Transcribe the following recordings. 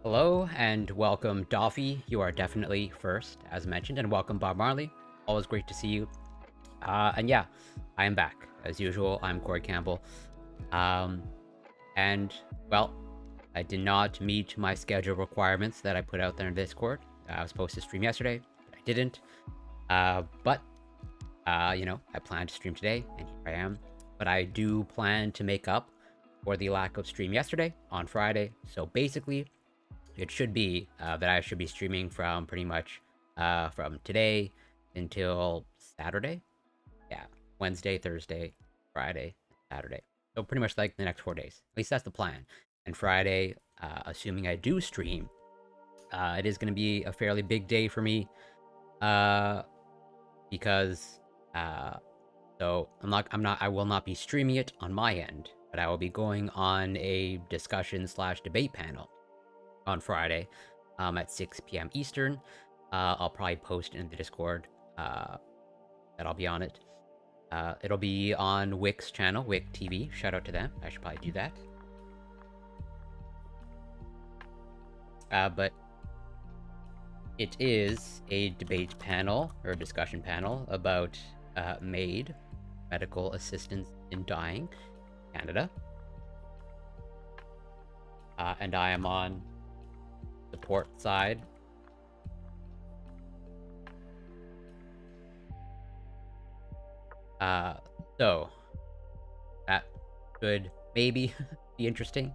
Hello and welcome, Doffy. You are definitely first, as mentioned, and welcome, Bob Marley. Always great to see you. And yeah, I am back as usual. I'm Corey Campbell. And well, I did not meet my schedule requirements that I put out there in Discord. I was supposed to stream yesterday, but I didn't. But I plan to stream today, and here I am. But I do plan to make up for the lack of stream yesterday on Friday. So basically, it should be that I should be streaming from pretty much from today until Saturday. Yeah, Wednesday, Thursday, Friday, Saturday. So pretty much like the next 4 days. At least that's the plan. And Friday, assuming I do stream, it is going to be a fairly big day for me because I will not be streaming it on my end, but I will be going on a discussion/debate panel on Friday at 6 p.m. Eastern. I'll probably post in the Discord that I'll be on it. It'll be on Wick's channel, Wick TV. Shout out to them. I should probably do that. But it is a debate panel or discussion panel about MAID, Medical Assistance in Dying, Canada. And I am on support side. So that could maybe be interesting.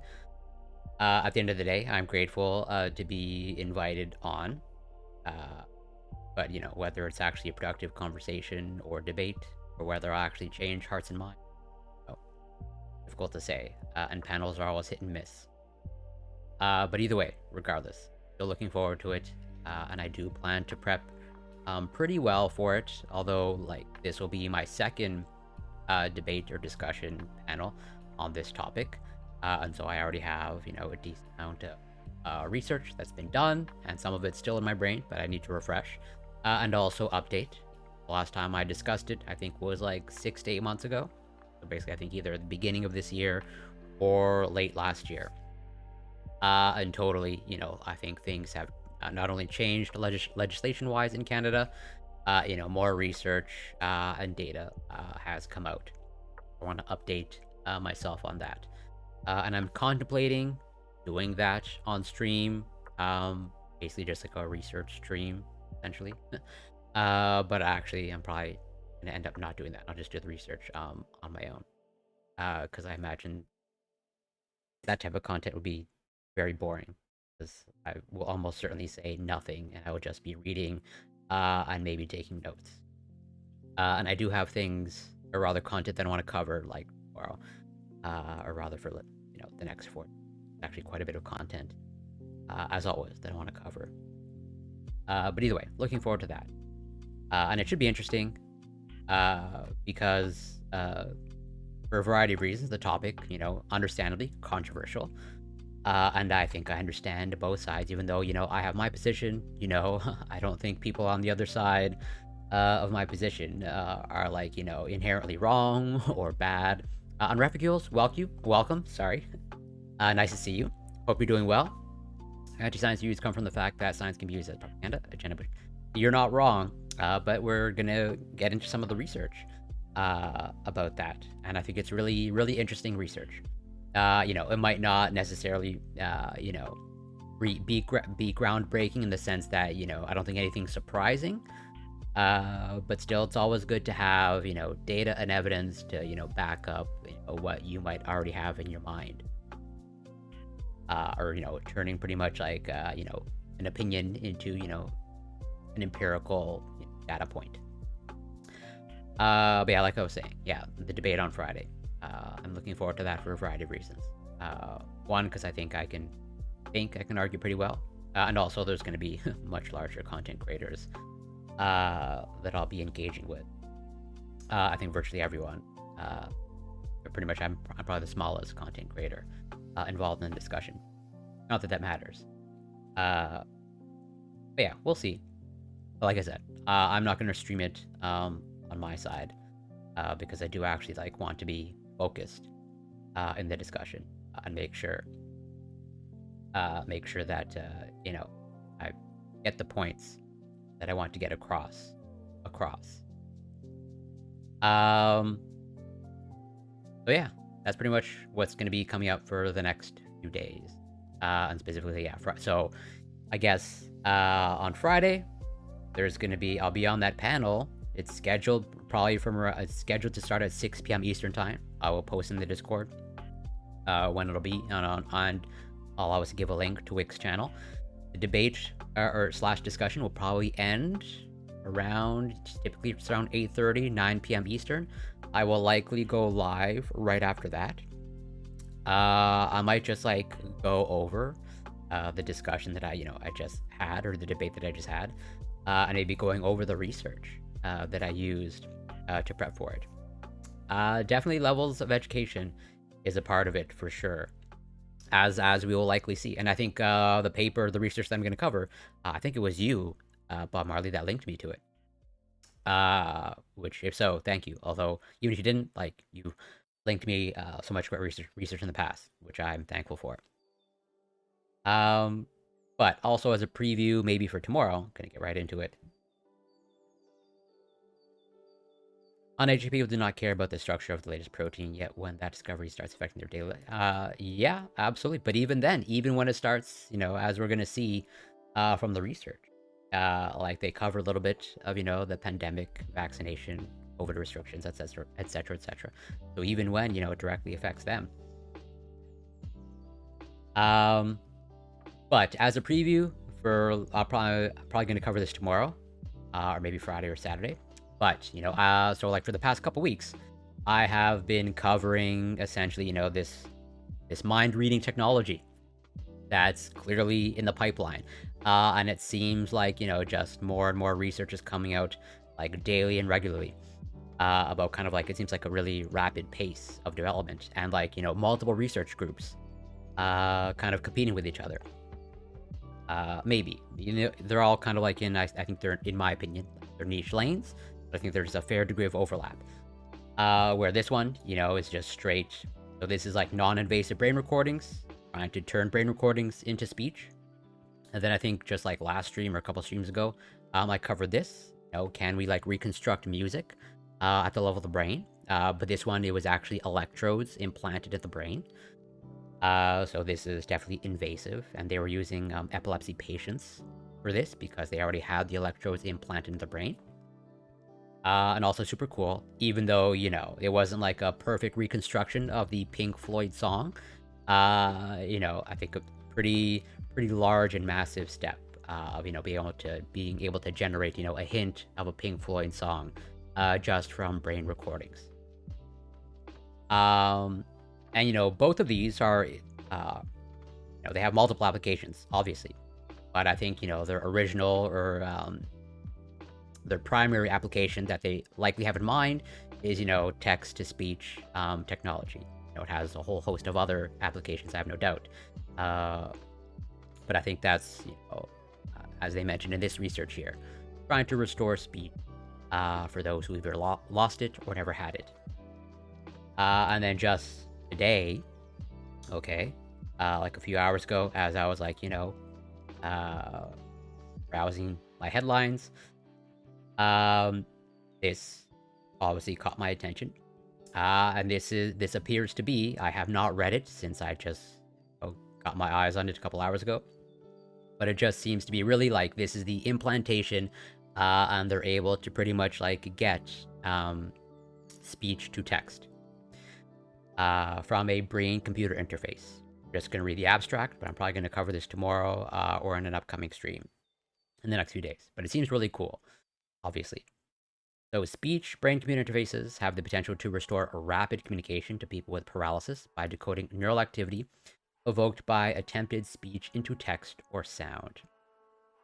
At the end of the day, I'm grateful to be invited on. But whether it's actually a productive conversation or debate, or whether I'll actually change hearts and minds, difficult to say. And panels are always hit and miss. But either way, regardless, still looking forward to it, and I do plan to prep pretty well for it, although this will be my second debate or discussion panel on this topic, and so I already have a decent amount of research that's been done, and some of it's still in my brain, but I need to refresh and also update. The last time I discussed it, I think, was like 6 to 8 months ago, so basically I think either at the beginning of this year or late last year. And totally, I think things have not only changed legislation-wise in Canada, more research and data has come out. I want to update myself on that. And I'm contemplating doing that on stream, basically just like a research stream, essentially. But actually, I'm probably going to end up not doing that. I'll just do the research on my own. Because I imagine that type of content would be very boring, because I will almost certainly say nothing, and I will just be reading and maybe taking notes. And I do have things, or rather content that I want to cover like tomorrow, or rather for the next 4. Actually, quite a bit of content, as always, that I want to cover. But either way, looking forward to that, and it should be interesting because for a variety of reasons, the topic, understandably controversial. And I think I understand both sides, even though, I have my position, I don't think people on the other side of my position are inherently wrong or bad. Unrefugules, welcome, sorry. Nice to see you. Hope you're doing well. Anti-science views come from the fact that science can be used as propaganda agenda. You're not wrong, but we're gonna get into some of the research about that, and I think it's really, really interesting research. It might not necessarily, be groundbreaking in the sense that, I don't think anything's surprising, but still, it's always good to have, data and evidence to, back up what you might already have in your mind. Or, turning pretty much like, an opinion into, an empirical data point. But yeah, like I was saying, yeah, the debate on Friday. I'm looking forward to that for a variety of reasons. One, because I think I can argue pretty well. And also there's going to be much larger content creators that I'll be engaging with. I think virtually everyone. Pretty much, I'm probably the smallest content creator involved in the discussion. Not that that matters. But yeah, we'll see. But like I said, I'm not going to stream it on my side because I do actually want to be focused in the discussion and make sure that I get the points that I want to get across. So yeah, that's pretty much what's going to be coming up for the next few days, and specifically, yeah. So I guess on Friday there's going to be, I'll be on that panel. It's scheduled it's scheduled to start at 6 p.m. Eastern time. I will post in the Discord when it'll be on. I'll always give a link to Wick's channel. The debate or / discussion will probably end typically it's around 8:30, 9 p.m. Eastern. I will likely go live right after that. I might just go over the discussion that I just had, or the debate that I just had, and maybe going over the research that I used to prep for it. Definitely levels of education is a part of it for sure, as we will likely see. And I think the research that I'm going to cover, I think it was you, Bob Marley, that linked me to it. Which, if so, thank you. Although, even if you didn't, you linked me so much great research in the past, which I'm thankful for. But also as a preview, maybe for tomorrow, I'm gonna get right into it. Uneducated people do not care about the structure of the latest protein, yet when that discovery starts affecting their daily yeah, absolutely. But even then, even when it starts, as we're gonna see from the research, they cover a little bit of the pandemic, vaccination, COVID restrictions, etc., etc., etc. So even when it directly affects them. But as a preview for, I'm probably going to cover this tomorrow, or maybe Friday or Saturday. But so for the past couple weeks, I have been covering essentially this mind reading technology that's clearly in the pipeline. And it seems just more and more research is coming out daily and regularly about it seems like a really rapid pace of development, and multiple research groups kind of competing with each other. Maybe they're all kind of I think they're, in my opinion, they're niche lanes, but I think there's a fair degree of overlap. Where this one is just straight, so this is non-invasive brain recordings, trying to turn brain recordings into speech. And then I think just last stream or a couple streams ago, I covered this. Can we reconstruct music at the level of the brain? But this one, it was actually electrodes implanted at the brain. So this is definitely invasive, and they were using epilepsy patients for this because they already had the electrodes implanted in the brain. And also super cool, even though it wasn't a perfect reconstruction of the Pink Floyd song. I think a pretty large and massive step of being able to generate a hint of a Pink Floyd song just from brain recordings. And both of these are they have multiple applications, obviously, but I think their original or their primary application that they likely have in mind is text to speech technology. It has a whole host of other applications, I have no doubt. But I think that's, as they mentioned in this research here, trying to restore speech for those who either lost it or never had it. And then just today, a few hours ago, as I was browsing my headlines. This obviously caught my attention. And this appears to be, I have not read it since I just got my eyes on it a couple hours ago. But it just seems to be really like this is the implantation, and they're able to pretty much like get speech to text from a brain-computer interface. I'm just going to read the abstract, but I'm probably going to cover this tomorrow or in an upcoming stream in the next few days. But it seems really cool, obviously. So speech brain-computer interfaces have the potential to restore rapid communication to people with paralysis by decoding neural activity evoked by attempted speech into text or sound.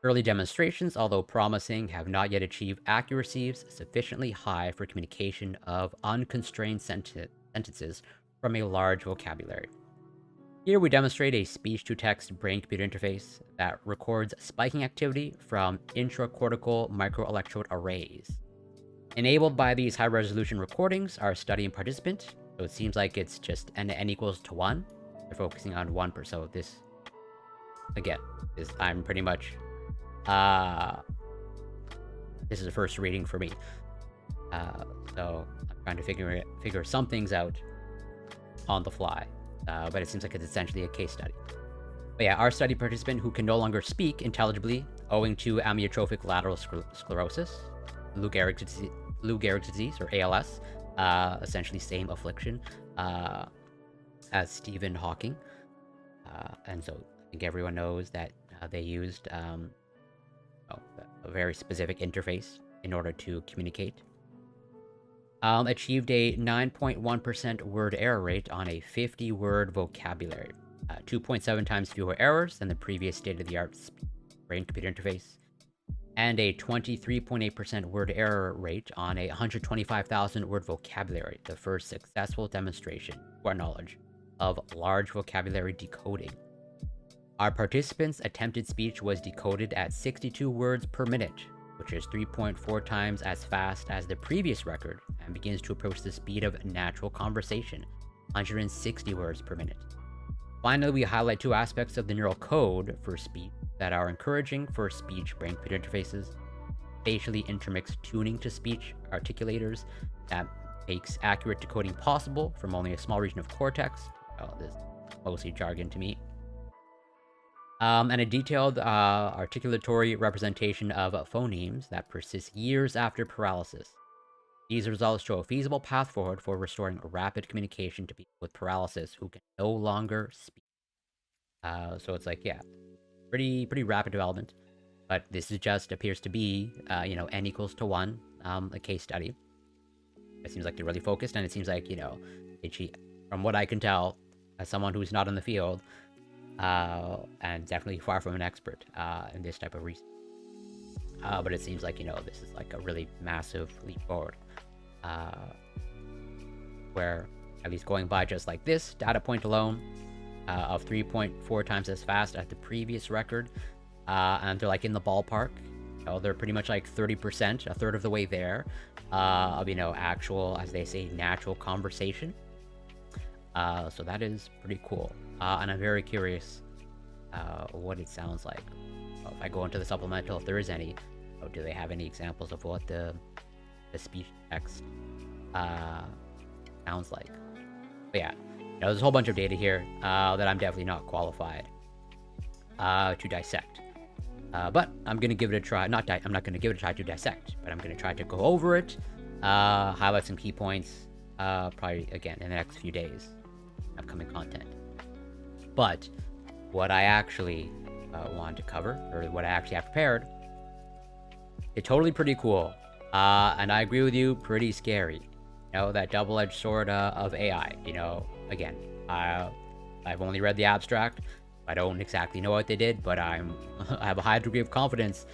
Early demonstrations, although promising, have not yet achieved accuracies sufficiently high for communication of unconstrained sentences from a large vocabulary. Here we demonstrate a speech-to-text brain-computer interface that records spiking activity from intracortical microelectrode arrays. Enabled by these high-resolution recordings, our study and participant, so it seems like it's just n equals to 1. They're focusing on 1%. So this, again, I'm pretty much, this is the first reading for me. So I'm trying to figure some things out on the fly. But it seems like it's essentially a case study. But yeah, our study participant who can no longer speak intelligibly owing to amyotrophic lateral sclerosis, Lou Gehrig's disease, or ALS, essentially same affliction as Stephen Hawking. And so I think everyone knows that they used a very specific interface in order to communicate. Achieved a 9.1% word error rate on a 50-word vocabulary, 2.7 times fewer errors than the previous state-of-the-art brain-computer interface, and a 23.8% word error rate on a 125,000-word vocabulary, the first successful demonstration, to our knowledge, of large vocabulary decoding. Our participants' attempted speech was decoded at 62 words per minute, which is 3.4 times as fast as the previous record and begins to approach the speed of natural conversation, 160 words per minute. Finally, we highlight two aspects of the neural code for speech that are encouraging for speech brain-computer interfaces: facially intermixed tuning to speech articulators that makes accurate decoding possible from only a small region of cortex. Oh, this is mostly jargon to me. And a detailed articulatory representation of phonemes that persist years after paralysis. These results show a feasible path forward for restoring rapid communication to people with paralysis who can no longer speak. So it's like, yeah, pretty rapid development. But this is just appears to be, n equals to 1, a case study. It seems like they're really focused, and it seems like, from what I can tell, as someone who's not in the field, and definitely far from an expert in this type of research. But it seems like, this is like a really massive leap forward. Where, at least going by just like this data point alone, of 3.4 times as fast as the previous record, and they're like in the ballpark. They're pretty much like 30%, a third of the way there, of, actual, as they say, natural conversation. So that is pretty cool. And I'm very curious what it sounds like. If I go into the supplemental, if there is any, do they have any examples of what the speech text sounds like? But yeah, there's a whole bunch of data here that I'm definitely not qualified to dissect. But I'm going to give it a try. I'm not going to give it a try to dissect, but I'm going to try to go over it, highlight some key points, probably, again, in the next few days. Upcoming content. But what I actually wanted to cover, or what I actually have prepared, it's totally pretty cool. And I agree with you, pretty scary. That double-edged sword of AI. Again, I've only read the abstract. I don't exactly know what they did, but I have a high degree of confidence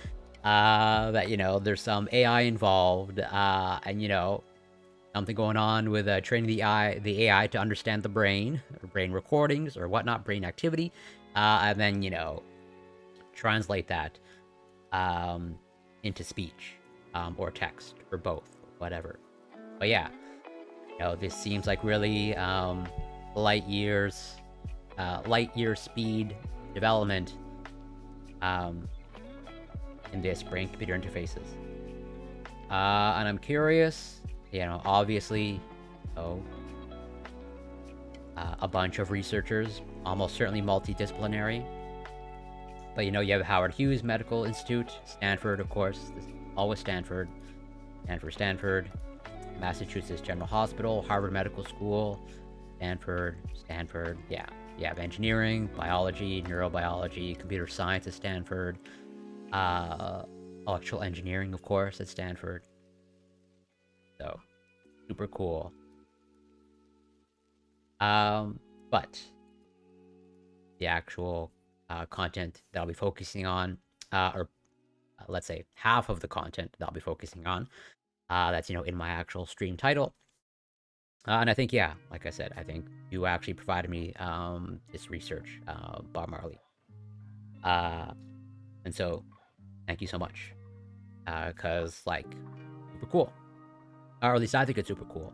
that, there's some AI involved, and, something going on with training the AI to understand the brain, or brain recordings, or whatnot, brain activity, and then, translate that into speech, or text, or both, whatever. But yeah, this seems like really light year speed development um, in this brain computer interfaces. And I'm curious, obviously, oh, a bunch of researchers, almost certainly multidisciplinary. But you have Howard Hughes Medical Institute, Stanford, of course, always Stanford, Stanford, Massachusetts General Hospital, Harvard Medical School, Stanford, yeah. You have engineering, biology, neurobiology, computer science at Stanford, electrical engineering, of course, at Stanford. So, super cool. But the actual content that I'll be focusing on, or let's say half of the content that I'll be focusing on, that's in my actual stream title. And I think, yeah, like I said, I think you actually provided me this research, Bob Marley. And so, thank you so much. Because, like, super cool. Or at least I think it's super cool.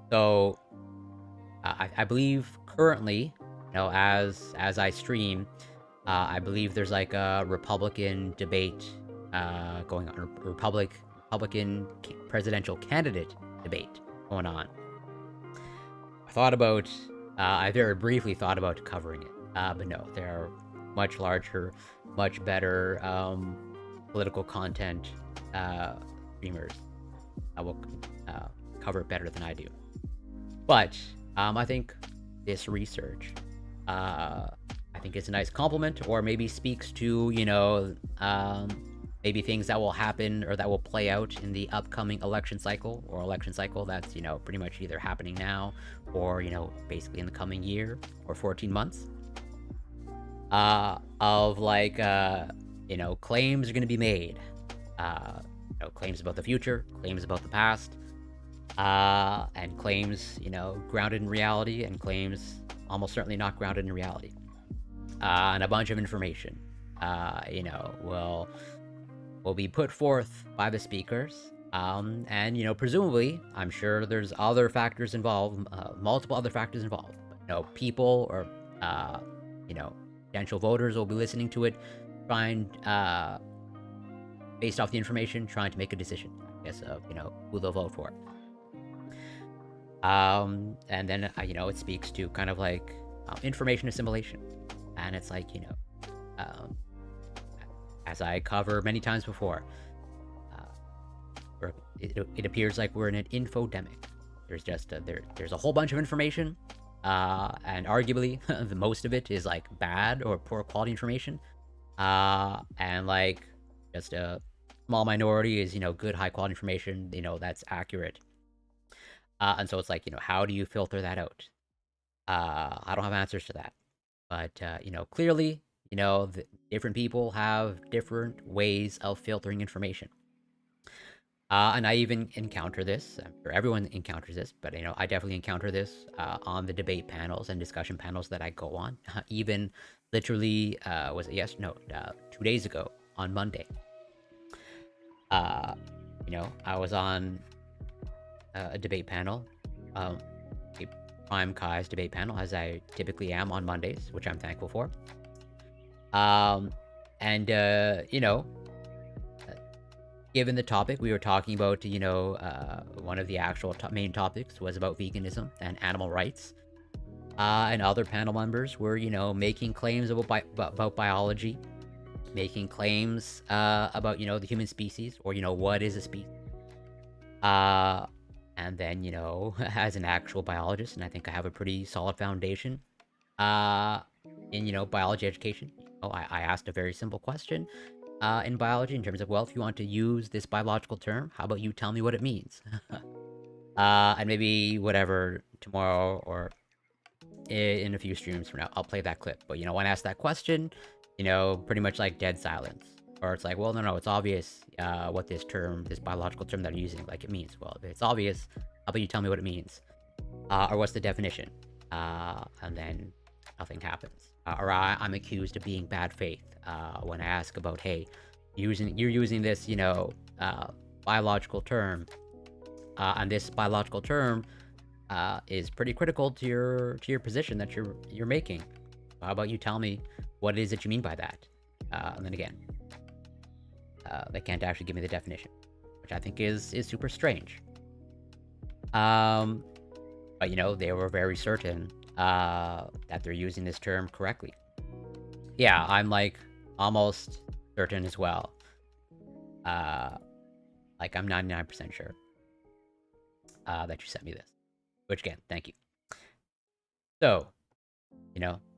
So, I believe currently, as I stream, I believe there's like a Republican debate going on, Republican presidential candidate debate going on. I very briefly thought about covering it, but no, there are much larger, much better political content streamers that will cover it better than I do. But I think this research, I think it's a nice compliment, or maybe speaks to, maybe things that will happen or that will play out in the upcoming election cycle that's, pretty much either happening now or, basically in the coming year or 14 months. Of like, claims are going to be made. Claims about the future, claims about the past, and claims, grounded in reality, and claims almost certainly not grounded in reality. And a bunch of information, will be put forth by the speakers. And, presumably, I'm sure there's other factors involved, multiple other factors involved. But, people or, potential voters will be listening to it, trying, based off the information, trying to make a decision, I guess, of, who they'll vote for. And then, it speaks to kind of like information assimilation. And it's like, as I cover many times before, it appears like we're in an infodemic. There's just there's a whole bunch of information, and arguably the most of it is like bad or poor quality information, and like just a small minority is good high quality information that's accurate. And so it's like, how do you filter that out? I don't have answers to that, but clearly, the different people have different ways of filtering information. And I even encounter this. I'm sure everyone encounters this, but I definitely encounter this on the debate panels and discussion panels that I go on. Even literally, 2 days ago on Monday. I was on a debate panel, a Prime Kai's debate panel, as I typically am on Mondays, which I'm thankful for. Given the topic, we were talking about, one of the actual main topics was about veganism and animal rights. And other panel members were, making claims about biology, making claims about, the human species, or, what is a species. And then, as an actual biologist, and I think I have a pretty solid foundation in, biology education, I asked a very simple question in biology in terms of, well, if you want to use this biological term, how about you tell me what it means? And maybe whatever, tomorrow or in a few streams from now, I'll play that clip. But, when I asked that question, pretty much like dead silence. Or it's like, well, no, it's obvious what this biological term that I'm using, like, it means. Well, if it's obvious, how about you tell me what it means? Or what's the definition? And then nothing happens. Or I'm accused of being bad faith when I ask about, hey, you're using this, biological term, and this biological term is pretty critical to your position that you're making. How about you tell me what it is that you mean by that? And then again, they can't actually give me the definition, which I think is super strange. But they were very certain that they're using this term correctly. Yeah, I'm like almost certain as well. Like I'm 99% sure that you sent me this. Which again, thank you. So,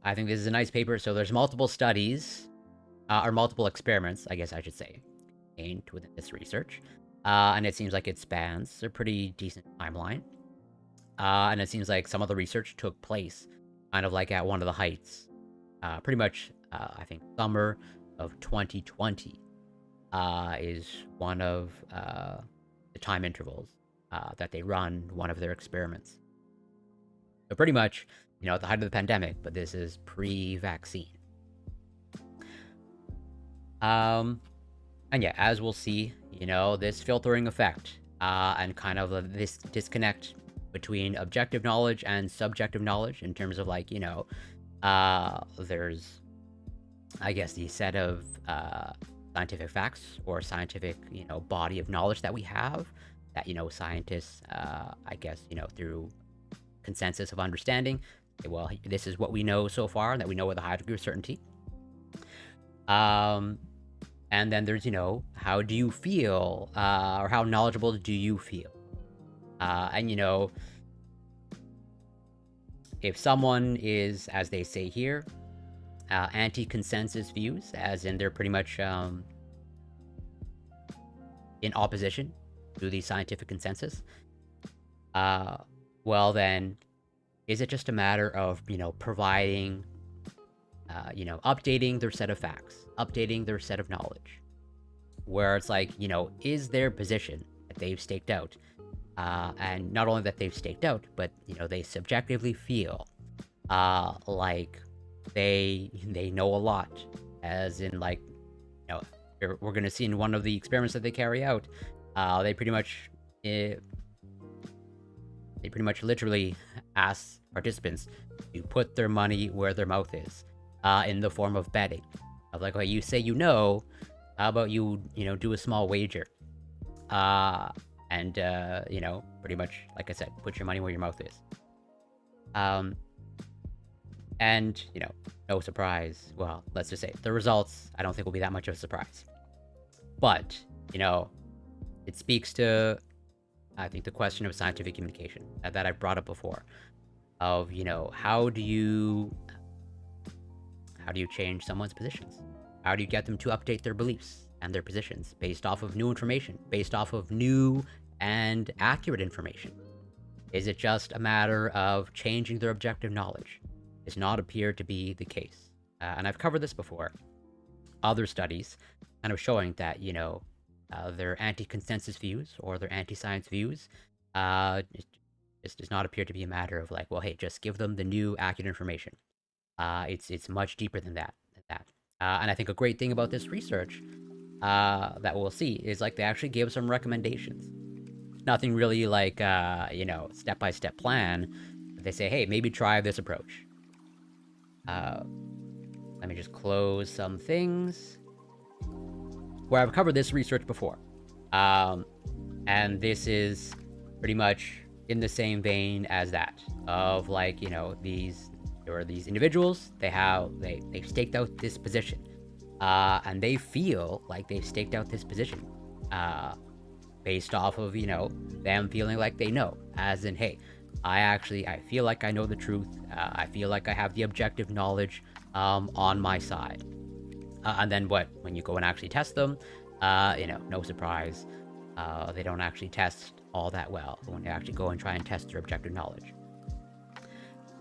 I think this is a nice paper. So there's multiple studies, or multiple experiments, I guess I should say, aimed within this research. And it seems like it spans a pretty decent timeline. And it seems like some of the research took place kind of like at one of the heights. Pretty much, I think, summer of 2020 is one of the time intervals that they run one of their experiments. So pretty much, at the height of the pandemic, but this is pre-vaccine. And yeah, as we'll see, this filtering effect and kind of this disconnect between objective knowledge and subjective knowledge in terms of like, there's, I guess, the set of scientific facts or scientific, body of knowledge that we have that, scientists, I guess, through consensus of understanding, well, this is what we know so far, that we know with a high degree of certainty. And then there's, how do you feel, or how knowledgeable do you feel? And, if someone is, as they say here, anti-consensus views, as in they're pretty much in opposition to the scientific consensus, well then, is it just a matter of, providing, updating their set of facts, updating their set of knowledge, where it's like, is their position that they've staked out, and not only that they've staked out, but, they subjectively feel like they know a lot, as in, like, we're going to see in one of the experiments that they carry out, they pretty much literally ask participants to put their money where their mouth is, in the form of betting. Of like, well, you say how about you do a small wager, and pretty much, like I said, put your money where your mouth is. And no surprise. Well, let's just say the results, I don't think will be that much of a surprise. But it speaks to, I think, the question of scientific communication that I brought up before, of how do you change someone's positions? How do you get them to update their beliefs and their positions based off of new information, based off of new and accurate information? Is it just a matter of changing their objective knowledge? Does not appear to be the case. And I've covered this before. Other studies kind of showing that, their anti-consensus views or their anti-science views, it does not appear to be a matter of like, well, hey, just give them the new accurate information. It's much deeper than that. And I think a great thing about this research that we'll see is like they actually gave some recommendations. Nothing really like, step-by-step plan. They say, hey, maybe try this approach. Let me just close some things. Where I've covered this research before. And this is pretty much in the same vein as that. Of like, these individuals, they've staked out this position. And they feel like they've staked out this position. Based off of, them feeling like they know. As in, hey, I feel like I know the truth. I feel like I have the objective knowledge on my side. And then when you go and actually test them, no surprise, they don't actually test all that well when you actually go and try and test their objective knowledge.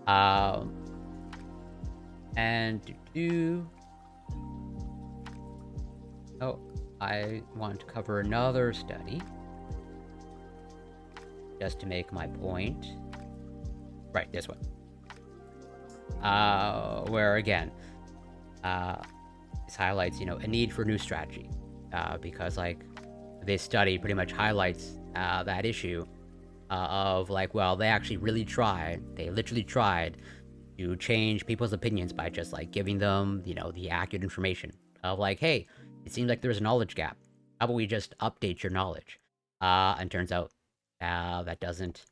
I want to cover another study just to make my point. Right, this one. Where again, this highlights, a need for new strategy, because like this study pretty much highlights that issue of like, well, they actually really tried. They literally tried to change people's opinions by just like giving them, you know, the accurate information of like, hey, it seems like there's a knowledge gap. How about we just update your knowledge? And turns out that doesn't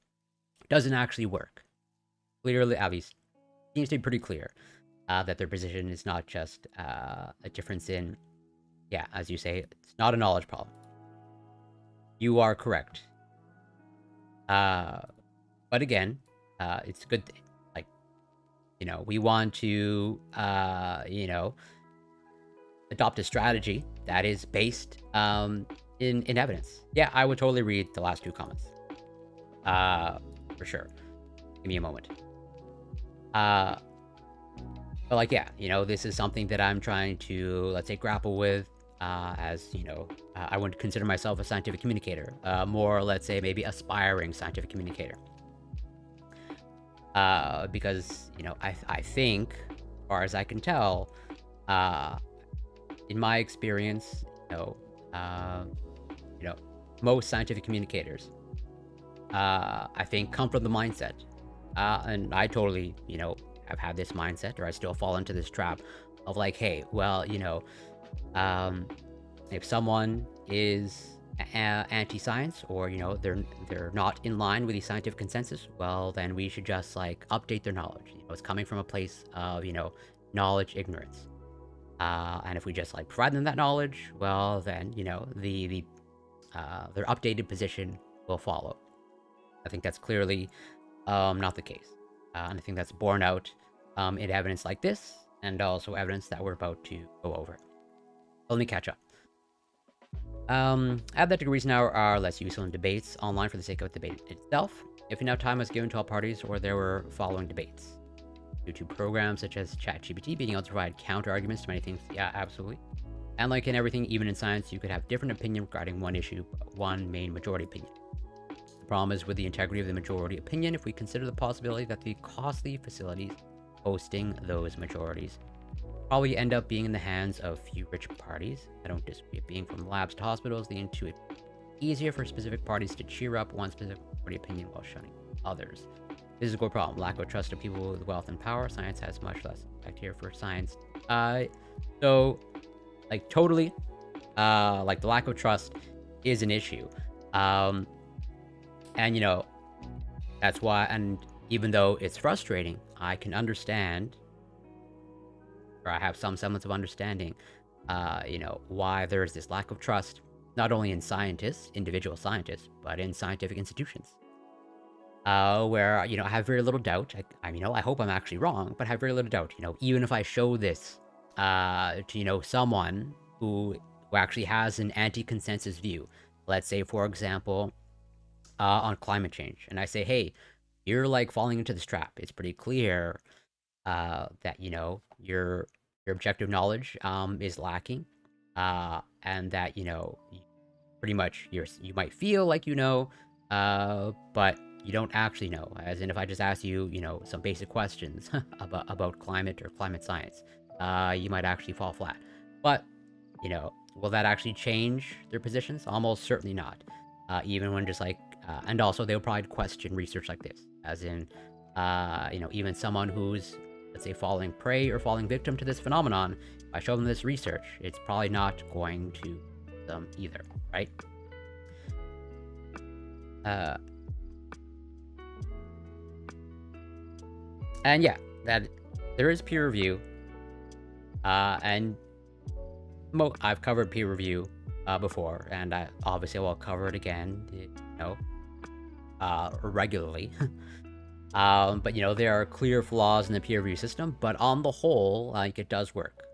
actually work. Clearly, at least, seems to be pretty clear that their position is not just a difference in, yeah, as you say, it's not a knowledge problem. You are correct. But again, it's a good thing. Like, you know, we want to, you know, adopt a strategy that is based in evidence. Yeah, I would totally read the last two comments. For sure. Give me a moment. But like, yeah, you know, this is something that I'm trying to, let's say, grapple with. As you know, I wouldn't consider myself a scientific communicator. More, let's say, maybe aspiring scientific communicator. Because you know, I think, as far as I can tell, in my experience, you know, most scientific communicators, I think, come from the mindset, and I totally, you know, have had this mindset, or I still fall into this trap of like, hey, well, you know, if someone is anti-science, or you know, they're not in line with the scientific consensus, well, then we should just like update their knowledge. You know, it's coming from a place of, you know, knowledge ignorance. And if we just like provide them that knowledge, well, then, you know, their updated position will follow. I think that's clearly not the case. And I think that's borne out in evidence like this, and also evidence that we're about to go over. Let me catch up. Add that degrees now are less useful in debates online for the sake of debate itself. If enough time was given to all parties, or there were following debates. Due to programs such as ChatGPT being able to provide counter arguments to many things, yeah, absolutely. And like in everything, even in science, you could have different opinion regarding one issue, but one main majority opinion. The problem is with the integrity of the majority opinion if we consider the possibility that the costly facilities hosting those majorities probably end up being in the hands of few rich parties. I don't disagree. Being from labs to hospitals, they intuit easier for specific parties to cheer up one specific party opinion while shunning others. This is a core problem. Lack of trust of people with wealth and power. Science has much less impact here for science. So, like, totally, like, the lack of trust is an issue. And, you know, that's why, and even though it's frustrating, I can understand, or I have some semblance of understanding, you know, why there's this lack of trust, not only in scientists, individual scientists, but in scientific institutions. Where, you know, I have very little doubt. You know, I hope I'm actually wrong, but I have very little doubt. You know, even if I show this to, you know, someone who actually has an anti-consensus view, let's say, for example, on climate change, and I say, hey, you're like falling into this trap. It's pretty clear that, you know, your objective knowledge is lacking, and that, you know, pretty much you might feel like you know, but you don't actually know. As in, if I just ask you, you know, some basic questions about climate or climate science, you might actually fall flat. But, you know, will that actually change their positions? Almost certainly not. Even when just like, and also they'll probably question research like this, as in, you know, even someone who's, let's say, falling prey or falling victim to this phenomenon, if I show them this research, it's probably not going to them either, right? And yeah, that there is peer review, and I've covered peer review before, and I obviously will cover it again, you know, regularly. But you know, there are clear flaws in the peer review system, but on the whole, like, it does work.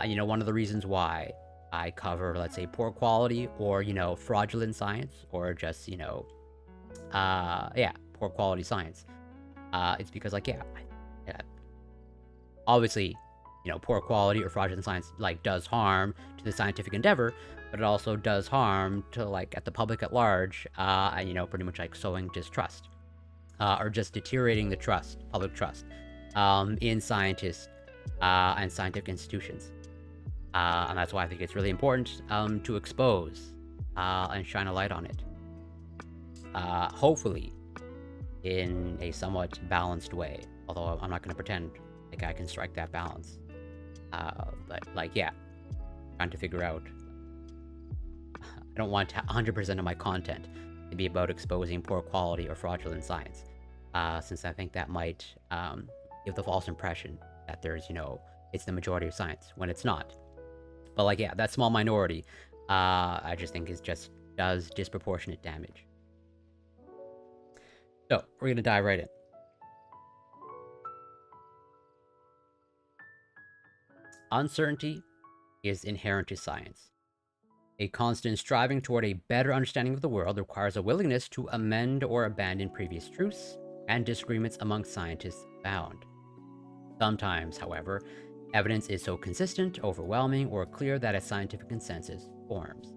You know, one of the reasons why I cover, let's say, poor quality, or, you know, fraudulent science, or just, you know, yeah, poor quality science, it's because, like, yeah, obviously, you know, poor quality or fraudulent science, like, does harm to the scientific endeavor, but it also does harm to, like, at the public at large, and, you know, pretty much like sowing distrust, or just deteriorating the trust, public trust, in scientists and scientific institutions. And that's why I think it's really important to expose and shine a light on it. Hopefully, in a somewhat balanced way. Although I'm not going to pretend like I can strike that balance. But like, yeah, trying to figure out. I don't want 100% of my content to be about exposing poor quality or fraudulent science, since I think that might give the false impression that there's, it's the majority of science when it's not. But like, yeah, that small minority, I just think does disproportionate damage. So we're gonna dive right in. Uncertainty is inherent to science. A constant striving toward a better understanding of the world requires a willingness to amend or abandon previous truths and disagreements among scientists abound. Sometimes, however, evidence is so consistent, overwhelming, or clear that a scientific consensus forms.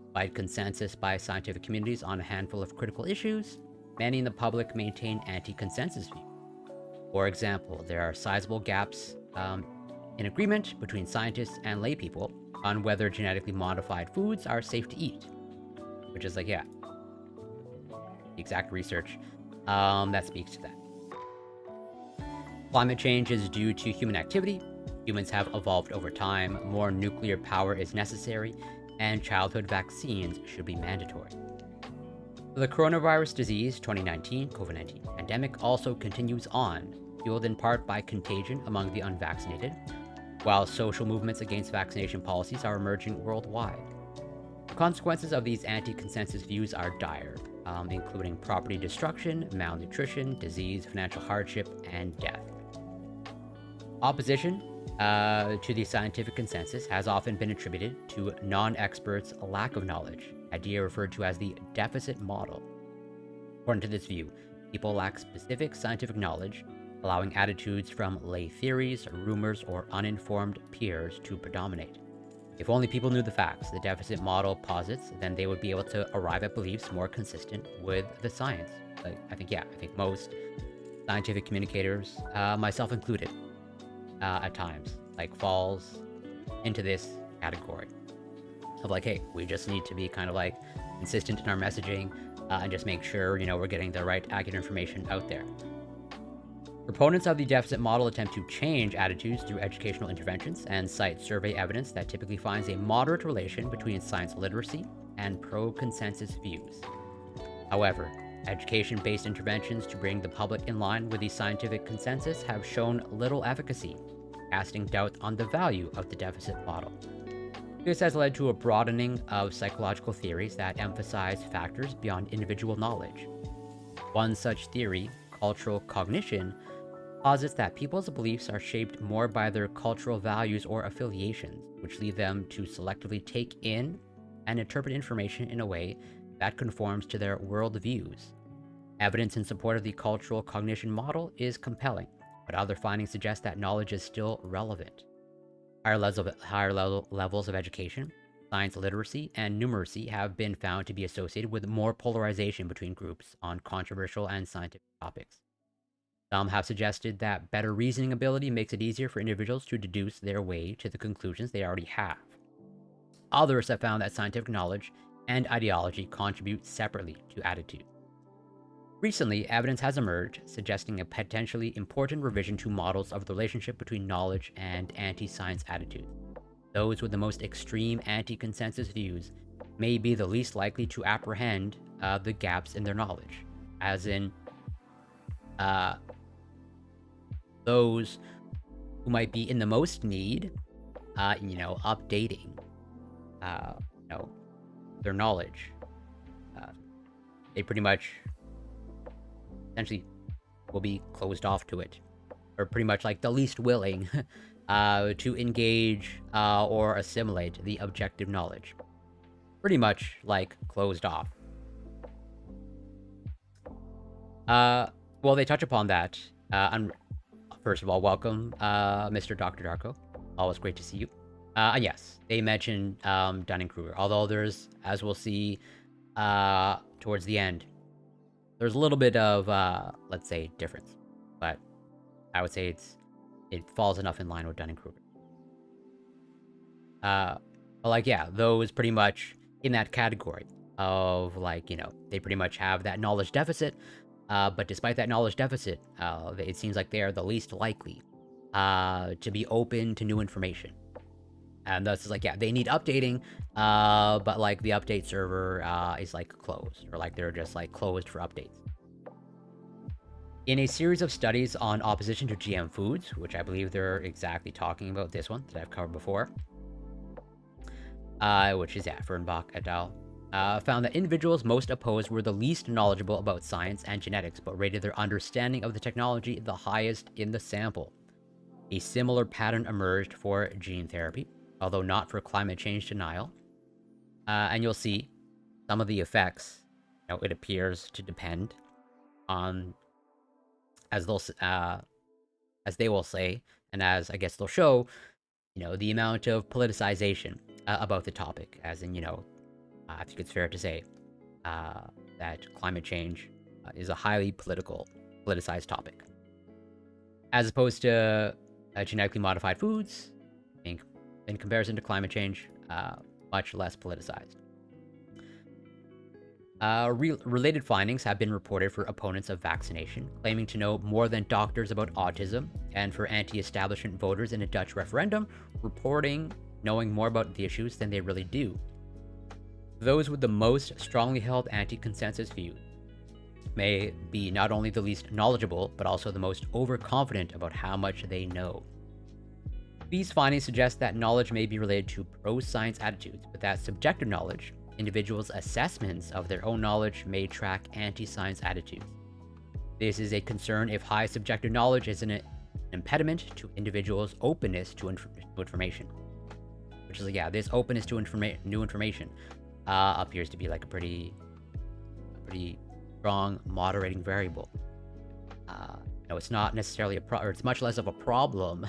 Despite consensus by scientific communities on a handful of critical issues, many in the public maintain anti-consensus views. For example, there are sizable gaps in agreement between scientists and laypeople on whether genetically modified foods are safe to eat. Which is like, yeah, the exact research that speaks to that. Climate change is due to human activity. Humans have evolved over time, more nuclear power is necessary, and childhood vaccines should be mandatory. The coronavirus disease 2019 COVID-19 pandemic also continues on, fueled in part by contagion among the unvaccinated, while social movements against vaccination policies are emerging worldwide. The consequences of these anti-consensus views are dire, including property destruction, malnutrition, disease, financial hardship, and death. Opposition to the scientific consensus has often been attributed to non-experts' lack of knowledge, idea referred to as the deficit model. According to this view, people lack specific scientific knowledge, allowing attitudes from lay theories, rumors, or uninformed peers to predominate. If only people knew the facts the deficit model posits, then they would be able to arrive at beliefs more consistent with the science. I think most scientific communicators, myself included, at times, falls into this category of hey, we just need to be kind of consistent in our messaging and just make sure, we're getting the right accurate information out there. Proponents of the deficit model attempt to change attitudes through educational interventions and cite survey evidence that typically finds a moderate relation between science literacy and pro-consensus views. However, education-based interventions to bring the public in line with the scientific consensus have shown little efficacy, casting doubt on the value of the deficit model. This has led to a broadening of psychological theories that emphasize factors beyond individual knowledge. One such theory, cultural cognition, posits that people's beliefs are shaped more by their cultural values or affiliations, which lead them to selectively take in and interpret information in a way that conforms to their worldviews. Evidence in support of the cultural cognition model is compelling, but other findings suggest that knowledge is still relevant. Higher levels of education, science literacy, and numeracy have been found to be associated with more polarization between groups on controversial and scientific topics. Some have suggested that better reasoning ability makes it easier for individuals to deduce their way to the conclusions they already have. Others have found that scientific knowledge and ideology contribute separately to attitude. Recently, evidence has emerged suggesting a potentially important revision to models of the relationship between knowledge and anti-science attitudes. Those with the most extreme anti-consensus views may be the least likely to apprehend the gaps in their knowledge, as in those who might be in the most need, updating, their knowledge. They pretty much essentially will be closed off to it, or pretty much the least willing to engage or assimilate the objective knowledge. Pretty much closed off. Well, they touch upon that. First of all, welcome, Mr. Dr. Darko. Always great to see you. And yes, they mentioned Dunning-Kruger, although there's, as we'll see towards the end, there's a little bit of, let's say, difference. But I would say it falls enough in line with Dunning-Kruger. But yeah, those pretty much in that category of they pretty much have that knowledge deficit, But despite that knowledge deficit, it seems like they are the least likely to be open to new information. And thus, it's like, yeah, they need updating, but like the update server is like closed, or like they're just like closed for updates. In a series of studies on opposition to GM foods, which I believe they're exactly talking about this one that I've covered before, which is Fernbach et al., found that individuals most opposed were the least knowledgeable about science and genetics, but rated their understanding of the technology the highest in the sample. A similar pattern emerged for gene therapy, although not for climate change denial. And you'll see some of the effects, it appears to depend on, as they will say, and as I guess they'll show, the amount of politicization about the topic, as in, I think it's fair to say that climate change is a highly politicized topic. As opposed to genetically modified foods, I think, in comparison to climate change, much less politicized. Related findings have been reported for opponents of vaccination, claiming to know more than doctors about autism, and for anti-establishment voters in a Dutch referendum, reporting knowing more about the issues than they really do. Those with the most strongly held anti-consensus views may be not only the least knowledgeable, but also the most overconfident about how much they know. These findings suggest that knowledge may be related to pro-science attitudes, but that subjective knowledge, individuals' assessments of their own knowledge, may track anti-science attitudes. This is a concern if high subjective knowledge is an impediment to individuals' openness to information. Which is, this openness to new information appears to be like a pretty strong moderating variable. It's not necessarily it's much less of a problem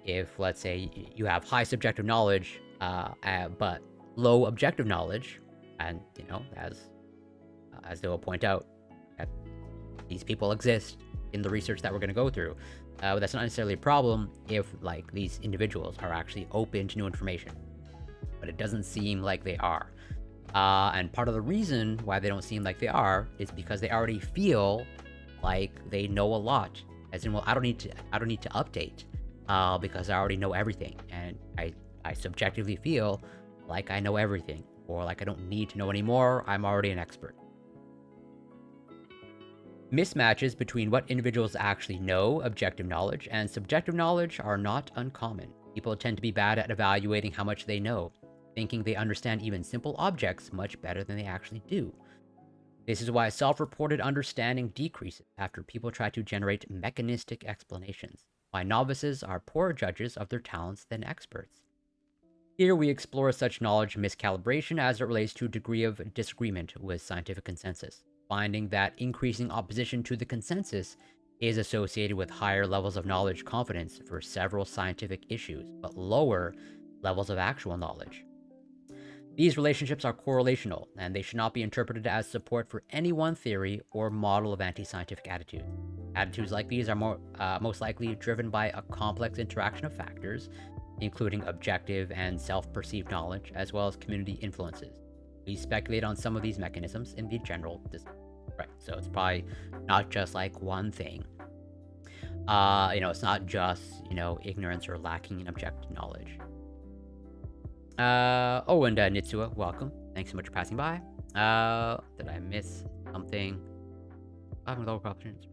if, let's say, you have high subjective knowledge, but low objective knowledge, and as they will point out, that these people exist in the research that we're going to go through. But that's not necessarily a problem if, like, these individuals are actually open to new information. But it doesn't seem like they are. And part of the reason why they don't seem like they are is because they already feel like they know a lot. As in, well, I don't need to update because I already know everything, and I subjectively feel like I know everything, or like I don't need to know anymore. I'm already an expert. Mismatches between what individuals actually know, objective knowledge, and subjective knowledge are not uncommon. People tend to be bad at evaluating how much they know, thinking they understand even simple objects much better than they actually do. This is why self-reported understanding decreases after people try to generate mechanistic explanations, why novices are poorer judges of their talents than experts. Here we explore such knowledge miscalibration as it relates to a degree of disagreement with scientific consensus, finding that increasing opposition to the consensus is associated with higher levels of knowledge confidence for several scientific issues, but lower levels of actual knowledge. These relationships are correlational, and they should not be interpreted as support for any one theory or model of anti-scientific attitude. Attitudes like these are most likely driven by a complex interaction of factors, including objective and self-perceived knowledge, as well as community influences. We speculate on some of these mechanisms in the general discussion. Right, so it's probably not just like one thing. It's not just, ignorance or lacking in objective knowledge. And Nitsua, welcome. Thanks so much for passing by. Did I miss something? Having lower options.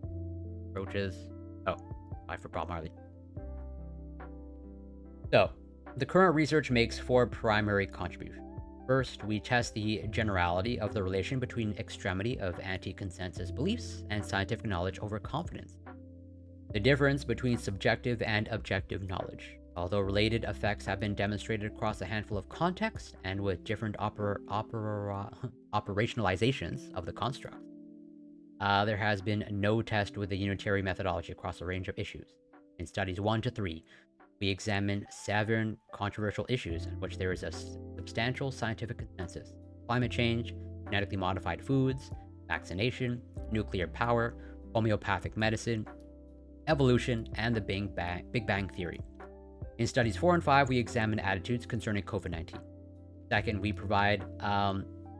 Approaches. Oh, bye for Bob Marley. So, the current research makes 4 primary contributions. First, we test the generality of the relation between extremity of anti-consensus beliefs and scientific knowledge over confidence. The difference between subjective and objective knowledge. Although related effects have been demonstrated across a handful of contexts and with different operationalizations of the construct, there has been no test with the unitary methodology across a range of issues. In studies 1 to 3, we examine 7 controversial issues in which there is a substantial scientific consensus: climate change, genetically modified foods, vaccination, nuclear power, homeopathic medicine, evolution, and the Big Bang Theory. In studies 4 and 5, we examine attitudes concerning COVID-19. Second, we provide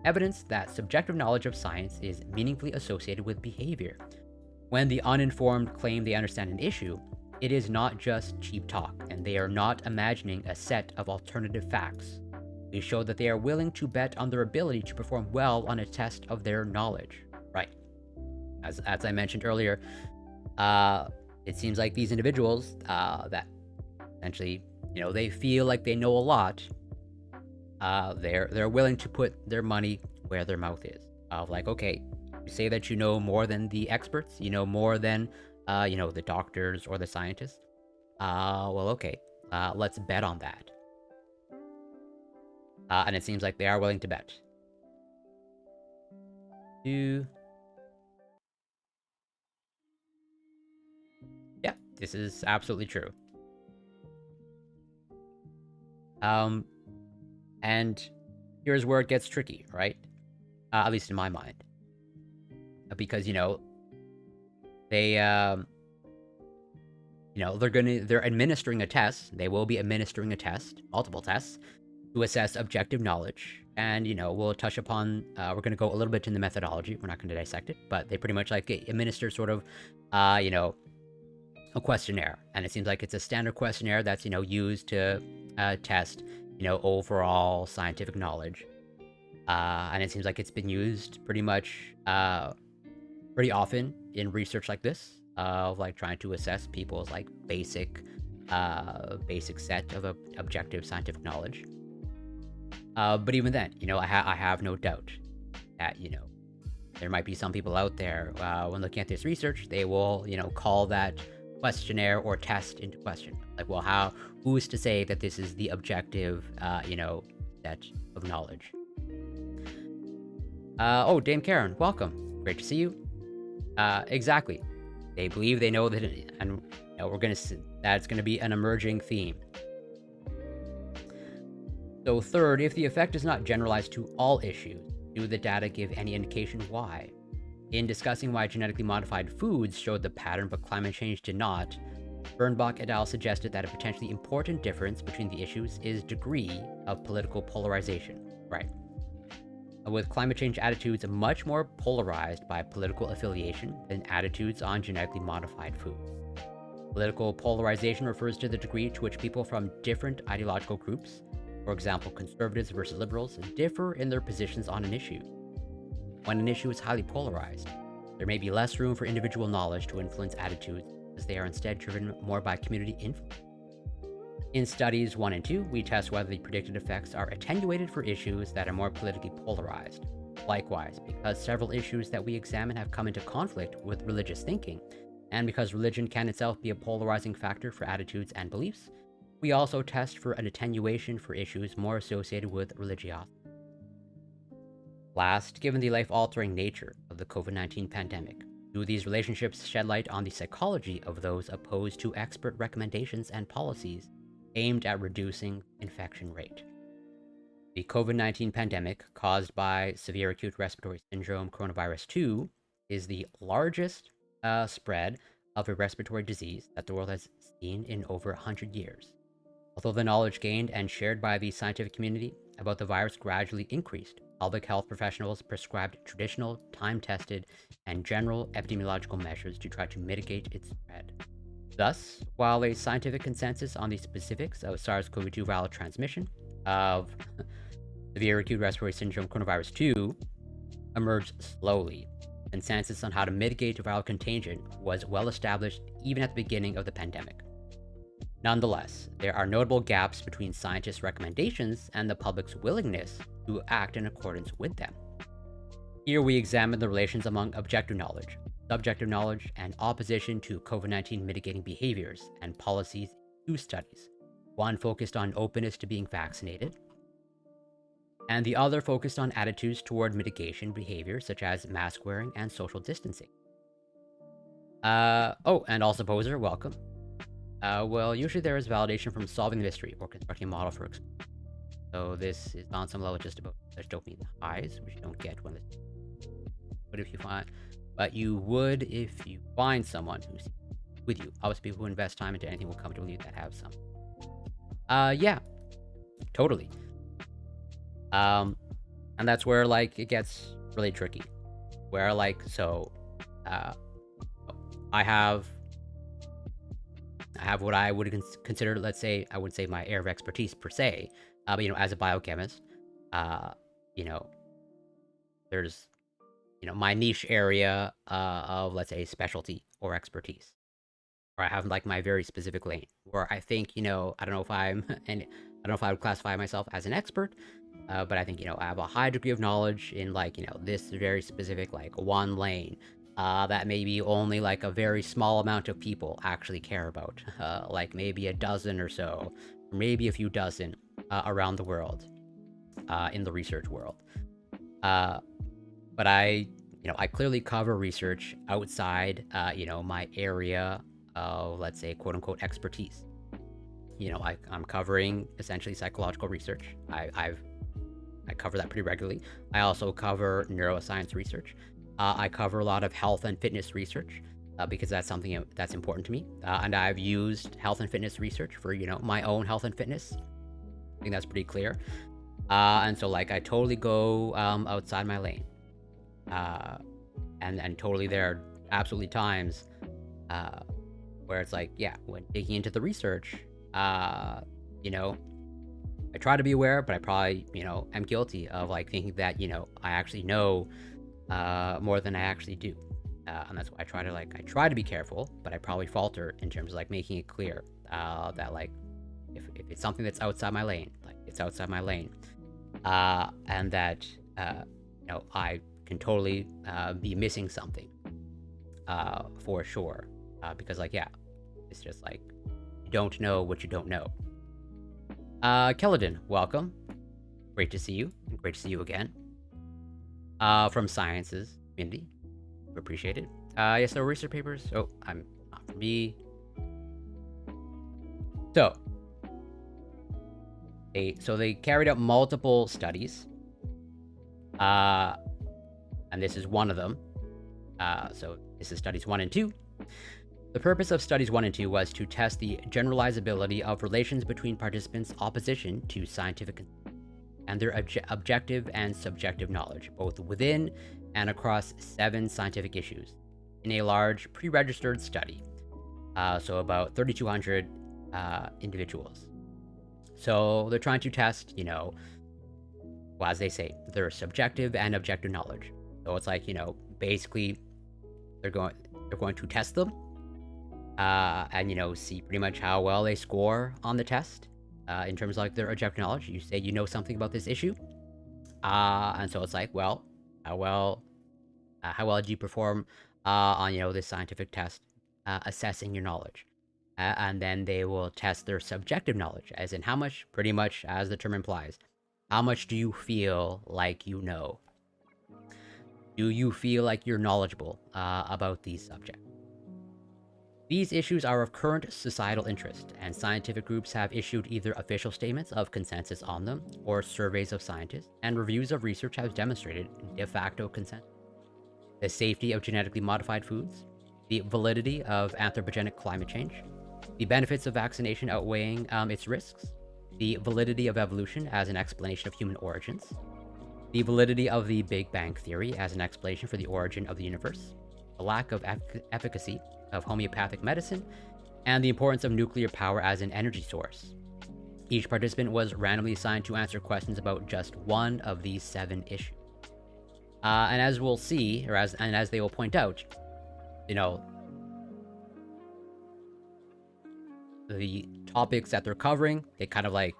evidence that subjective knowledge of science is meaningfully associated with behavior. When the uninformed claim they understand an issue, it is not just cheap talk, and they are not imagining a set of alternative facts. We show that they are willing to bet on their ability to perform well on a test of their knowledge. Right. As I mentioned earlier, it seems like these individuals that essentially, they feel like they know a lot. They're willing to put their money where their mouth is. Like, okay, you say that you know more than the experts, more than the doctors or the scientists. Well, okay, let's bet on that. And it seems like they are willing to bet. Yeah, this is absolutely true. And here's where it gets tricky, right? At least in my mind. Because, they, they're administering a test. They will be administering a test, multiple tests, to assess objective knowledge. And, we'll touch upon, we're going to go a little bit in the methodology. We're not going to dissect it, but they pretty much administer sort of, a questionnaire. And it seems like it's a standard questionnaire that's, used to test, overall scientific knowledge. And it seems like it's been used pretty much, pretty often in research like this, of like trying to assess people's like basic set of objective scientific knowledge. But even then, I have no doubt that, there might be some people out there, when looking at this research, they will, call that questionnaire or test into question. Like, well, who's to say that this is the objective, set of knowledge? Oh, Dame Karen, welcome. Great to see you. Exactly. They believe they know that, and we're gonna see that's gonna be an emerging theme. So third, if the effect is not generalized to all issues, do the data give any indication why? In discussing why genetically modified foods showed the pattern but climate change did not, Birnbach et al. Suggested that a potentially important difference between the issues is degree of political polarization. Right. With climate change attitudes much more polarized by political affiliation than attitudes on genetically modified foods. Political polarization refers to the degree to which people from different ideological groups, for example, conservatives versus liberals, differ in their positions on an issue. When an issue is highly polarized, there may be less room for individual knowledge to influence attitudes, as they are instead driven more by community influence. In studies 1 and 2, we test whether the predicted effects are attenuated for issues that are more politically polarized. Likewise, because several issues that we examine have come into conflict with religious thinking, and because religion can itself be a polarizing factor for attitudes and beliefs, we also test for an attenuation for issues more associated with religiosity. Last, given the life-altering nature of the COVID-19 pandemic, do these relationships shed light on the psychology of those opposed to expert recommendations and policies aimed at reducing infection rate? The COVID-19 pandemic, caused by severe acute respiratory syndrome coronavirus 2, is the largest spread of a respiratory disease that the world has seen in over 100 years. Although the knowledge gained and shared by the scientific community about the virus gradually increased, public health professionals prescribed traditional, time-tested, and general epidemiological measures to try to mitigate its spread. Thus, while a scientific consensus on the specifics of SARS-CoV-2 viral transmission of severe acute respiratory syndrome coronavirus 2 emerged slowly, consensus on how to mitigate viral contagion was well established even at the beginning of the pandemic. Nonetheless, there are notable gaps between scientists' recommendations and the public's willingness to act in accordance with them. Here we examine the relations among objective knowledge, subjective knowledge, and opposition to COVID-19 mitigating behaviors and policies in two studies, one focused on openness to being vaccinated, and the other focused on attitudes toward mitigation behaviors such as mask wearing and social distancing. Oh, and also Poser, welcome. Well, usually there is validation from solving the mystery or constructing a model for explosion. So this is on some level just about such dopamine highs, which you don't get when it's... But you would if you find someone who's with you. Obviously, people who invest time into anything will come to believe that have some. Yeah, totally. And that's where like it gets really tricky. Where like uh, I have what I would consider, let's say, I would say my area of expertise per se. But as a biochemist, uh, you know, there's my niche area of, let's say, specialty or expertise, or I have like my very specific lane where I think I don't know if I'm and I don't know if I would classify myself as an expert, but I think I have a high degree of knowledge in like this very specific like one lane that maybe only like a very small amount of people actually care about, like maybe a dozen or so, or maybe a few dozen around the world in the research world. But I clearly cover research outside my area of, let's say, quote unquote expertise. I'm covering essentially psychological research. I cover that pretty regularly. I also cover neuroscience research. I cover a lot of health and fitness research because that's something that's important to me. And I've used health and fitness research for my own health and fitness. I think that's pretty clear. And so like I totally go outside my lane. And totally there are absolutely times where it's like, yeah, when digging into the research, I try to be aware, but I probably, am guilty of like thinking that, I actually know more than I actually do. And that's why I try to be careful, but I probably falter in terms of like making it clear that like if it's something that's outside my lane, like it's outside my lane, and that I can totally be missing something for sure, because like yeah, it's just like you don't know what you don't know. Keladin, welcome. Great to see you, and great to see you again. From Sciences Community, we appreciate it. Yes, so research papers. Oh, I'm not for me. So, they carried out multiple studies, and this is one of them. So this is studies 1 and 2. The purpose of studies 1 and 2 was to test the generalizability of relations between participants' opposition to scientific and their objective and subjective knowledge, both within and across 7 scientific issues, in a large pre-registered study. So about 3,200 individuals. So they're trying to test, well, as they say, their subjective and objective knowledge. So it's like, basically they're going to test them and see pretty much how well they score on the test in terms of like their objective knowledge. You say you know something about this issue, and so it's like, well, how well did you perform on this scientific test, assessing your knowledge, and then they will test their subjective knowledge, as in how much, pretty much as the term implies, how much do you feel like you know? Do you feel like you're knowledgeable about these subjects? These issues are of current societal interest, and scientific groups have issued either official statements of consensus on them or surveys of scientists, and reviews of research have demonstrated de facto consensus. The safety of genetically modified foods, the validity of anthropogenic climate change, the benefits of vaccination outweighing its risks, the validity of evolution as an explanation of human origins, the validity of the Big Bang Theory as an explanation for the origin of the universe, the lack of efficacy of homeopathic medicine, and the importance of nuclear power as an energy source. Each participant was randomly assigned to answer questions about just one of these 7 issues. And as we'll see, or as they will point out, the topics that they're covering, they kind of like,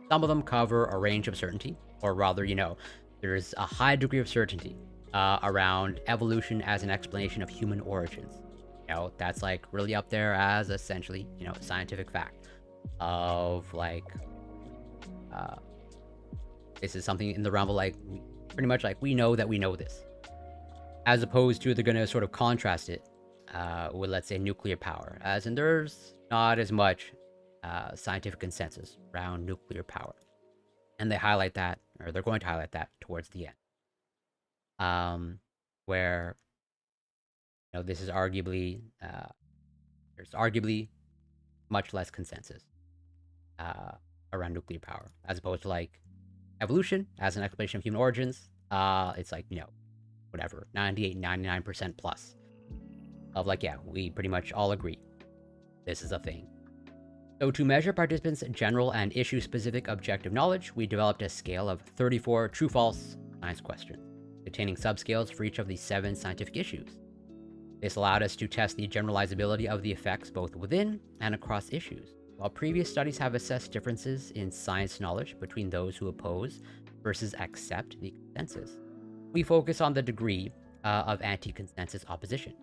some of them cover a range of certainty, or rather, there's a high degree of certainty around evolution as an explanation of human origins. That's like really up there as essentially, scientific fact of like, this is something in the realm of like, pretty much like, we know that we know this. As opposed to, they're going to sort of contrast it with, let's say, nuclear power, as in there's not as much scientific consensus around nuclear power. And they highlight that, or they're going to highlight that towards the end. Where, this is arguably, there's arguably much less consensus around nuclear power, as opposed to like evolution as an explanation of human origins, it's like, whatever, 98, 99% plus of like, yeah, we pretty much all agree this is a thing. So to measure participants' general and issue-specific objective knowledge, we developed a scale of 34 true-false science questions, containing subscales for each of the 7 scientific issues. This allowed us to test the generalizability of the effects both within and across issues. While previous studies have assessed differences in science knowledge between those who oppose versus accept the consensus, we focus on the degree of anti-consensus opposition.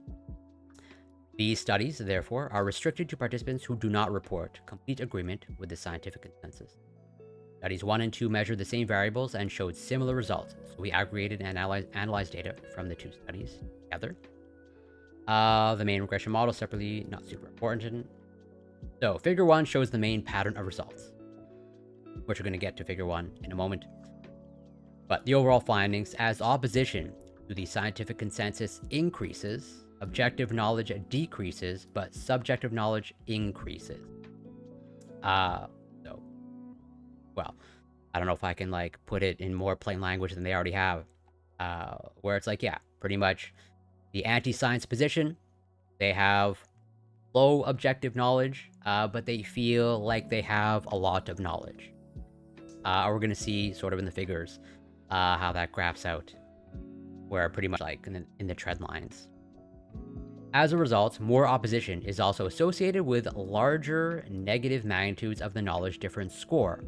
These studies, therefore, are restricted to participants who do not report complete agreement with the scientific consensus. Studies 1 and 2 measured the same variables and showed similar results, so we aggregated and analyzed data from the 2 studies together. The main regression model separately, not super important. So figure 1 shows the main pattern of results, which we're going to get to figure 1 in a moment. But the overall findings, as opposition to the scientific consensus increases, objective knowledge decreases, but subjective knowledge increases. So, well, I don't know if I can like put it in more plain language than they already have. Where it's like, yeah, pretty much the anti-science position, they have low objective knowledge, but they feel like they have a lot of knowledge. We're going to see sort of in the figures how that graphs out, where pretty much like in the trend lines. As a result, more opposition is also associated with larger negative magnitudes of the knowledge difference score,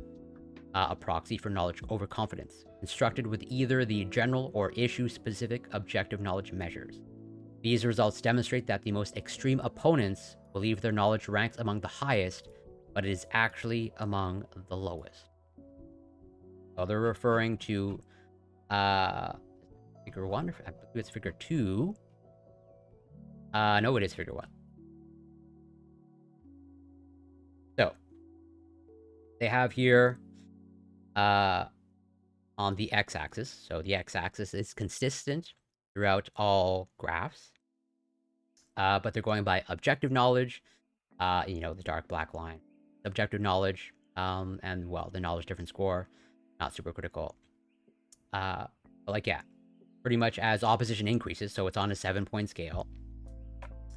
a proxy for knowledge overconfidence, constructed with either the general or issue-specific objective knowledge measures. These results demonstrate that the most extreme opponents believe their knowledge ranks among the highest, but it is actually among the lowest. So they're referring to figure 1, I believe it's figure 2. No, it is figure 1. So they have here on the x-axis. So the x-axis is consistent throughout all graphs, but they're going by objective knowledge, the dark black line, subjective knowledge, and well, the knowledge difference score, not super critical. But like, yeah, pretty much as opposition increases, so it's on a 7-point scale.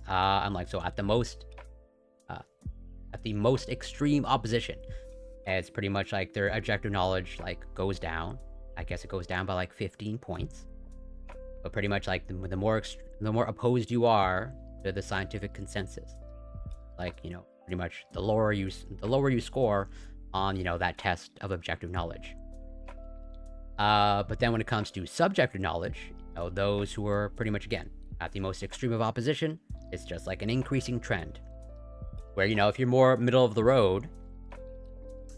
I'm like, so at the most extreme opposition, it's pretty much like their objective knowledge like goes down. I guess it goes down by like 15 points. But pretty much like the more opposed you are to the scientific consensus, like, pretty much the lower you score on, that test of objective knowledge. But then when it comes to subjective knowledge, those who are pretty much, again, at the most extreme of opposition, it's just like an increasing trend. Where, if you're more middle of the road,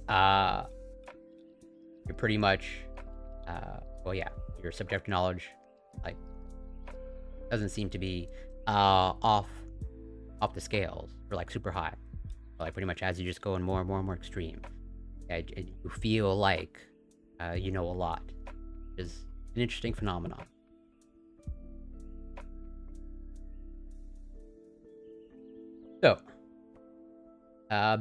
you're pretty much, well, yeah, your subjective knowledge, like, doesn't seem to be off the scales or like super high. Like pretty much as you just go in more and more and more extreme, you feel like you know a lot. Which is an interesting phenomenon. So,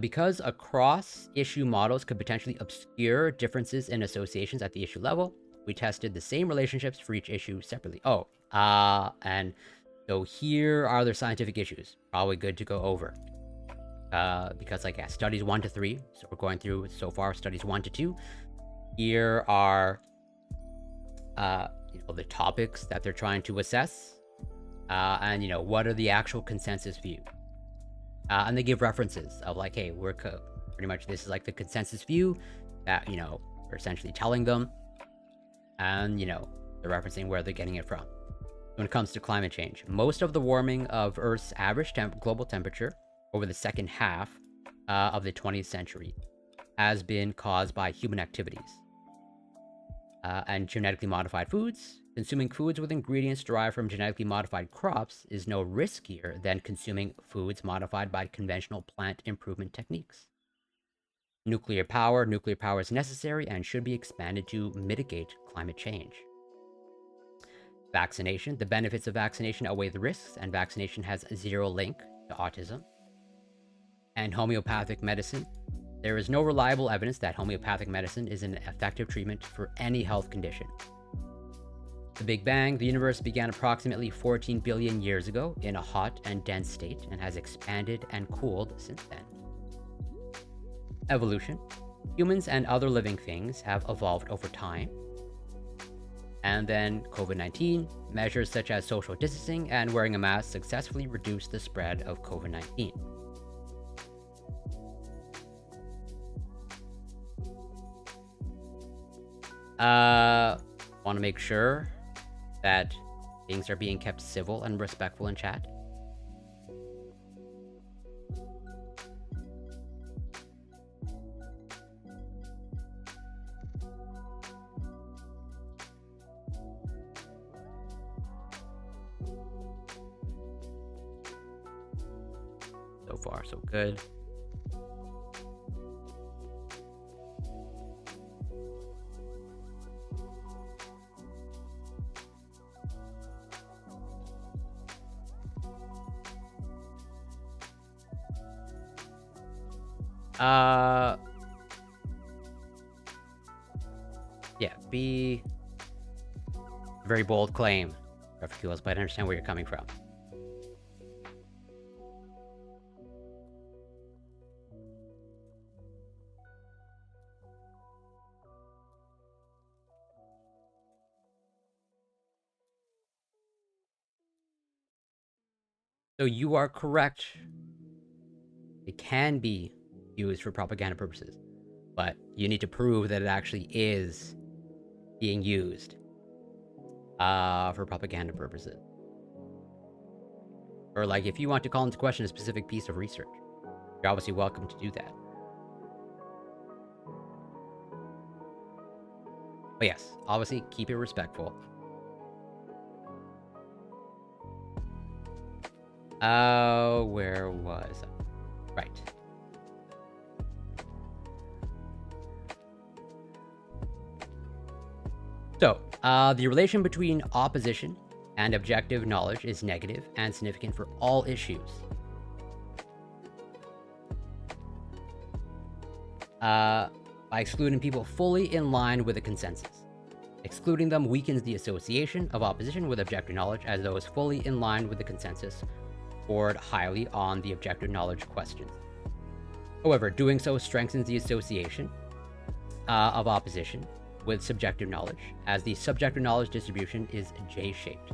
because across-issue models could potentially obscure differences in associations at the issue level, we tested the same relationships for each issue separately. And so here are their scientific issues. Probably good to go over. Because, like, yeah, studies 1 to 3. So we're going through, so far, studies 1 to 2. Here are, the topics that they're trying to assess. And, what are the actual consensus views. And they give references of like, hey, we're pretty much, this is like the consensus view that, we're essentially telling them. And, they're referencing where they're getting it from. When it comes to climate change, most of the warming of Earth's average global temperature over the second half of the 20th century has been caused by human activities. And genetically modified foods. Consuming foods with ingredients derived from genetically modified crops is no riskier than consuming foods modified by conventional plant improvement techniques. Nuclear power is necessary and should be expanded to mitigate climate change. Vaccination. The benefits of vaccination outweigh the risks, and vaccination has zero link to autism. And homeopathic medicine. there is no reliable evidence that homeopathic medicine is an effective treatment for any health condition. The Big Bang, the universe began approximately 14 billion years ago in a hot and dense state and has expanded and cooled since then. Evolution. Humans and other living things have evolved over time. And then COVID-19, measures such as social distancing and wearing a mask successfully reduced the spread of COVID-19. Want to make sure that things are being kept civil and respectful in chat. So far, so good. Yeah, be a very bold claim, Refucules, but I understand where you're coming from. So you are correct. It can be used for propaganda purposes, but you need to prove that it actually is being used for propaganda purposes. Or like, if you want to call into question a specific piece of research, you're obviously welcome to do that. But yes, obviously keep it respectful. Where was I? Right. So, the relation between opposition and objective knowledge is negative and significant for all issues. By excluding people fully in line with a consensus. Excluding them weakens the association of opposition with objective knowledge, as those fully in line with the consensus scored highly on the objective knowledge questions. However, doing so strengthens the association of opposition with subjective knowledge, as the subjective knowledge distribution is J-shaped.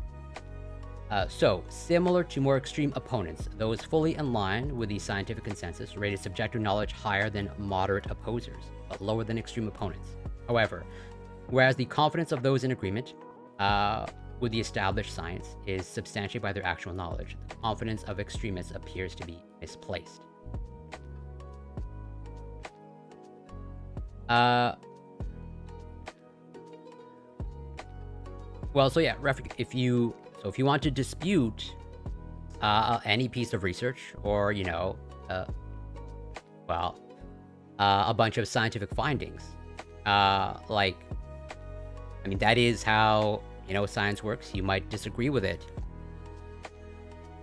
So, similar to more extreme opponents, those fully in line with the scientific consensus rated subjective knowledge higher than moderate opposers, but lower than extreme opponents. However, whereas the confidence of those in agreement with the established science is substantiated by their actual knowledge, the confidence of extremists appears to be misplaced. Well, so yeah, if you want to dispute any piece of research, or a bunch of scientific findings, that is how science works. You might disagree with it,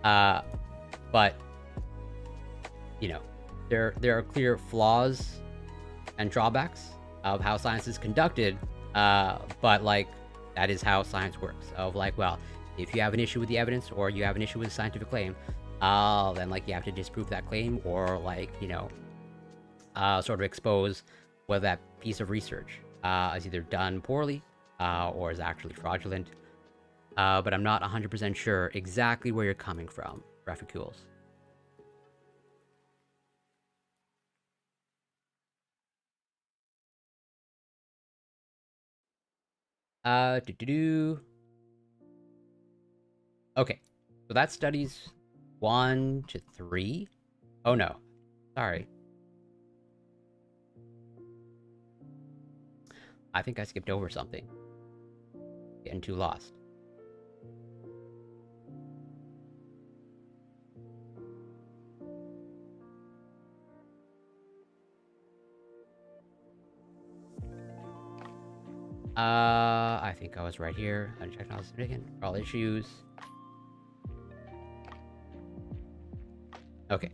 but there are clear flaws and drawbacks of how science is conducted, but that is how science works. Of if you have an issue with the evidence, or you have an issue with a scientific claim, then you have to disprove that claim, or sort of expose whether that piece of research is either done poorly or is actually fraudulent. But I'm not 100% sure exactly where you're coming from, Refucules. Okay, so that studies 1 to 3. Oh no, sorry. I think I skipped over something. Getting too lost. I think I was right here. Unchecked knowledge significant for all issues. Okay.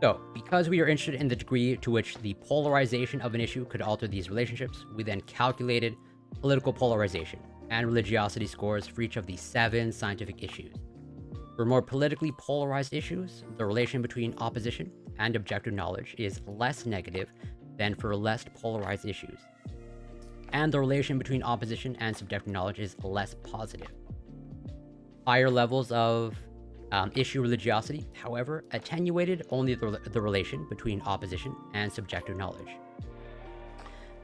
So, because we are interested in the degree to which the polarization of an issue could alter these relationships, we then calculated political polarization and religiosity scores for each of the 7 scientific issues. For more politically polarized issues, the relation between opposition and objective knowledge is less negative than for less polarized issues. And the relation between opposition and subjective knowledge is less positive. Higher levels of issue religiosity, however, attenuated only the relation between opposition and subjective knowledge.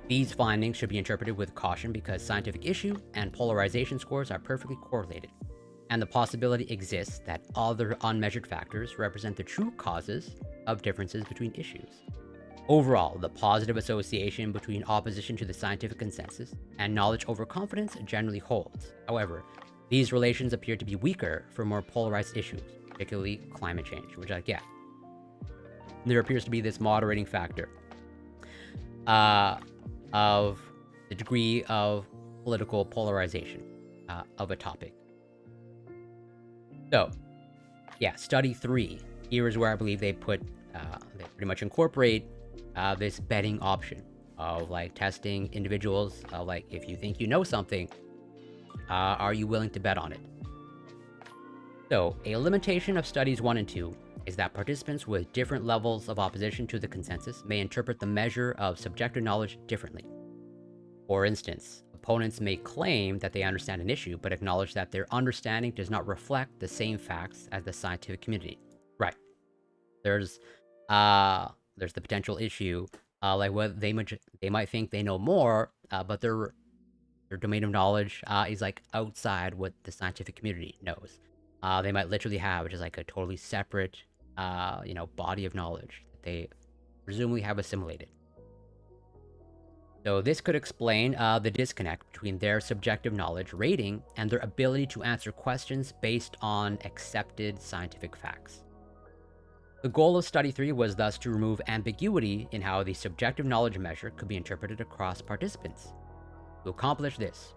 These findings should be interpreted with caution because scientific issue and polarization scores are perfectly correlated, and the possibility exists that other unmeasured factors represent the true causes of differences between issues. Overall, the positive association between opposition to the scientific consensus and knowledge overconfidence generally holds. However, these relations appear to be weaker for more polarized issues, particularly climate change, which I get. There appears to be this moderating factor of the degree of political polarization of a topic. So, yeah, study 3. Here is where I believe they put, they pretty much incorporate this betting option of like testing individuals, like if you think you know something, are you willing to bet on it? So, a limitation of studies 1 and 2 is that participants with different levels of opposition to the consensus may interpret the measure of subjective knowledge differently. For instance, opponents may claim that they understand an issue, but acknowledge that their understanding does not reflect the same facts as the scientific community. Right. There's the potential issue, like whether they might think they know more, but their domain of knowledge is like outside what the scientific community knows. They might literally have just like a totally separate, body of knowledge that they presumably have assimilated. So this could explain the disconnect between their subjective knowledge rating and their ability to answer questions based on accepted scientific facts. The goal of Study 3 was thus to remove ambiguity in how the subjective knowledge measure could be interpreted across participants. To accomplish this,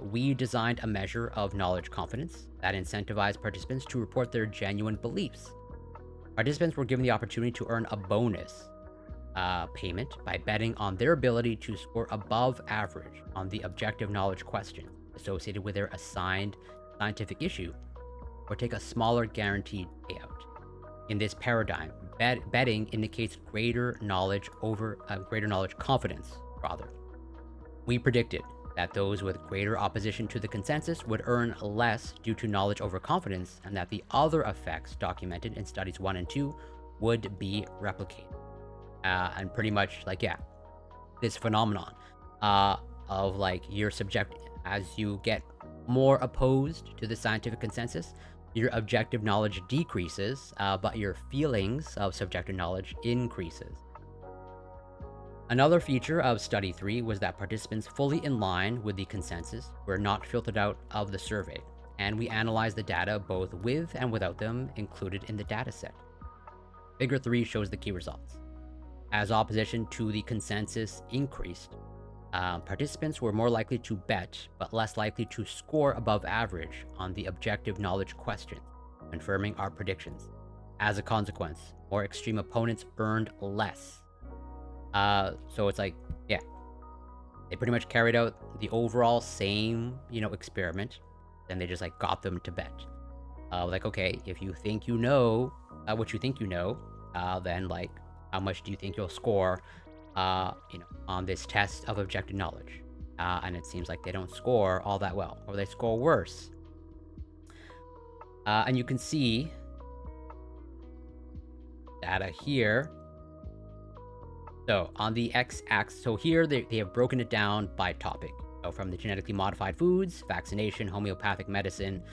we designed a measure of knowledge confidence that incentivized participants to report their genuine beliefs. Participants were given the opportunity to earn a bonus payment by betting on their ability to score above average on the objective knowledge question associated with their assigned scientific issue, or take a smaller guaranteed payout. In this paradigm, betting indicates greater knowledge confidence, rather. We predicted that those with greater opposition to the consensus would earn less due to knowledge overconfidence, and that the other effects documented in studies 1 and 2 would be replicated. And pretty much, like, yeah, this phenomenon of, like, your as you get more opposed to the scientific consensus, your objective knowledge decreases, but your feelings of subjective knowledge increases. Another feature of Study 3 was that participants fully in line with the consensus were not filtered out of the survey, and we analyzed the data both with and without them included in the dataset. Figure 3 shows the key results. As opposition to the consensus increased, participants were more likely to bet, but less likely to score above average on the objective knowledge question, confirming our predictions. As a consequence, more extreme opponents earned less. So it's like, yeah, they pretty much carried out the overall same, experiment, then they just like got them to bet. Like, okay, if you think you know what you think you know, then like, how much do you think you'll score, on this test of objective knowledge? And it seems like they don't score all that well, or they score worse. And you can see data here. So on the x-axis, so here they have broken it down by topic. So from the genetically modified foods, vaccination, homeopathic medicine,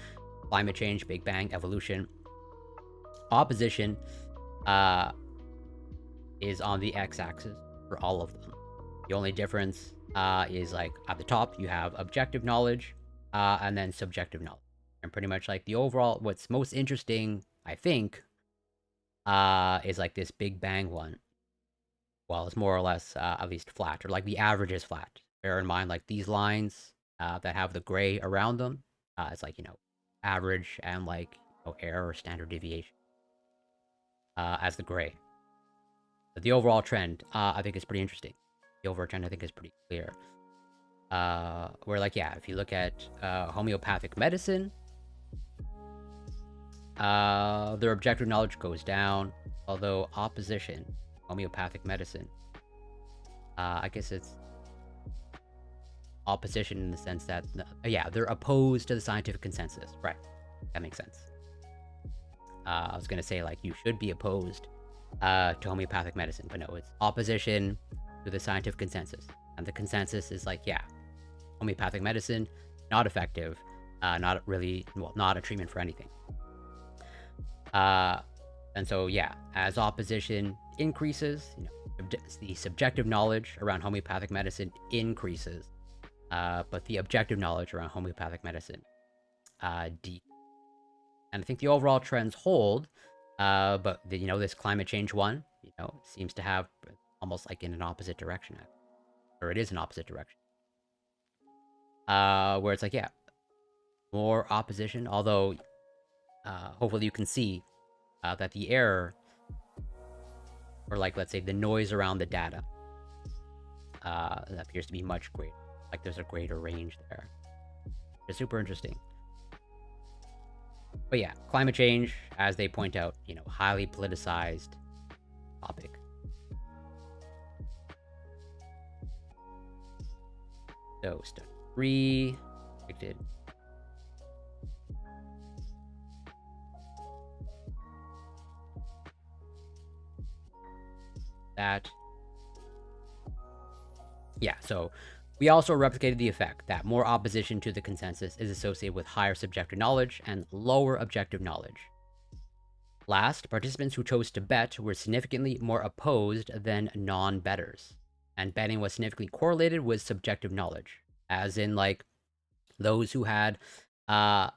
climate change, Big Bang, evolution. Opposition is on the x-axis for all of them. The only difference is like at the top you have objective knowledge and then subjective knowledge. And pretty much like the overall, what's most interesting, I think, is like this Big Bang one. Well, it's more or less at least flat, or like the average is flat. Bear in mind, like these lines that have the gray around them, it's like, average and like error or standard deviation. as the gray. But the overall trend, I think, is pretty interesting. The overall trend, I think, is pretty clear. Where, like, yeah, if you look at homeopathic medicine, their objective knowledge goes down, although opposition, homeopathic medicine, I guess it's opposition in the sense that, yeah, they're opposed to the scientific consensus. Right. That makes sense. I was going to say, like, you should be opposed to homeopathic medicine, but no, it's opposition to the scientific consensus. And the consensus is like, yeah, homeopathic medicine, not effective, not really, well, not a treatment for anything. And so, yeah, as opposition increases, the subjective knowledge around homeopathic medicine increases, but the objective knowledge around homeopathic medicine decreases. And I think the overall trends hold, but this climate change one, seems to have almost like in an opposite direction, or it is an opposite direction, where it's like, yeah, more opposition, although hopefully you can see that the error, or like, let's say, the noise around the data, that appears to be much greater. Like, there's a greater range there. It's super interesting. But yeah, climate change, as they point out, highly politicized topic. So, study 3, predicted. That. Yeah, so we also replicated the effect that more opposition to the consensus is associated with higher subjective knowledge and lower objective knowledge. Last, participants who chose to bet were significantly more opposed than non-bettors, and betting was significantly correlated with subjective knowledge, as in, like, those who had that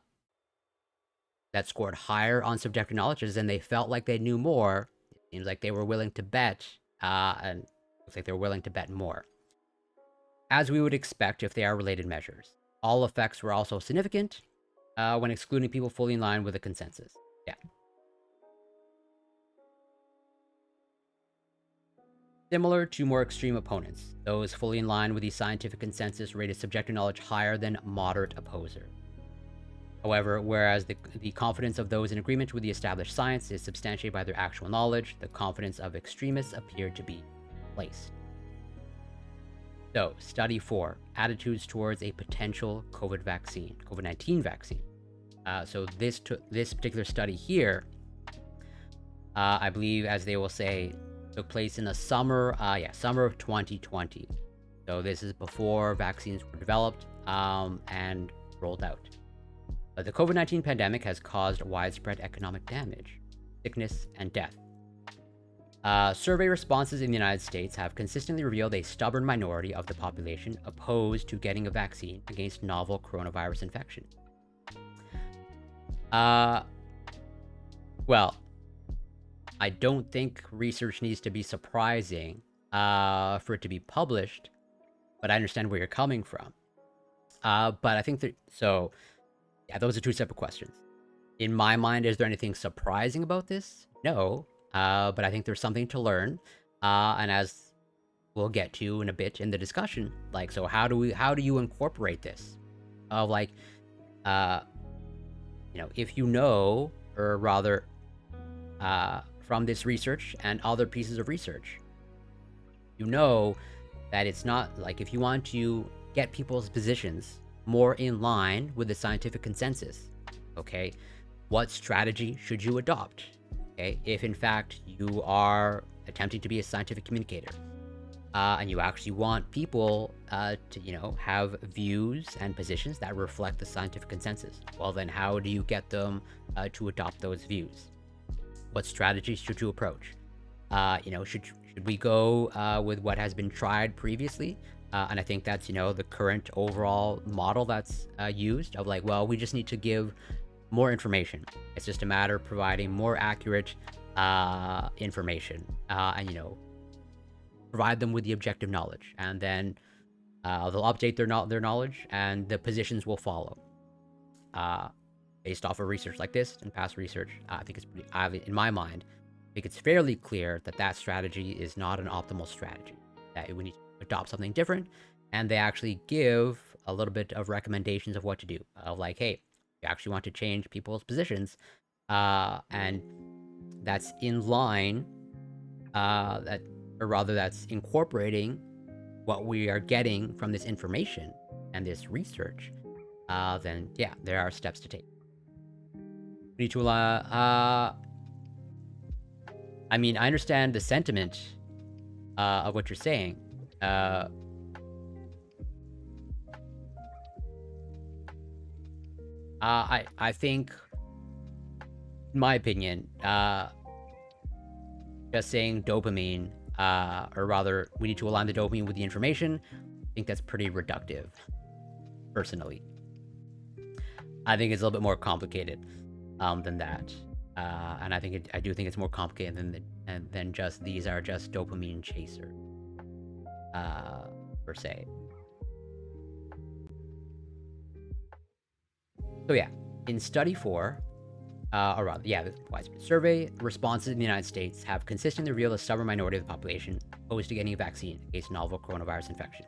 scored higher on subjective knowledge, as in they felt like they knew more. It seems like they were willing to bet, and looks like they were willing to bet more, as we would expect if they are related measures. All effects were also significant when excluding people fully in line with the consensus. Yeah. Similar to more extreme opponents, those fully in line with the scientific consensus rated subjective knowledge higher than moderate opposers. However, whereas the confidence of those in agreement with the established science is substantiated by their actual knowledge, the confidence of extremists appeared to be placed. So, study 4, attitudes towards a potential COVID-19 vaccine. So this particular study here, I believe, as they will say, took place in the summer of 2020. So this is before vaccines were developed and rolled out. But the COVID-19 pandemic has caused widespread economic damage, sickness, and death. Survey responses in the United States have consistently revealed a stubborn minority of the population opposed to getting a vaccine against novel coronavirus infection. Well, I don't think research needs to be surprising for it to be published, but I understand where you're coming from. But I think that, so, yeah, those are two separate questions. In my mind, is there anything surprising about this? No. But I think there's something to learn, and as we'll get to in a bit in the discussion, like, so how do you incorporate this? Of like, if or rather, from this research and other pieces of research, that it's not like, if you want to get people's positions more in line with the scientific consensus, okay, what strategy should you adopt? Okay, if in fact you are attempting to be a scientific communicator, and you actually want people to have views and positions that reflect the scientific consensus, well then how do you get them to adopt those views? What strategies should you approach? Should we go with what has been tried previously? And I think that's the current overall model that's used, of like, well, we just need to give more information. It's just a matter of providing more accurate information, and provide them with the objective knowledge, and then they'll update their knowledge, and the positions will follow based off of research like this and past research. I think it's pretty, in my mind, think it's fairly clear that that strategy is not an optimal strategy, that we need to adopt something different. And they actually give a little bit of recommendations of what to do, of like, hey, you actually want to change people's positions, and that's in line, that's incorporating what we are getting from this information and this research. Then yeah, there are steps to take. I mean, I understand the sentiment of what you're saying. I think, in my opinion, just saying dopamine, or rather, we need to align the dopamine with the information, I think that's pretty reductive, personally. I think it's a little bit more complicated than that. And I do think it's more complicated than just these are just dopamine chasers, per se. So yeah, in study 4, or rather, yeah, the widespread survey, responses in the United States have consistently revealed a stubborn minority of the population opposed to getting a vaccine against novel coronavirus infection.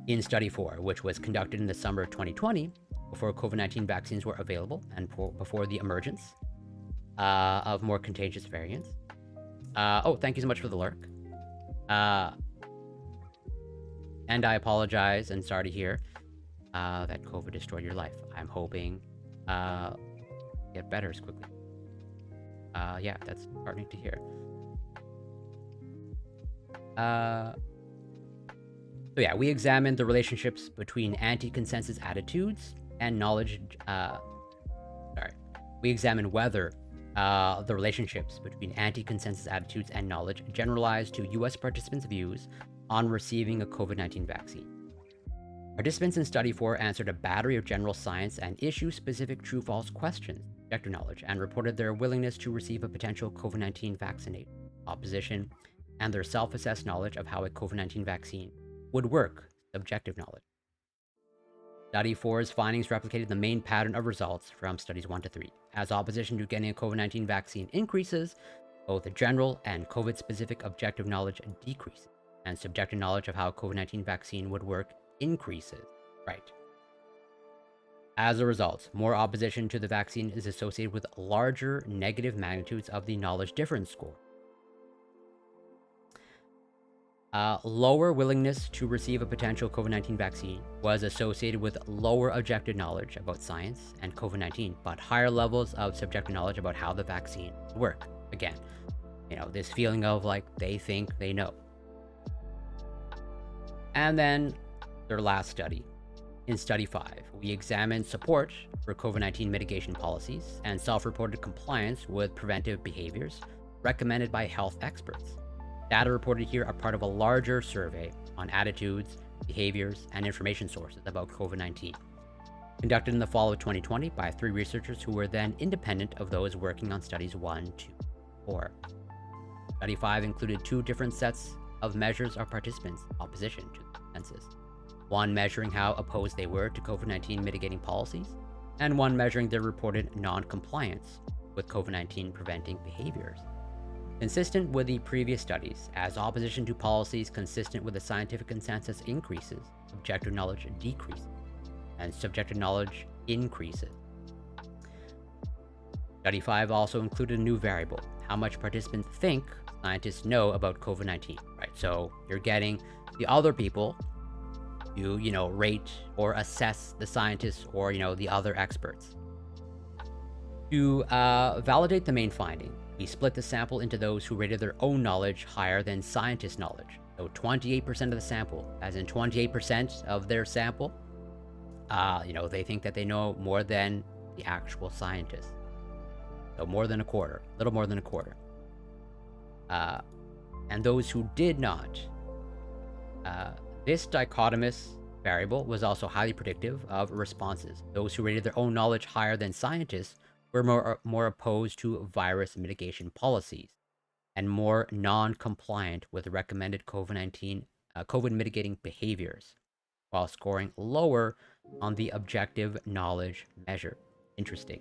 In study 4, which was conducted in the summer of 2020, before COVID-19 vaccines were available and before the emergence of more contagious variants. Oh, thank you so much for the lurk. And I apologize and sorry to hear that COVID destroyed your life. I'm hoping get better as quickly. Yeah, that's heartening to hear. So yeah, we examined the relationships between anti-consensus attitudes and knowledge. We examined whether the relationships between anti-consensus attitudes and knowledge generalized to U.S. participants' views on receiving a COVID-19 vaccine. Participants in Study 4 answered a battery of general science and issue-specific true-false questions, objective knowledge, and reported their willingness to receive a potential COVID-19 vaccination, opposition, and their self-assessed knowledge of how a COVID-19 vaccine would work, subjective knowledge. Study 4's findings replicated the main pattern of results from Studies 1 to 3. As opposition to getting a COVID-19 vaccine increases, both the general and COVID-specific objective knowledge decreases, and subjective knowledge of how a COVID-19 vaccine would work increases. Right. As a result, more opposition to the vaccine is associated with larger negative magnitudes of the knowledge difference score. Lower willingness to receive a potential COVID-19 vaccine was associated with lower objective knowledge about science and COVID-19, but higher levels of subjective knowledge about how the vaccine would work. Again, this feeling of like they think they know. And then their last study. In Study 5, we examined support for COVID-19 mitigation policies and self-reported compliance with preventive behaviors recommended by health experts. Data reported here are part of a larger survey on attitudes, behaviors, and information sources about COVID-19, conducted in the fall of 2020 by 3 researchers who were then independent of those working on Studies 1, 2, 4. Study 5 included 2 different sets of measures of participants' opposition to the consensus. One measuring how opposed they were to COVID-19 mitigating policies, and one measuring their reported non-compliance with COVID-19 preventing behaviors. Consistent with the previous studies, as opposition to policies consistent with the scientific consensus increases, objective knowledge decreases, and subjective knowledge increases. Study 5 also included a new variable, how much participants think scientists know about COVID-19, right? So you're getting the other people to, rate or assess the scientists or, the other experts. To validate the main finding, we split the sample into those who rated their own knowledge higher than scientist knowledge. So 28% of the sample, as in 28% of their sample, they think that they know more than the actual scientists. So more than a quarter, a little more than a quarter. And those who did not. This dichotomous variable was also highly predictive of responses. Those who rated their own knowledge higher than scientists were more opposed to virus mitigation policies and more non-compliant with recommended COVID mitigating behaviors, while scoring lower on the objective knowledge measure. Interesting.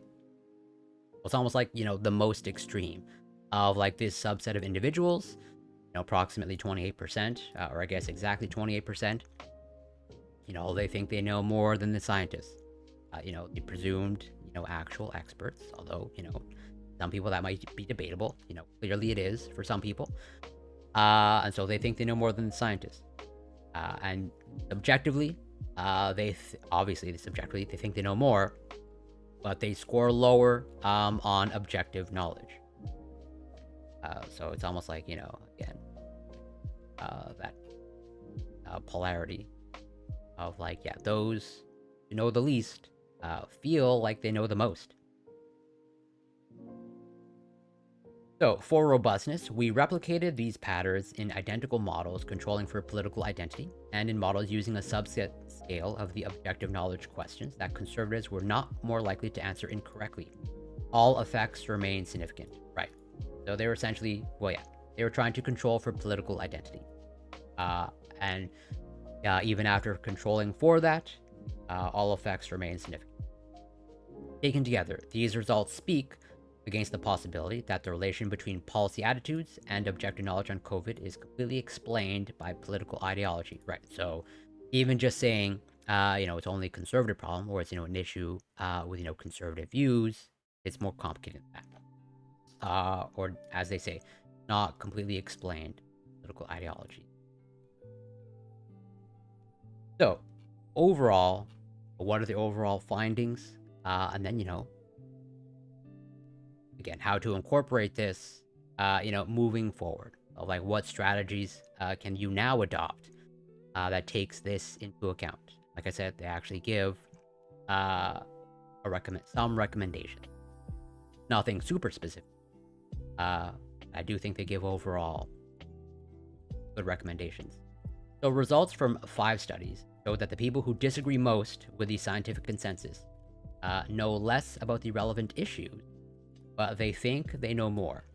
It's almost like, the most extreme. of like this subset of individuals, approximately 28%, or I guess exactly 28%, they think they know more than the scientists. The presumed, actual experts, although, some people that might be debatable, clearly it is for some people. And so they think they know more than the scientists. And objectively, subjectively, they think they know more, but they score lower on objective knowledge. So it's almost like, again, that polarity of like, yeah, those who know the least feel like they know the most. So, for robustness, we replicated these patterns in identical models controlling for political identity, and in models using a subset scale of the objective knowledge questions that conservatives were not more likely to answer incorrectly. All effects remain significant. Right. So they were essentially, they were trying to control for political identity. And even after controlling for that, all effects remain significant. Taken together, these results speak against the possibility that the relation between policy attitudes and objective knowledge on COVID is completely explained by political ideology. Right. So even just saying, it's only a conservative problem, or it's, an issue with, conservative views, it's more complicated than that. Or as they say, not completely explained political ideology. So overall, what are the overall findings? And then, again, how to incorporate this, moving forward. Like, what strategies can you now adopt that takes this into account? Like I said, they actually give some recommendations. Nothing super specific. I do think they give overall good recommendations. So results from 5 studies show that the people who disagree most with the scientific consensus know less about the relevant issues, but they think they know more.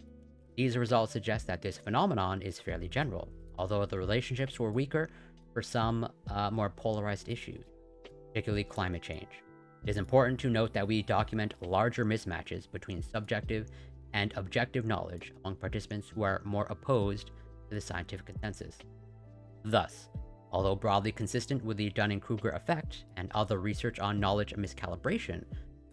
These results suggest that this phenomenon is fairly general, although the relationships were weaker for some more polarized issues, particularly climate change. It is important to note that we document larger mismatches between subjective and objective knowledge among participants who are more opposed to the scientific consensus. Thus, although broadly consistent with the Dunning-Kruger effect and other research on knowledge miscalibration,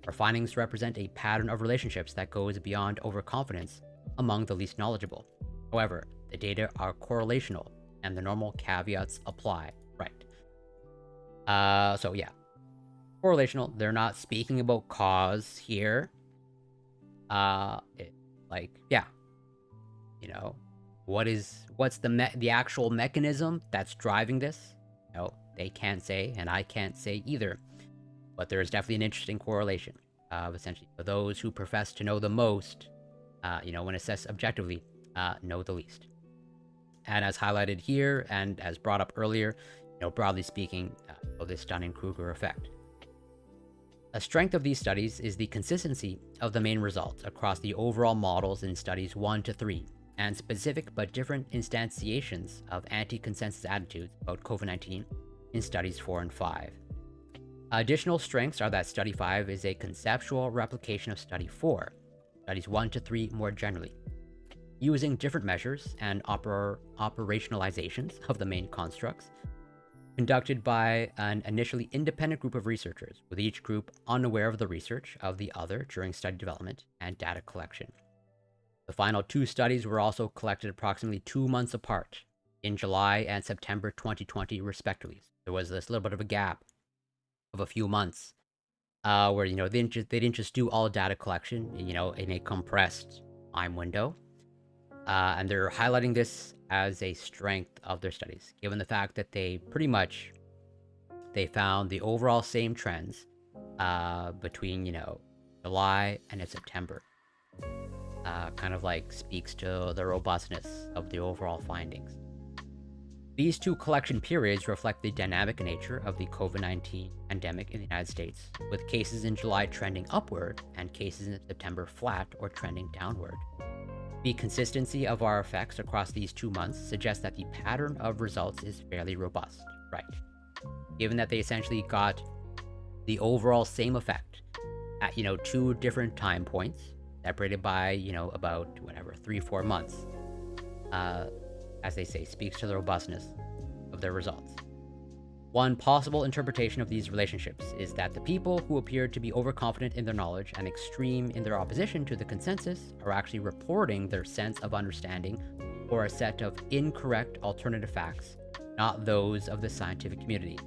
our findings represent a pattern of relationships that goes beyond overconfidence among the least knowledgeable. However, the data are correlational, and the normal caveats apply. Right. So yeah, correlational. They're not speaking about cause here. What's the actual mechanism that's driving this? They can't say, and I can't say either. But there is definitely an interesting correlation. Essentially, for those who profess to know the most, when assessed objectively, know the least. And as highlighted here, and as brought up earlier, broadly speaking, this Dunning-Kruger effect. A strength of these studies is the consistency of the main results across the overall models in studies 1 to 3, and specific but different instantiations of anti-consensus attitudes about COVID-19 in studies 4 and 5. Additional strengths are that Study 5 is a conceptual replication of Study 4, Studies 1 to 3 more generally, using different measures and operationalizations of the main constructs, conducted by an initially independent group of researchers, with each group unaware of the research of the other during study development and data collection. The final 2 studies were also collected approximately 2 months apart, in July and September 2020, respectively. There was this little bit of a gap of a few months where, they didn't just do all data collection, in a compressed time window. And they're highlighting this as a strength of their studies, given the fact that they found the overall same trends between, July and September. Kind of like speaks to the robustness of the overall findings. These 2 collection periods reflect the dynamic nature of the COVID-19 pandemic in the United States, with cases in July trending upward and cases in September flat or trending downward. The consistency of our effects across these 2 months suggests that the pattern of results is fairly robust, right? Given that they essentially got the overall same effect at, 2 different time points, separated by, about whatever, 3-4 months. As they say, speaks to the robustness of their results. One possible interpretation of these relationships is that the people who appear to be overconfident in their knowledge and extreme in their opposition to the consensus are actually reporting their sense of understanding or a set of incorrect alternative facts, not those of the scientific community.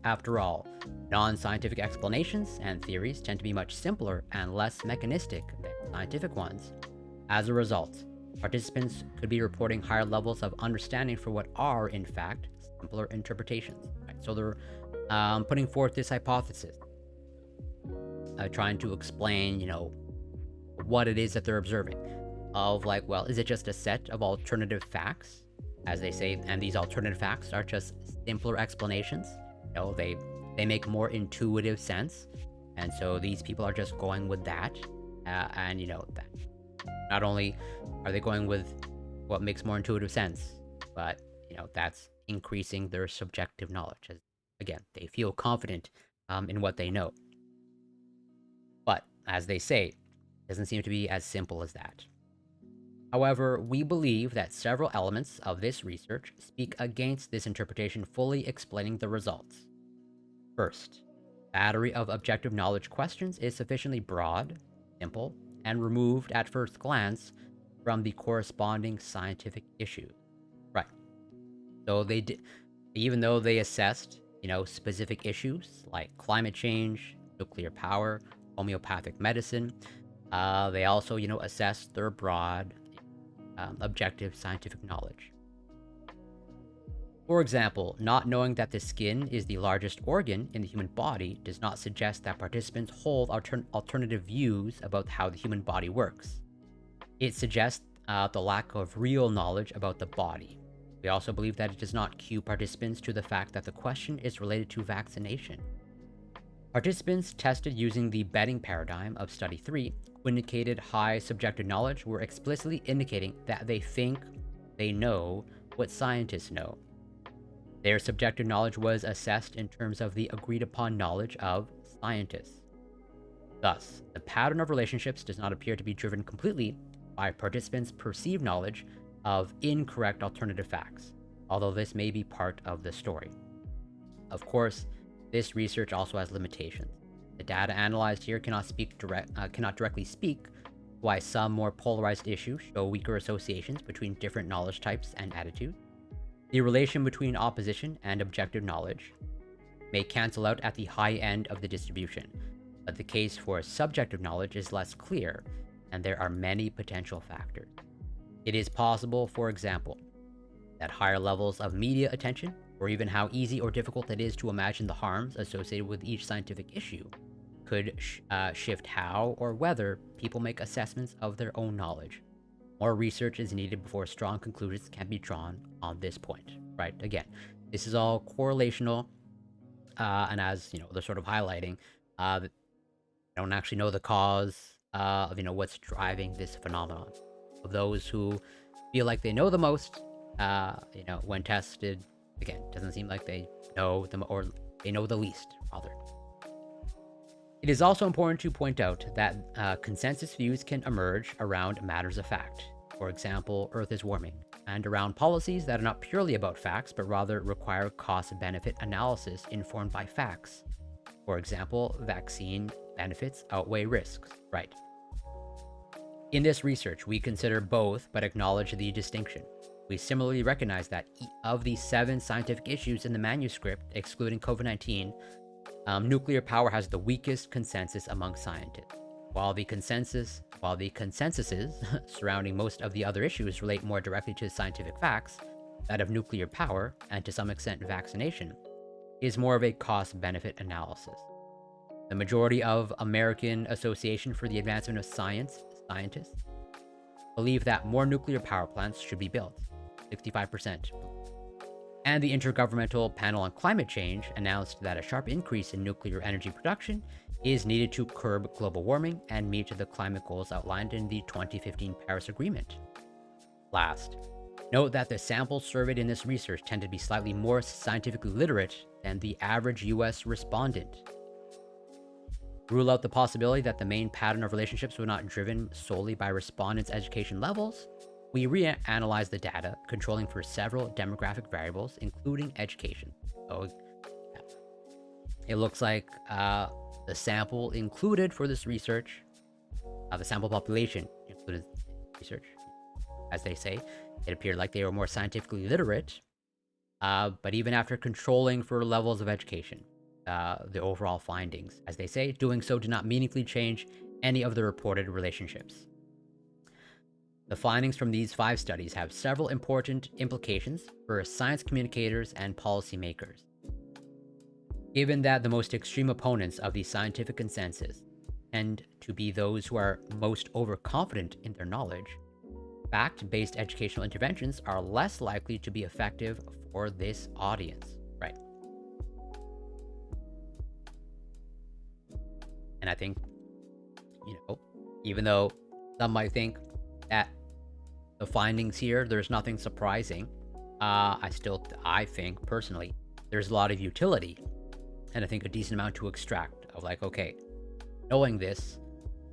After all, non-scientific explanations and theories tend to be much simpler and less mechanistic than scientific ones. As a result, participants could be reporting higher levels of understanding for what are, in fact, simpler interpretations. Right? So they're putting forth this hypothesis, trying to explain, what it is that they're observing. Of like, well, is it just a set of alternative facts, as they say, and these alternative facts are just simpler explanations? They make more intuitive sense, and so these people are just going with that, and that not only are they going with what makes more intuitive sense, but that's increasing their subjective knowledge, as again they feel confident in what they know. But as they say, it doesn't seem to be as simple as that. However, we believe that several elements of this research speak against this interpretation fully explaining the results. First, battery of objective knowledge questions is sufficiently broad, simple, and removed at first glance from the corresponding scientific issue. Right. So they did, even though they assessed, specific issues like climate change, nuclear power, homeopathic medicine, they also, assessed their broad, objective scientific knowledge. For example, not knowing that the skin is the largest organ in the human body does not suggest that participants hold alternative views about how the human body works. It suggests the lack of real knowledge about the body. We also believe that it does not cue participants to the fact that the question is related to vaccination. Participants tested using the betting paradigm of Study 3, who indicated high subjective knowledge, were explicitly indicating that they think they know what scientists know. Their subjective knowledge was assessed in terms of the agreed-upon knowledge of scientists. Thus, the pattern of relationships does not appear to be driven completely by participants' perceived knowledge of incorrect alternative facts, although this may be part of the story. Of course, this research also has limitations. The data analyzed here cannot directly speak why some more polarized issues show weaker associations between different knowledge types and attitudes. The relation between opposition and objective knowledge may cancel out at the high end of the distribution, but the case for subjective knowledge is less clear, and there are many potential factors. It is possible, for example, that higher levels of media attention, or even how easy or difficult it is to imagine the harms associated with each scientific issue, could shift how or whether people make assessments of their own knowledge. More research is needed before strong conclusions can be drawn on this point, right? Again, this is all correlational, and as they're sort of highlighting, they don't actually know the cause of what's driving this phenomenon. Of those who feel like they know the most, when tested, again, doesn't seem like they know them, or they know the least, rather. It is also important to point out that consensus views can emerge around matters of fact. For example, Earth is warming, and around policies that are not purely about facts, but rather require cost-benefit analysis informed by facts. For example, vaccine benefits outweigh risks, right? In this research, we consider both, but acknowledge the distinction. We similarly recognize that of the 7 scientific issues in the manuscript, excluding COVID-19, nuclear power has the weakest consensus among scientists. While the consensuses surrounding most of the other issues relate more directly to scientific facts, that of nuclear power, and to some extent vaccination, is more of a cost-benefit analysis. The majority of American Association for the Advancement of Science scientists believe that more nuclear power plants should be built, 65%. And the Intergovernmental Panel on Climate Change announced that a sharp increase in nuclear energy production is needed to curb global warming and meet the climate goals outlined in the 2015 Paris Agreement. Last, note that the samples surveyed in this research tend to be slightly more scientifically literate than the average US respondent. Rule out the possibility that the main pattern of relationships was not driven solely by respondents' education levels. We reanalyze the data, controlling for several demographic variables, including education. So it looks like the sample included for this research, the sample population included research, as they say, it appeared like they were more scientifically literate, but even after controlling for levels of education, the overall findings, as they say, doing so did not meaningfully change any of the reported relationships. The findings from these 5 studies have several important implications for science communicators and policymakers. Given that the most extreme opponents of the scientific consensus tend to be those who are most overconfident in their knowledge, fact-based educational interventions are less likely to be effective for this audience, right? And I think, even though some might think that the findings here, there's nothing surprising, I think, personally, there's a lot of utility, and I think a decent amount to extract of like, okay, knowing this,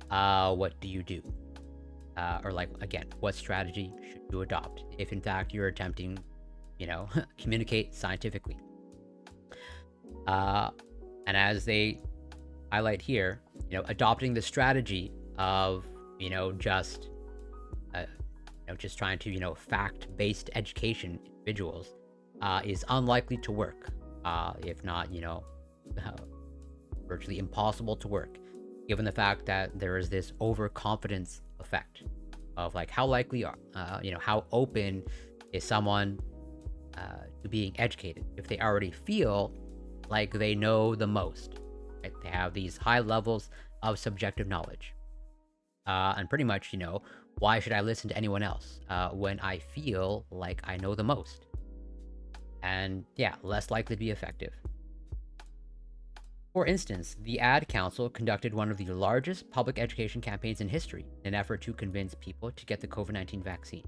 what do you do? Or like, again, what strategy should you adopt if in fact you're attempting, communicate scientifically? And as they highlight here, adopting the strategy of, just trying to, fact-based education individuals is unlikely to work, if not, virtually impossible to work, given the fact that there is this overconfidence effect of like how likely are, how open is someone to being educated if they already feel like they know the most, right? They have these high levels of subjective knowledge. And pretty much, why should I listen to anyone else when I feel like I know the most? And yeah, less likely to be effective. For instance, the Ad Council conducted one of the largest public education campaigns in history in an effort to convince people to get the COVID-19 vaccine.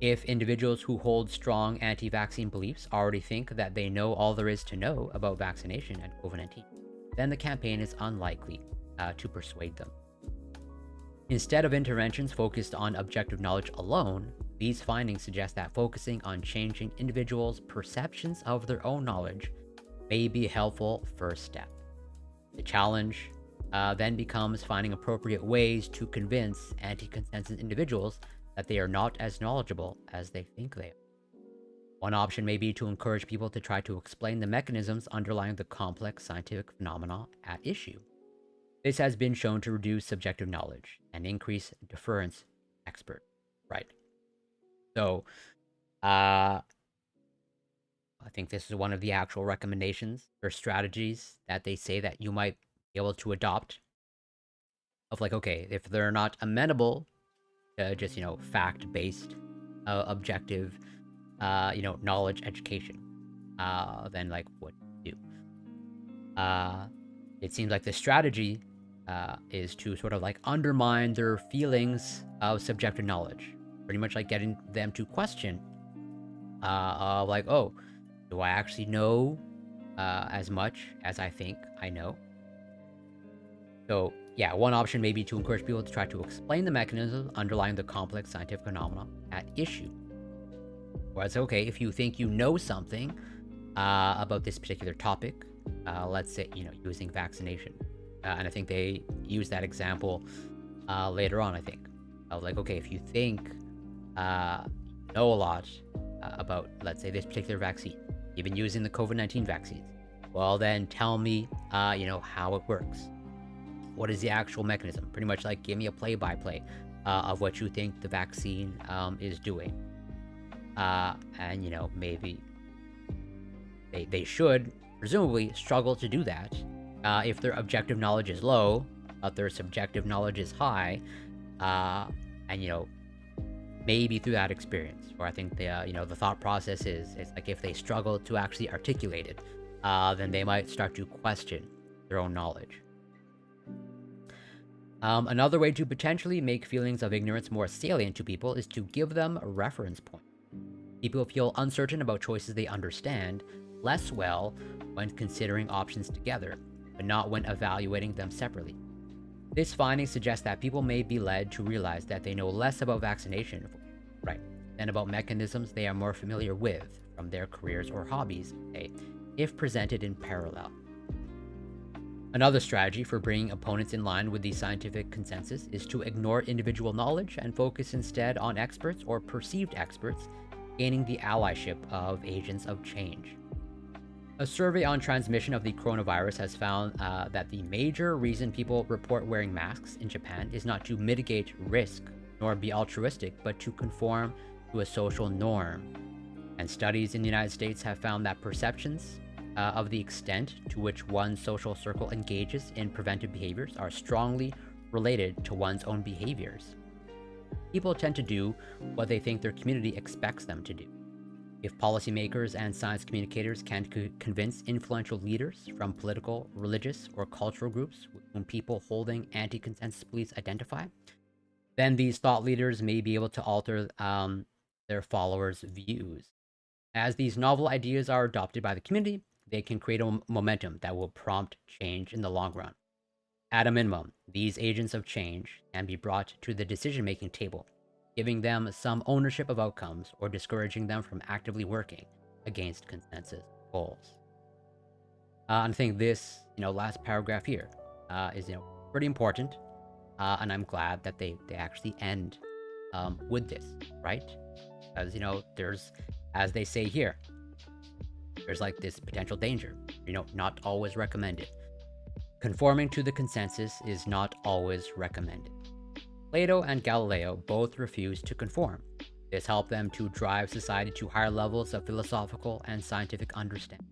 If individuals who hold strong anti-vaccine beliefs already think that they know all there is to know about vaccination and COVID-19, then the campaign is unlikely to persuade them. Instead of interventions focused on objective knowledge alone, these findings suggest that focusing on changing individuals' perceptions of their own knowledge may be a helpful first step. The challenge then becomes finding appropriate ways to convince anti-consensus individuals that they are not as knowledgeable as they think they are. One option may be to encourage people to try to explain the mechanisms underlying the complex scientific phenomena at issue. This has been shown to reduce subjective knowledge and increase deference expert, right? So, I think this is one of the actual recommendations or strategies that they say that you might be able to adopt of like, okay, if they're not amenable to just, fact-based, objective, knowledge education, then like what do you do? It seems like the strategy is to sort of like undermine their feelings of subjective knowledge, pretty much like getting them to question, like, oh, do I actually know as much as I think I know? So yeah, one option may be to encourage people to try to explain the mechanisms underlying the complex scientific phenomena at issue. Whereas, okay, if you think you know something about this particular topic, let's say, using vaccination. And I think they use that example later on, I think. Of like, okay, if you think know a lot about, let's say, this particular vaccine, even using the COVID-19 vaccines, well, then tell me, how it works. What is the actual mechanism? Pretty much like give me a play-by-play of what you think the vaccine is doing. And, maybe they should presumably struggle to do that if their objective knowledge is low, but their subjective knowledge is high, and, maybe through that experience, or I think the thought process is, it's like if they struggle to actually articulate it, then they might start to question their own knowledge. Another way to potentially make feelings of ignorance more salient to people is to give them a reference point. People feel uncertain about choices they understand less well when considering options together. but not when evaluating them separately. This finding suggests that people may be led to realize that they know less about vaccination, right, than about mechanisms they are more familiar with from their careers or hobbies, say, if presented in parallel. Another strategy for bringing opponents in line with the scientific consensus is to ignore individual knowledge and focus instead on experts or perceived experts, gaining the allyship of agents of change. A survey on transmission of the coronavirus has found that the major reason people report wearing masks in Japan is not to mitigate risk nor be altruistic, but to conform to a social norm. And studies in the United States have found that perceptions of the extent to which one's social circle engages in preventive behaviors are strongly related to one's own behaviors. People tend to do what they think their community expects them to do. If policymakers and science communicators can convince influential leaders from political, religious, or cultural groups with whom people holding anti-consensus beliefs identify, then these thought leaders may be able to alter their followers' views. As these novel ideas are adopted by the community, they can create a momentum that will prompt change in the long run. At a minimum, these agents of change can be brought to the decision-making table, giving them some ownership of outcomes or discouraging them from actively working against consensus goals. And I think this, last paragraph here is, pretty important, and I'm glad that they actually end with this, right? Because, there's, as they say here, there's like this potential danger, not always recommended. Conforming to the consensus is not always recommended. Plato and Galileo both refused to conform. This helped them to drive society to higher levels of philosophical and scientific understanding,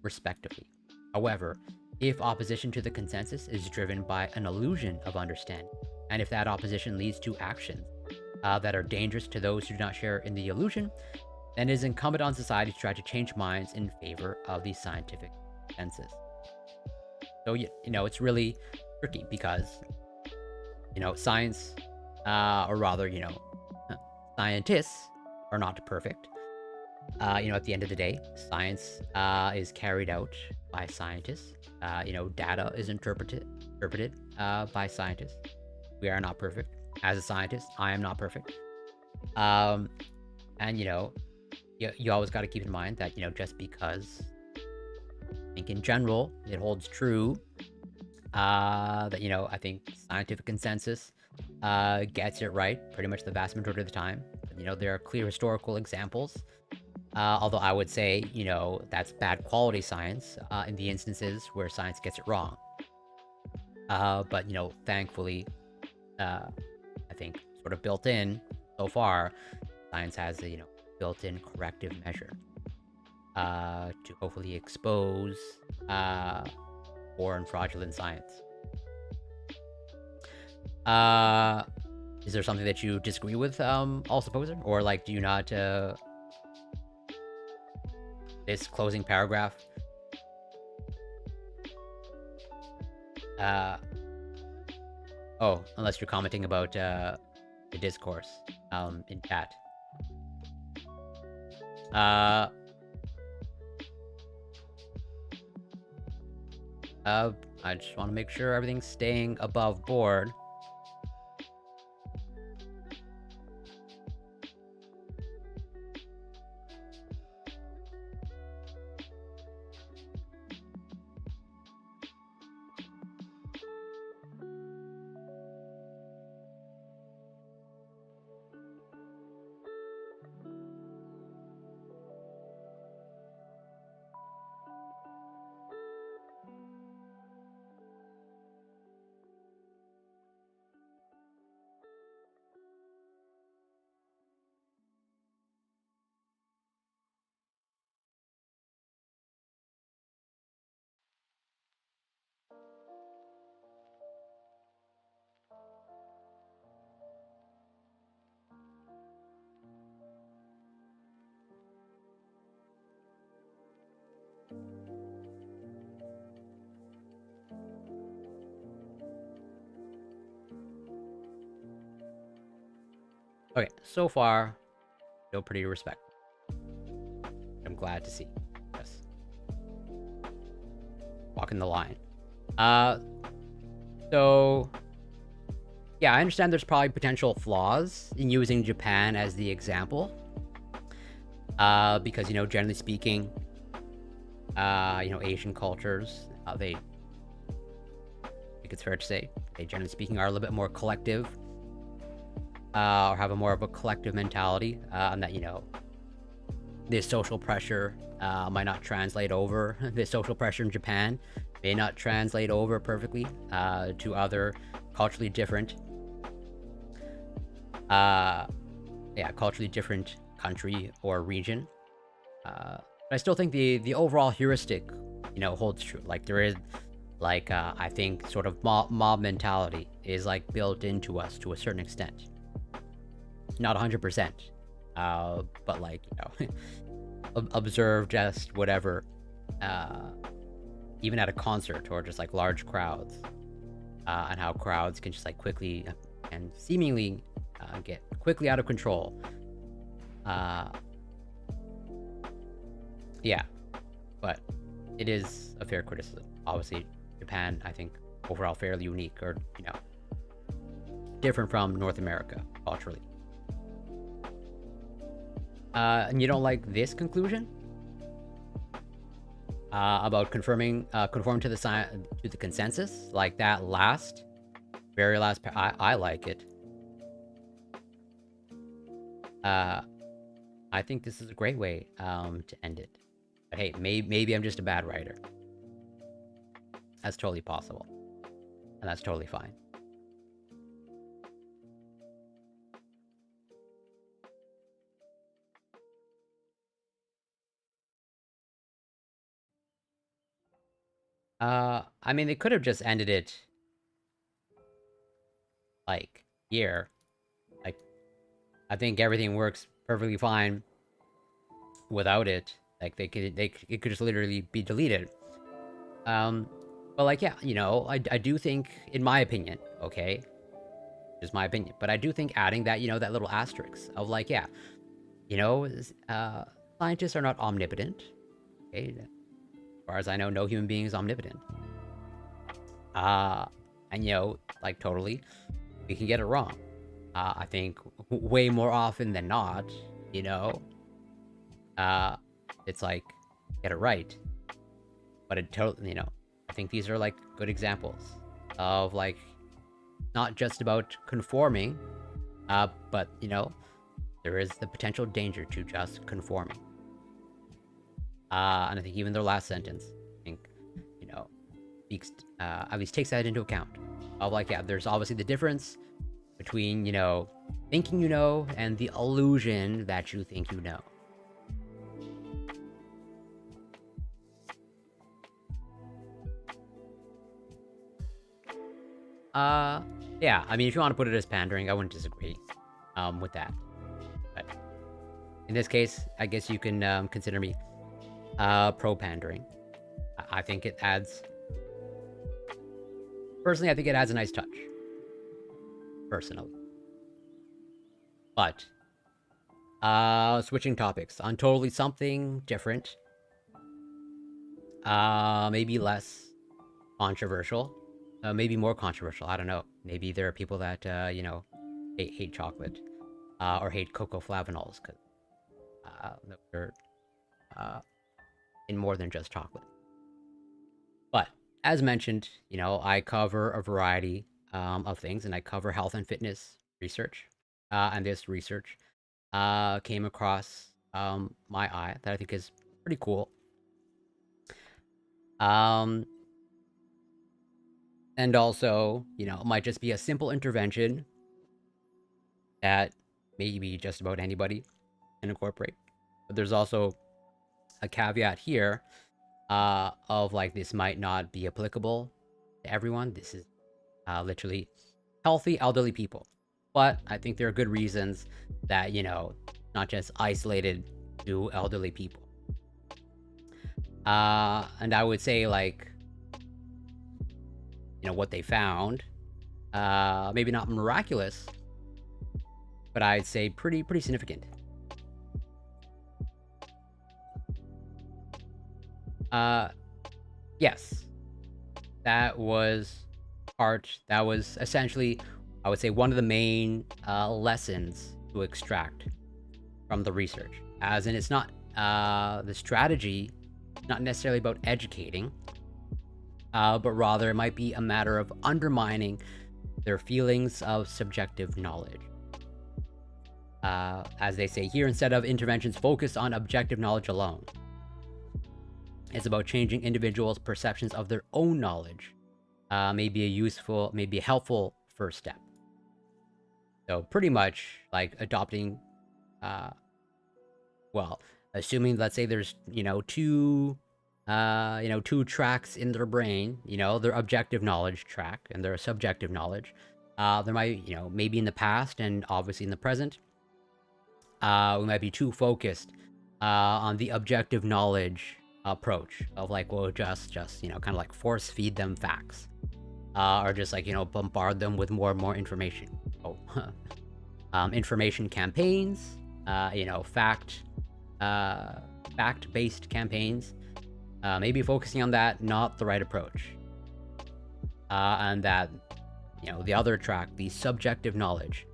respectively. However, if opposition to the consensus is driven by an illusion of understanding, and if that opposition leads to actions that are dangerous to those who do not share in the illusion, then it is incumbent on society to try to change minds in favor of the scientific consensus. So, it's really tricky because, science, or rather, scientists are not perfect. At the end of the day, science is carried out by scientists. Data is interpreted by scientists. We are not perfect. As a scientist, I am not perfect. And, you always got to keep in mind that, just because I think in general it holds true that, I think scientific consensus gets it right pretty much the vast majority of the time. But, there are clear historical examples, although I would say, that's bad quality science in the instances where science gets it wrong. But, thankfully, I think sort of built in so far, science has a, built-in corrective measure to hopefully expose poor and fraudulent science. Is there something that you disagree with, Allsupposer? Or, do you not, this closing paragraph? Oh, unless you're commenting about, the discourse, in chat. I just want to make sure everything's staying above board. Okay, so far, still pretty respectful. I'm glad to see. Yes. Walking the line. Uh, so yeah, I understand there's probably potential flaws in using Japan as the example. Because, generally speaking, Asian cultures, I think it's fair to say, they generally speaking are a little bit more collective, or have a more of a collective mentality, and that, this social pressure might not translate over. This social pressure in Japan may not translate over perfectly to other culturally different, culturally different country or region. But I still think the overall heuristic, holds true. Like there is, like I think sort of mob mentality is like built into us to a certain extent. Not 100%, but like observe just whatever, even at a concert or just like large crowds, and how crowds can just like quickly and seemingly get quickly out of control. Yeah, but it is a fair criticism. Obviously, Japan, I think, overall fairly unique, or different from North America culturally. And you don't like this conclusion about conforming to the consensus, like that very last. I like it. I think this is a great way to end it. But hey, maybe I'm just a bad writer. That's totally possible, and that's totally fine. I mean, they could have just ended it like here. Like, I think everything works perfectly fine without it. Like, it could just literally be deleted. But like, yeah, I do think, in my opinion, okay, just my opinion, but I do think adding that, that little asterisk of like, yeah, scientists are not omnipotent. Okay, as far as I know, no human being is omnipotent. And like totally, we can get it wrong. I think way more often than not, it's like get it right. But it totally, I think these are like good examples of like not just about conforming, but there is the potential danger to just conforming. And I think even their last sentence, I think, speaks, at least takes that into account. Of like, yeah, there's obviously the difference between, thinking you know and the illusion that you think you know. Yeah, I mean, if you want to put it as pandering, I wouldn't disagree with that. But in this case, I guess you can consider me pro-pandering. I think it adds... Personally, I think it adds a nice touch. Personally. But, switching topics on totally something different. Maybe less controversial. Maybe more controversial, I don't know. Maybe there are people that, hate chocolate. Or hate cocoflavanols, because they're in more than just chocolate. But as mentioned, I cover a variety of things, and I cover health and fitness research. And this research came across my eye that I think is pretty cool. And also, it might just be a simple intervention that maybe just about anybody can incorporate. But there's also a caveat here of like this might not be applicable to everyone. This is literally healthy elderly people. But I think there are good reasons that, not just isolated to elderly people. And I would say like, what they found, maybe not miraculous, but I'd say pretty significant. Yes. that was that was essentially, I would say, one of the main lessons to extract from the research. As in, it's not the strategy, not necessarily about educating, but rather it might be a matter of undermining their feelings of subjective knowledge. As they say here, instead of interventions focused on objective knowledge alone, it's about changing individuals' perceptions of their own knowledge. Maybe a useful, maybe a helpful first step. So pretty much like adopting, well, assuming, let's say there's, two tracks in their brain, their objective knowledge track and their subjective knowledge. There might, maybe in the past and obviously in the present, we might be too focused on the objective knowledge approach of like, well, just kind of like force feed them facts, or just like, bombard them with more and more information. Oh, information campaigns, fact-based campaigns. Maybe focusing on that, not the right approach. And that, the other track, the subjective knowledge,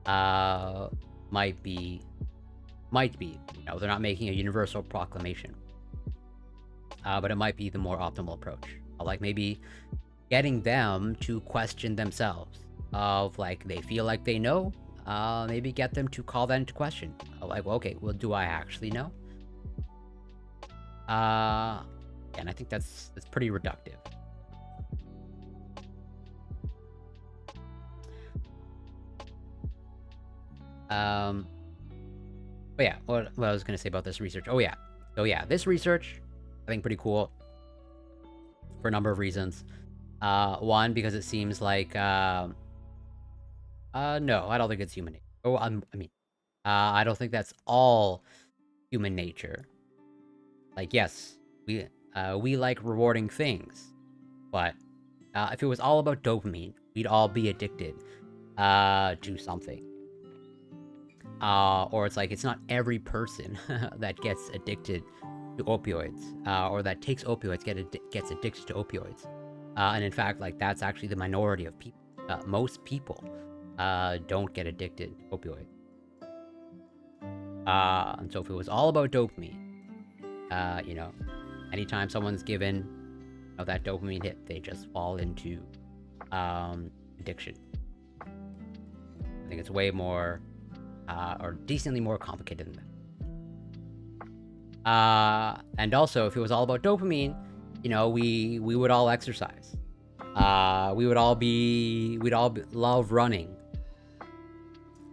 might be, they're not making a universal proclamation. But it might be the more optimal approach. Like maybe getting them to question themselves of like, they feel like they know, maybe get them to call that into question. Like, well, okay, well, do I actually know? And I think that's pretty reductive. But yeah, what I was gonna say about this research. Oh yeah, this research, I think pretty cool for a number of reasons. One, because it seems like, no, I don't think it's human nature. Oh, I don't think that's all human nature. Like, yes, we like rewarding things, but if it was all about dopamine, we'd all be addicted to something. Or it's like, it's not every person that gets addicted to opioids, or that takes opioids gets addicted to opioids. And in fact, like, that's actually the minority of people. Most people don't get addicted to opioids. And so if it was all about dopamine, anytime someone's given that dopamine hit, they just fall into addiction. I think it's way more, or decently more complicated than that. And also, if it was all about dopamine, we would all exercise. We'd all love running.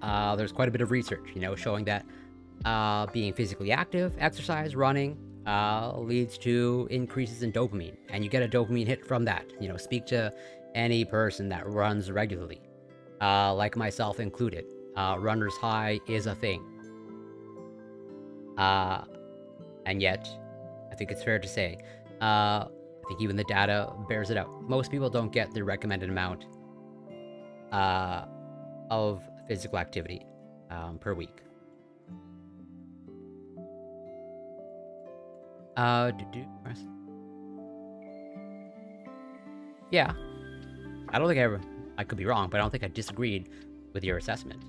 There's quite a bit of research, showing that being physically active, exercise, running, leads to increases in dopamine, and you get a dopamine hit from that. Speak to any person that runs regularly, like myself included. Runner's high is a thing. And yet, I think it's fair to say, I think even the data bears it out. Most people don't get the recommended amount of physical activity per week. Yeah, I don't think I could be wrong, but I don't think I disagreed with your assessment.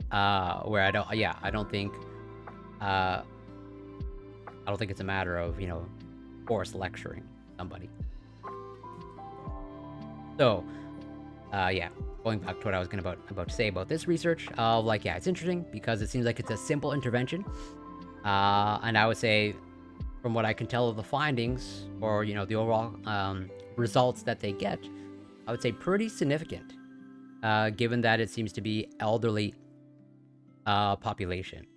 Where I don't think it's a matter of, forced lecturing somebody. So, yeah, going back to what I was about to say about this research, like, yeah, it's interesting because it seems like it's a simple intervention. And I would say, from what I can tell of the findings, or, the overall results that they get, I would say pretty significant, given that it seems to be elderly population.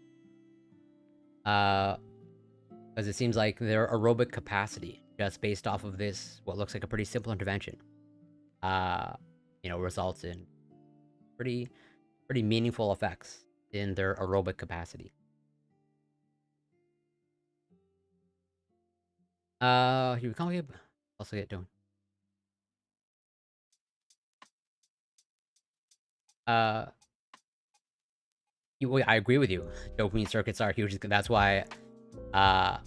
Because it seems like their aerobic capacity, just based off of this, what looks like a pretty simple intervention, results in pretty meaningful effects in their aerobic capacity. Here we go. Also get done. I agree with you. Dopamine circuits are huge. That's why I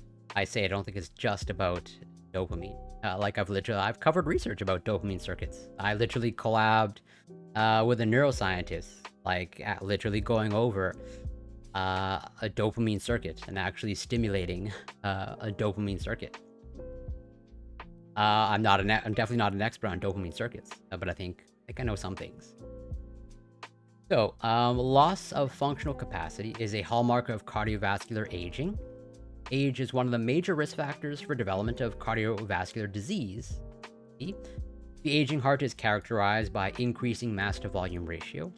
say I don't think it's just about dopamine. Like I've covered research about dopamine circuits. I literally collabed with a neuroscientist, like literally going over a dopamine circuit and actually stimulating a dopamine circuit. I'm definitely not an expert on dopamine circuits, but I think I know some things. So, loss of functional capacity is a hallmark of cardiovascular aging. Age is one of the major risk factors for development of cardiovascular disease. The aging heart is characterized by increasing mass to volume ratio,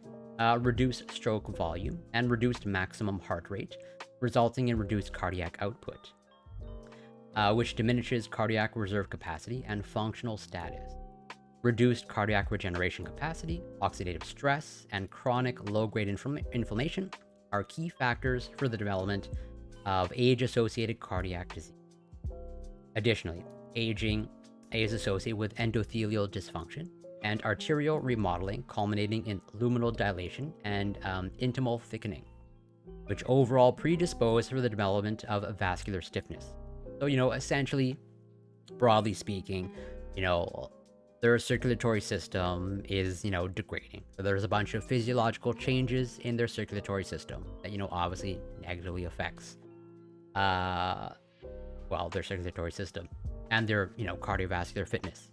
reduced stroke volume, and reduced maximum heart rate, resulting in reduced cardiac output, which diminishes cardiac reserve capacity and functional status. Reduced cardiac regeneration capacity, oxidative stress, and chronic low-grade inflammation are key factors for the development of age-associated cardiac disease. Additionally, aging is associated with endothelial dysfunction and arterial remodeling, culminating in luminal dilation and intimal thickening, which overall predispose for the development of vascular stiffness. So, essentially, broadly speaking, their circulatory system is, degrading. So there's a bunch of physiological changes in their circulatory system that, obviously negatively affects, their circulatory system and their, cardiovascular fitness.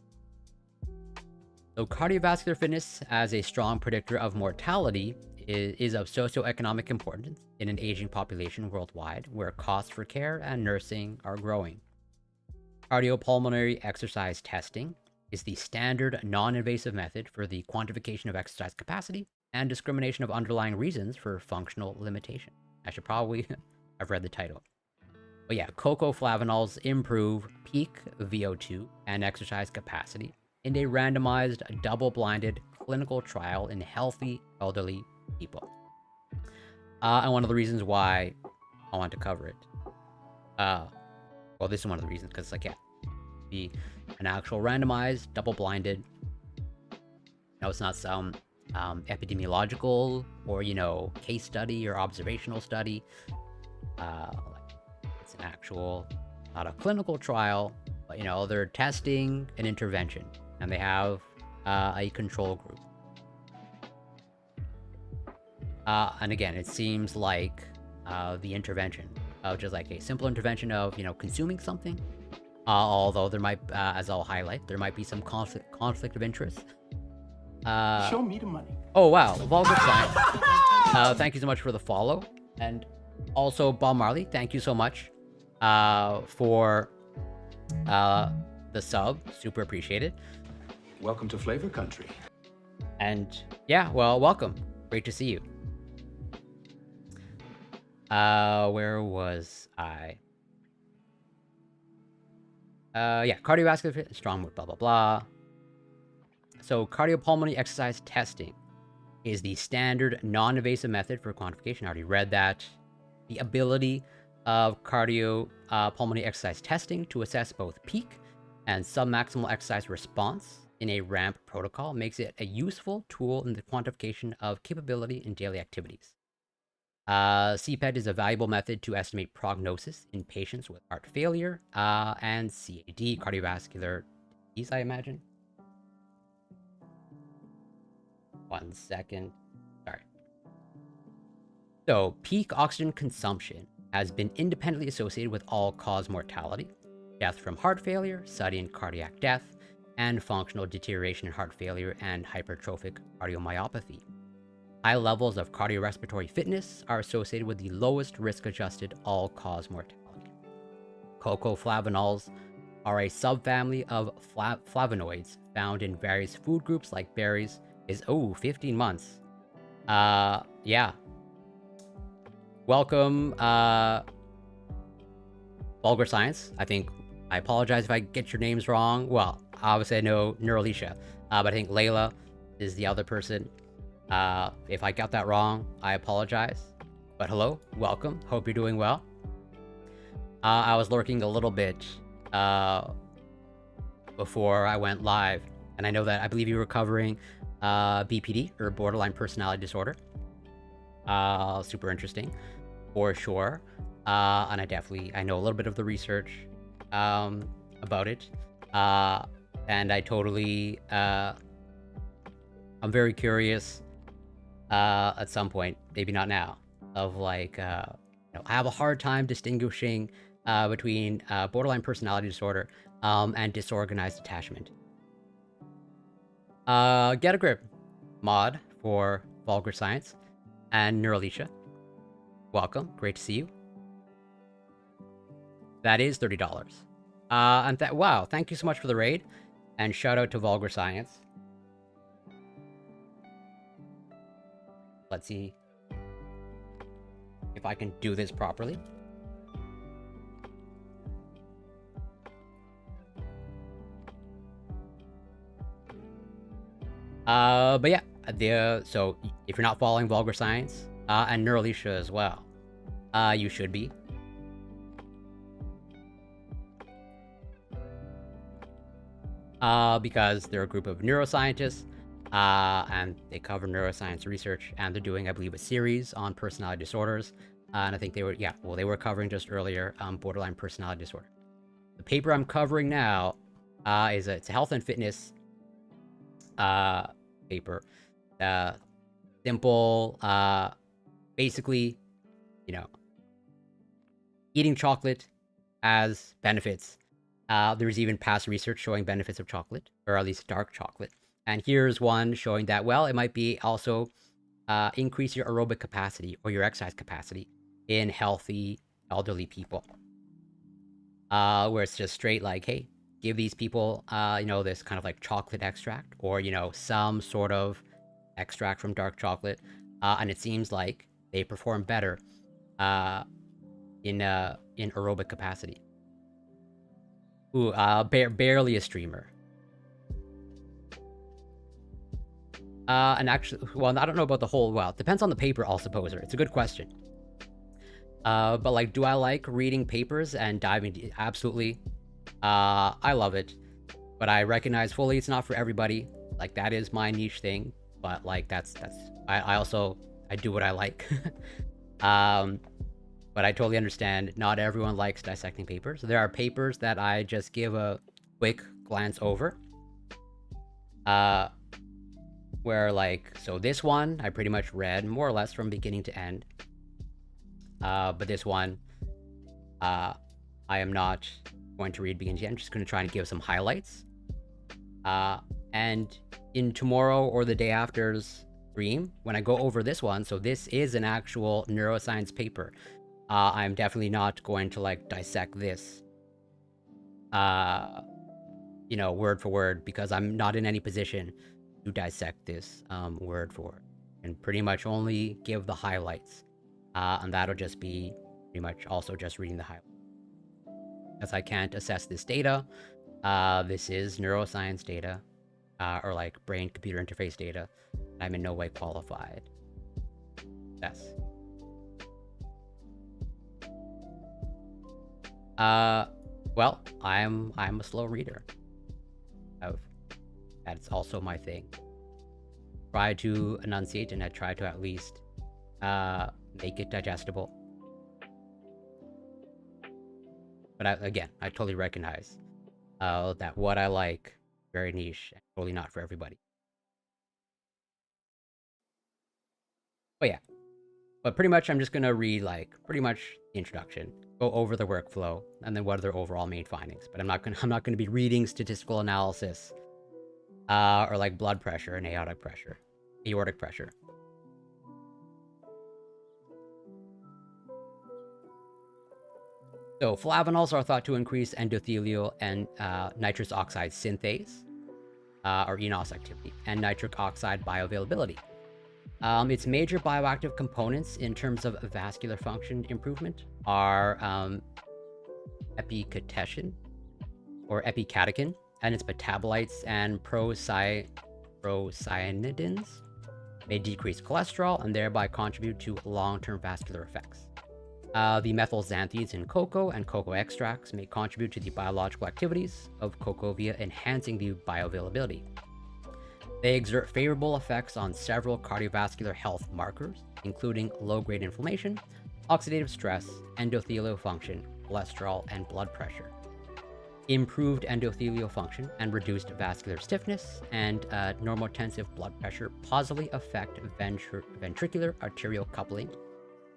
So cardiovascular fitness as a strong predictor of mortality is of socioeconomic importance in an aging population worldwide, where costs for care and nursing are growing. Cardiopulmonary exercise testing is the standard non-invasive method for the quantification of exercise capacity and discrimination of underlying reasons for functional limitation. I should probably have read the title. But yeah, cocoflavanols improve peak VO2 and exercise capacity in a randomized, double-blinded clinical trial in healthy elderly people. And one of the reasons why I want to cover it, this is one of the reasons, because be an actual randomized, double-blinded, it's not some epidemiological or case study or observational study. It's an actual, not a clinical trial, but they're testing an intervention, and they have a control group. And again, it seems like the intervention of just like a simple intervention of consuming something. Although there might, as I'll highlight, there might be some conflict of interest. Show me the money. Oh wow, Vulgar Science. Thank you so much for the follow, and also Bob Marley. Thank you so much for the sub. Super appreciated. Welcome to Flavor Country. And yeah, well, welcome. Great to see you. Where was I? Cardiovascular fitness, strong, blah, blah, blah. So cardiopulmonary exercise testing is the standard non-invasive method for quantification. I already read that. The ability of cardiopulmonary exercise testing to assess both peak and submaximal exercise response in a ramp protocol makes it a useful tool in the quantification of capability in daily activities. CPET is a valuable method to estimate prognosis in patients with heart failure and CAD, cardiovascular disease, I imagine. 1 second. Sorry. So, peak oxygen consumption has been independently associated with all-cause mortality, death from heart failure, sudden cardiac death, and functional deterioration in heart failure and hypertrophic cardiomyopathy. High levels of cardiorespiratory fitness are associated with the lowest risk-adjusted all-cause mortality. Cocoflavanols are a subfamily of flavonoids found in various food groups like berries. 15 months. Yeah. Welcome, Vulgar Science. I apologize if I get your names wrong. Well, obviously I know Neuralicia, but I think Layla is the other person. If I got that wrong, I apologize. But hello, welcome. Hope you're doing well. I was lurking a little bit before I went live, and I believe you were covering BPD, or borderline personality disorder. Super interesting, for sure. And I know a little bit of the research about it. And I totally, I'm very curious, at some point, maybe not now, of like, I have a hard time distinguishing between borderline personality disorder and disorganized attachment. Get a Grip mod for Vulgar Science and Neuralicia. Welcome, great to see you. That is $30. And wow, thank you so much for the raid, and shout out to Vulgar Science. Let's see if I can do this properly. But yeah, so if you're not following Vulgar Science, and Neuralicia as well, you should be. Because they're a group of neuroscientists, and they cover neuroscience research, and they're doing, I believe, a series on personality disorders. And I think they were covering just earlier borderline personality disorder. The paper I'm covering now it's a health and fitness paper. Simple, basically, eating chocolate has benefits. There's even past research showing benefits of chocolate, or at least dark chocolate. And here's one showing that, well, it might be also increase your aerobic capacity or your exercise capacity in healthy elderly people. Where it's just straight like, hey, give these people, this kind of like chocolate extract, or, some sort of extract from dark chocolate. And it seems like they perform better in aerobic capacity. Ooh, barely a streamer. And actually, well, I don't know about the whole, well, it depends on the paper, I'll suppose. It's a good question. But like, do I like reading papers and diving? Absolutely. I love it. But I recognize fully it's not for everybody. Like, that is my niche thing. But like, I also do what I like. But I totally understand not everyone likes dissecting papers. There are papers that I just give a quick glance over. Where like, so this one I pretty much read more or less from beginning to end. But this one, I am not going to read beginning to end. I'm just going to try and give some highlights. And in tomorrow or the day after's stream, when I go over this one, so this is an actual neuroscience paper. I'm definitely not going to like dissect this, word for word, because I'm not in any position to dissect this word for word, and pretty much only give the highlights. And that'll just be pretty much also just reading the highlights. As I can't assess this data, this is neuroscience data, or like brain-computer interface data. I'm in no way qualified. Yes. Well, I'm a slow reader. That's also my thing. Try to enunciate, and I try to at least make it digestible. But again, I totally recognize that what I like, very niche, and totally not for everybody. But yeah. But pretty much I'm just gonna read like pretty much the introduction, go over the workflow, and then what are their overall main findings. But I'm not gonna be reading statistical analysis or like blood pressure and aortic pressure. So flavanols are thought to increase endothelial and nitrous oxide synthase, or eNOS activity, and nitric oxide bioavailability. Its major bioactive components in terms of vascular function improvement are epicatechin, or epicatechin, and its metabolites and procyanidins may decrease cholesterol and thereby contribute to long-term vascular effects. The methylxanthes in cocoa and cocoa extracts may contribute to the biological activities of cocoa via enhancing the bioavailability. They exert favorable effects on several cardiovascular health markers, including low-grade inflammation, oxidative stress, endothelial function, cholesterol, and blood pressure. improved endothelial function and reduced vascular stiffness, and normotensive blood pressure positively affect ventricular arterial coupling,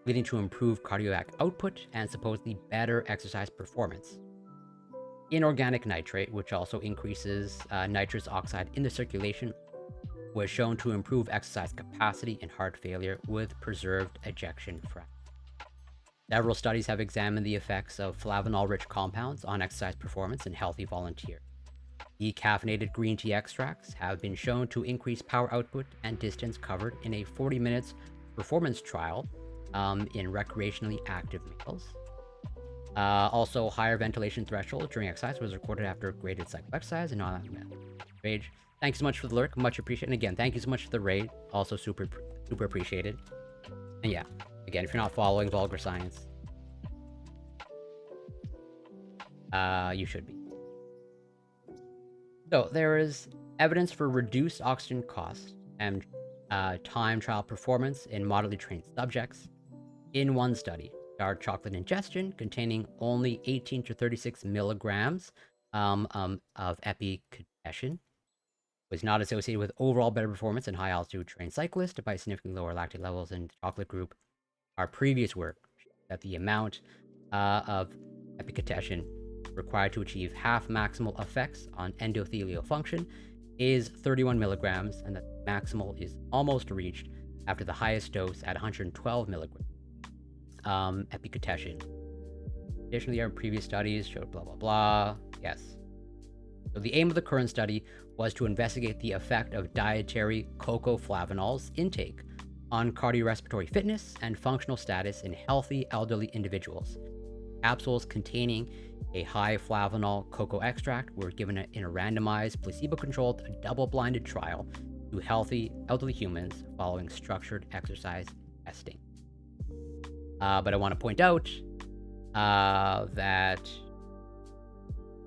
leading to improved cardiac output and supposedly better exercise performance. Inorganic nitrate, which also increases nitrous oxide in the circulation, was shown to improve exercise capacity in heart failure with preserved ejection fraction. Several studies have examined the effects of flavanol-rich compounds on exercise performance in healthy volunteers. Decaffeinated green tea extracts have been shown to increase power output and distance covered in a 40 minutes performance trial in recreationally active males. Also, higher ventilation threshold during exercise was recorded after graded cycle exercise and rage. Thank you so much for the lurk, much appreciated. And again, thank you so much for the raid, also super appreciated. And yeah, again, if you're not following Vulgar Science, you should be. So there is evidence for reduced oxygen cost and time trial performance in moderately trained subjects. In one study, dark chocolate ingestion containing only 18 to 36 milligrams of epicatechin was not associated with overall better performance in high-altitude trained cyclists by significantly lower lactate levels in the chocolate group. Our previous work that the amount of epicatechin required to achieve half maximal effects on endothelial function is 31 milligrams, and that maximal is almost reached after the highest dose at 112 milligrams epicatechin. Additionally, our previous studies showed blah blah blah. Yes. So the aim of the current study was to investigate the effect of dietary cocoa flavanols intake on cardiorespiratory fitness and functional status in healthy elderly individuals. Capsules containing a high flavanol cocoa extract were given in a randomized, placebo-controlled, double-blinded trial to healthy elderly humans following structured exercise testing. But I want to point out that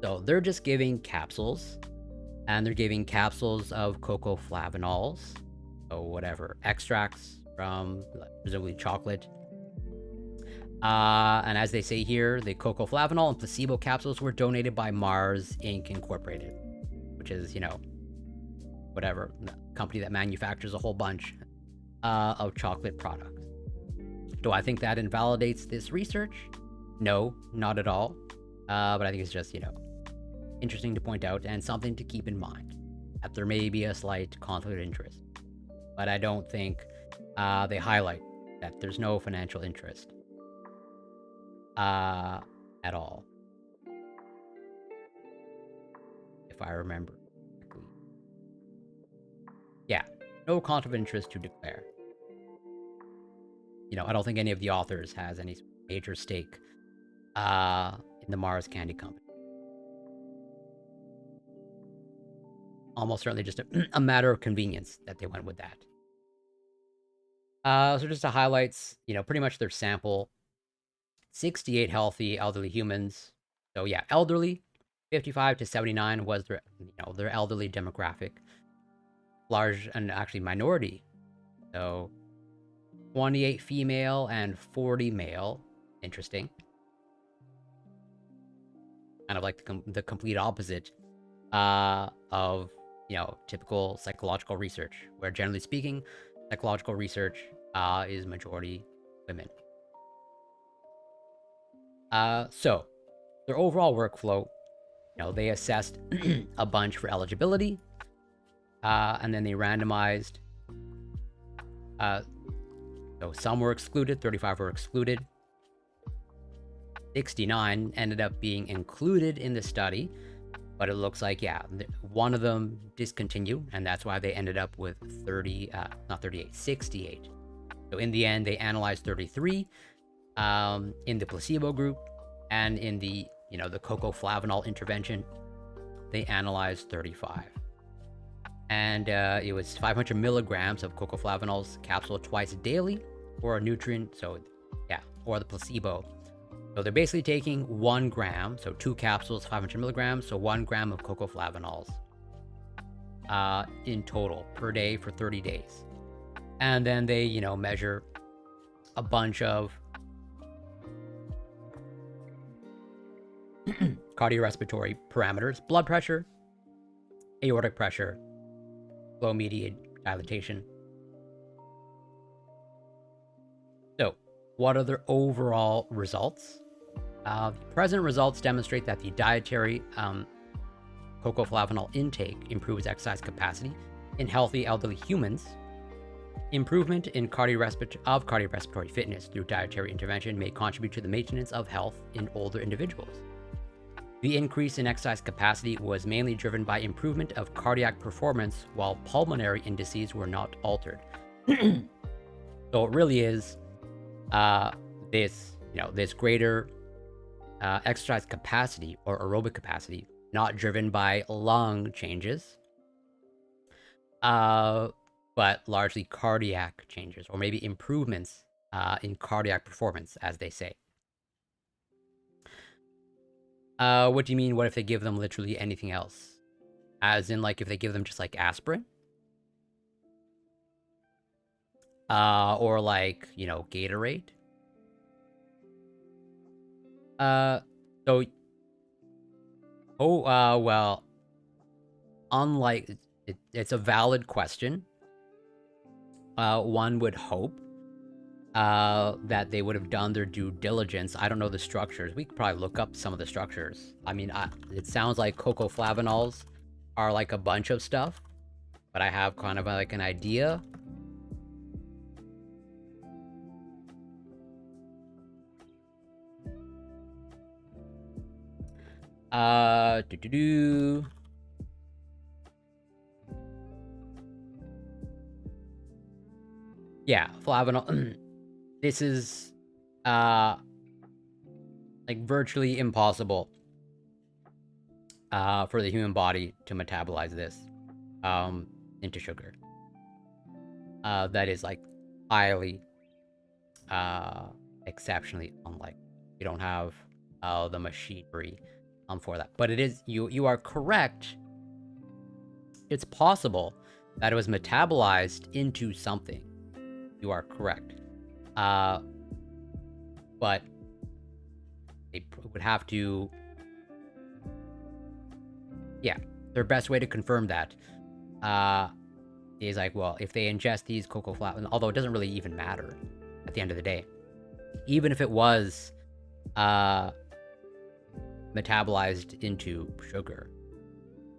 so they're just giving capsules, and they're giving capsules of cocoa flavanols, so whatever, extracts from presumably chocolate. And as they say here, the cocoa flavanol and placebo capsules were donated by Mars Inc. Incorporated, which is, you know, whatever, the company that manufactures a whole bunch of chocolate products. Do I think that invalidates this research? No, not at all. But I think it's just, you know, interesting to point out and something to keep in mind, that there may be a slight conflict of interest. But I don't think they highlight that there's no financial interest at all, if I remember correctly. Yeah, no conflict of interest to declare. You know, I don't think any of the authors has any major stake in the Mars Candy Company. Almost certainly just a matter of convenience that they went with that. So just to highlight, you know, pretty much their sample, 68 healthy elderly humans. So yeah, elderly, 55 to 79 was their, you know, their elderly demographic. Large and actually minority. So 28 female and 40 male. Interesting. Kind of like the complete opposite of, you know, typical psychological research, where generally speaking, psychological research is majority women. So their overall workflow, you know, they assessed a bunch for eligibility, and then they randomized. So some were excluded, 35 were excluded. 69 ended up being included in the study, but it looks like, yeah, one of them discontinued, and that's why they ended up with 68. So in the end, they analyzed 33 in the placebo group, and in the, you know, the cocoa flavanol intervention, they analyzed 35. And it was 500 milligrams of cocoa flavanols capsule twice daily, or a nutrient, so yeah, or the placebo. So they're basically taking 1 gram, so 2 capsules, 500 milligrams, so 1 gram of cocoa flavanols in total per day for 30 days. And then they, you know, measure a bunch of cardiorespiratory parameters, blood pressure, aortic pressure, flow-mediated dilatation. So, what are the overall results? The present results demonstrate that the dietary cocoflavanol intake improves exercise capacity in healthy elderly humans. Improvement in cardiorespiratory fitness through dietary intervention may contribute to the maintenance of health in older individuals. The increase in exercise capacity was mainly driven by improvement of cardiac performance, while pulmonary indices were not altered. So it really is this greater exercise capacity or aerobic capacity, not driven by lung changes, but largely cardiac changes, or maybe improvements in cardiac performance, as they say. What do you mean? What if they give them literally anything else? As in, like, if they give them just like aspirin? Or like, Gatorade? Well, unlike, it's a valid question. One would hope that they would have done their due diligence. I don't know the structures. We could probably look up some of the structures. I mean, it sounds like cocoflavanols are like a bunch of stuff, but I have kind of like an idea. Yeah, flavanol. This is like virtually impossible for the human body to metabolize this into sugar. That is like highly exceptionally unlikely. We don't have the machinery for that. But it is, you are correct. It's possible that it was metabolized into something. You are correct. But they would have to... Yeah, their best way to confirm that is like, well, if they ingest these cocoflavanols, although it doesn't really even matter at the end of the day. Even if it was metabolized into sugar,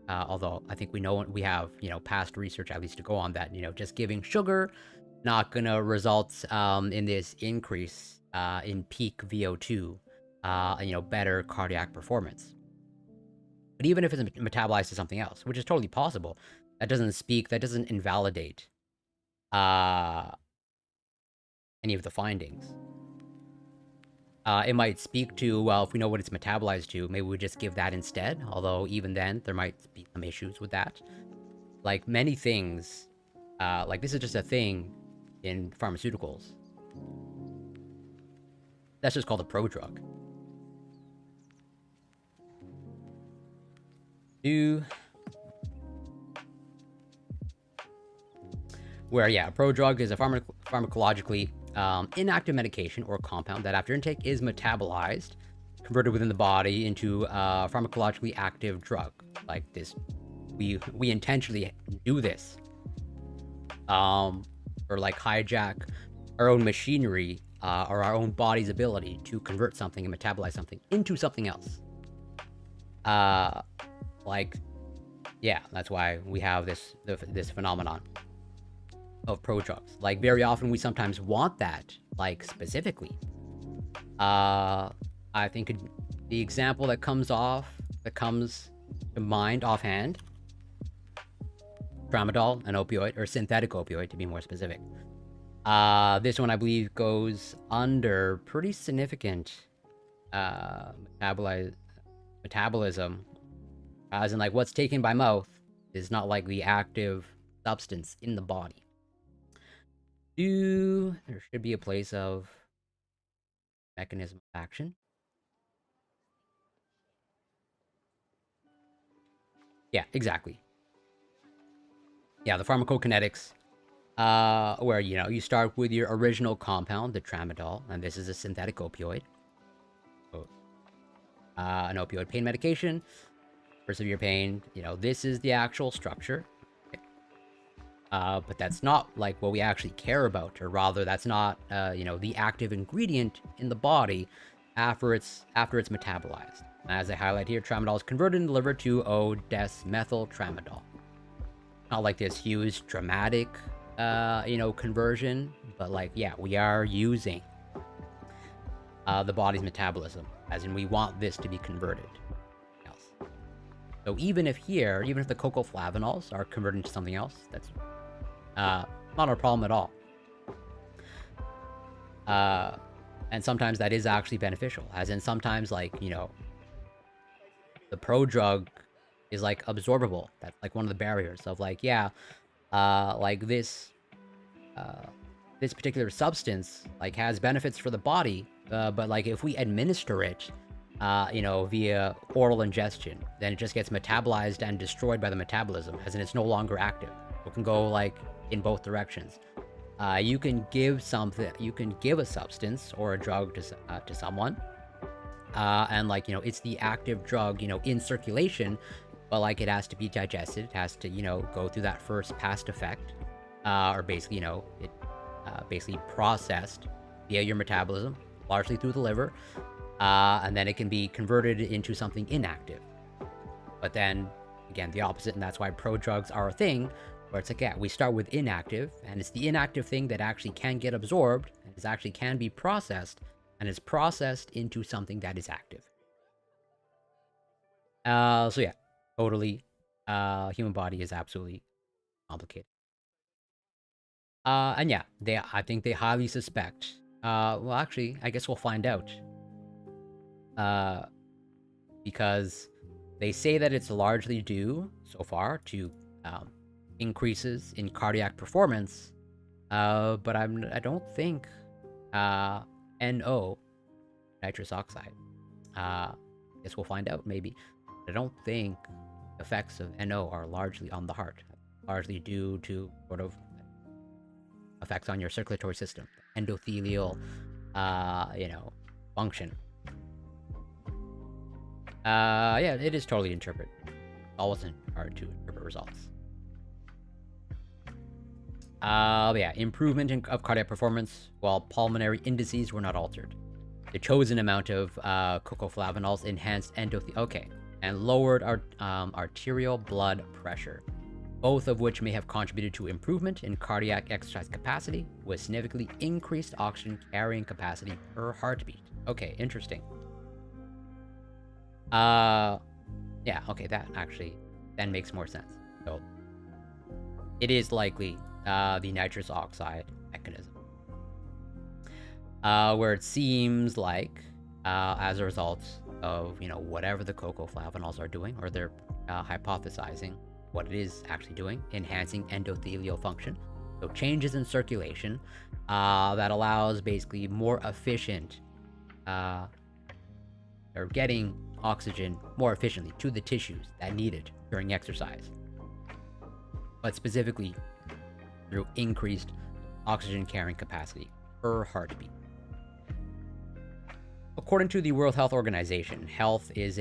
although I think we have past research at least to go on that, just giving sugar not gonna result in this increase in peak VO2 and better cardiac performance. But even if it's metabolized to something else, which is totally possible, that doesn't invalidate any of the findings. It might speak to, well, if we know what it's metabolized to, maybe we just give that instead. Although even then, there might be some issues with that. Like many things, like this is just a thing in pharmaceuticals. That's just called a prodrug. Where, yeah, a prodrug is a pharmacologically inactive medication or compound that after intake is metabolized, converted within the body into a pharmacologically active drug. Like this, we intentionally do this. Or like hijack our own machinery or our own body's ability to convert something and metabolize something into something else. Like, yeah, that's why we have this phenomenon of prodrugs. Like very often we sometimes want that, like specifically. I think the example that comes to mind offhand, tramadol, an opioid, or synthetic opioid to be more specific. This one I believe goes under pretty significant metabolism, as in like what's taken by mouth is not like the active substance in the body. There should be a place of mechanism of action. Yeah, exactly. Yeah, the pharmacokinetics, where, you start with your original compound, the tramadol, and this is a synthetic opioid. an opioid pain medication for severe pain. You know, this is the actual structure. But that's not like what we actually care about, or rather, that's not you know, the active ingredient in the body after it's metabolized. As I highlight here, tramadol is converted and delivered to O-desmethyl tramadol. Not like this huge dramatic you know, conversion, but like, yeah, we are using the body's metabolism, as in we want this to be converted. So even if the cocoflavanols are converted into something else, that's not a problem at all. And sometimes that is actually beneficial, as in sometimes, like, you know, the prodrug is like absorbable. That's like one of the barriers of like, yeah, like this particular substance like has benefits for the body, but like if we administer it, you know, via oral ingestion, then it just gets metabolized and destroyed by the metabolism, as in it's no longer active. It can go like in both directions. You can give a substance or a drug to someone, and like, you know, it's the active drug, you know, in circulation, but like it has to be digested, it has to, you know, go through that first past effect, or basically, you know, it basically processed via your metabolism, largely through the liver, and then it can be converted into something inactive. But then again, the opposite, and that's why prodrugs are a thing, where it's like, yeah, we start with inactive, and it's the inactive thing that actually can get absorbed, and it actually can be processed, and is processed into something that is active. So yeah, totally, human body is absolutely complicated. And yeah, I think they highly suspect, well, actually, I guess we'll find out. Because they say that it's largely due, so far, to increases in cardiac performance, but I don't think NO, nitrous oxide. Guess we'll find out, maybe. I don't think effects of NO are largely on the heart, largely due to sort of effects on your circulatory system, endothelial, you know, function. Yeah, it is totally interpret. It wasn't hard to interpret results. Yeah, improvement of cardiac performance, while pulmonary indices were not altered. The chosen amount of cocoflavanols enhanced and lowered arterial blood pressure, both of which may have contributed to improvement in cardiac exercise capacity with significantly increased oxygen carrying capacity per heartbeat. Okay, interesting. Yeah, okay, that actually then makes more sense. So it is likely the nitrous oxide mechanism, where it seems like as a result of, you know, whatever the cocoflavanols are doing, or they're hypothesizing what it is actually doing, enhancing endothelial function, so changes in circulation that allows basically more efficient or getting oxygen more efficiently to the tissues that need it during exercise, but specifically through increased oxygen carrying capacity per heartbeat. According to the World Health Organization, health is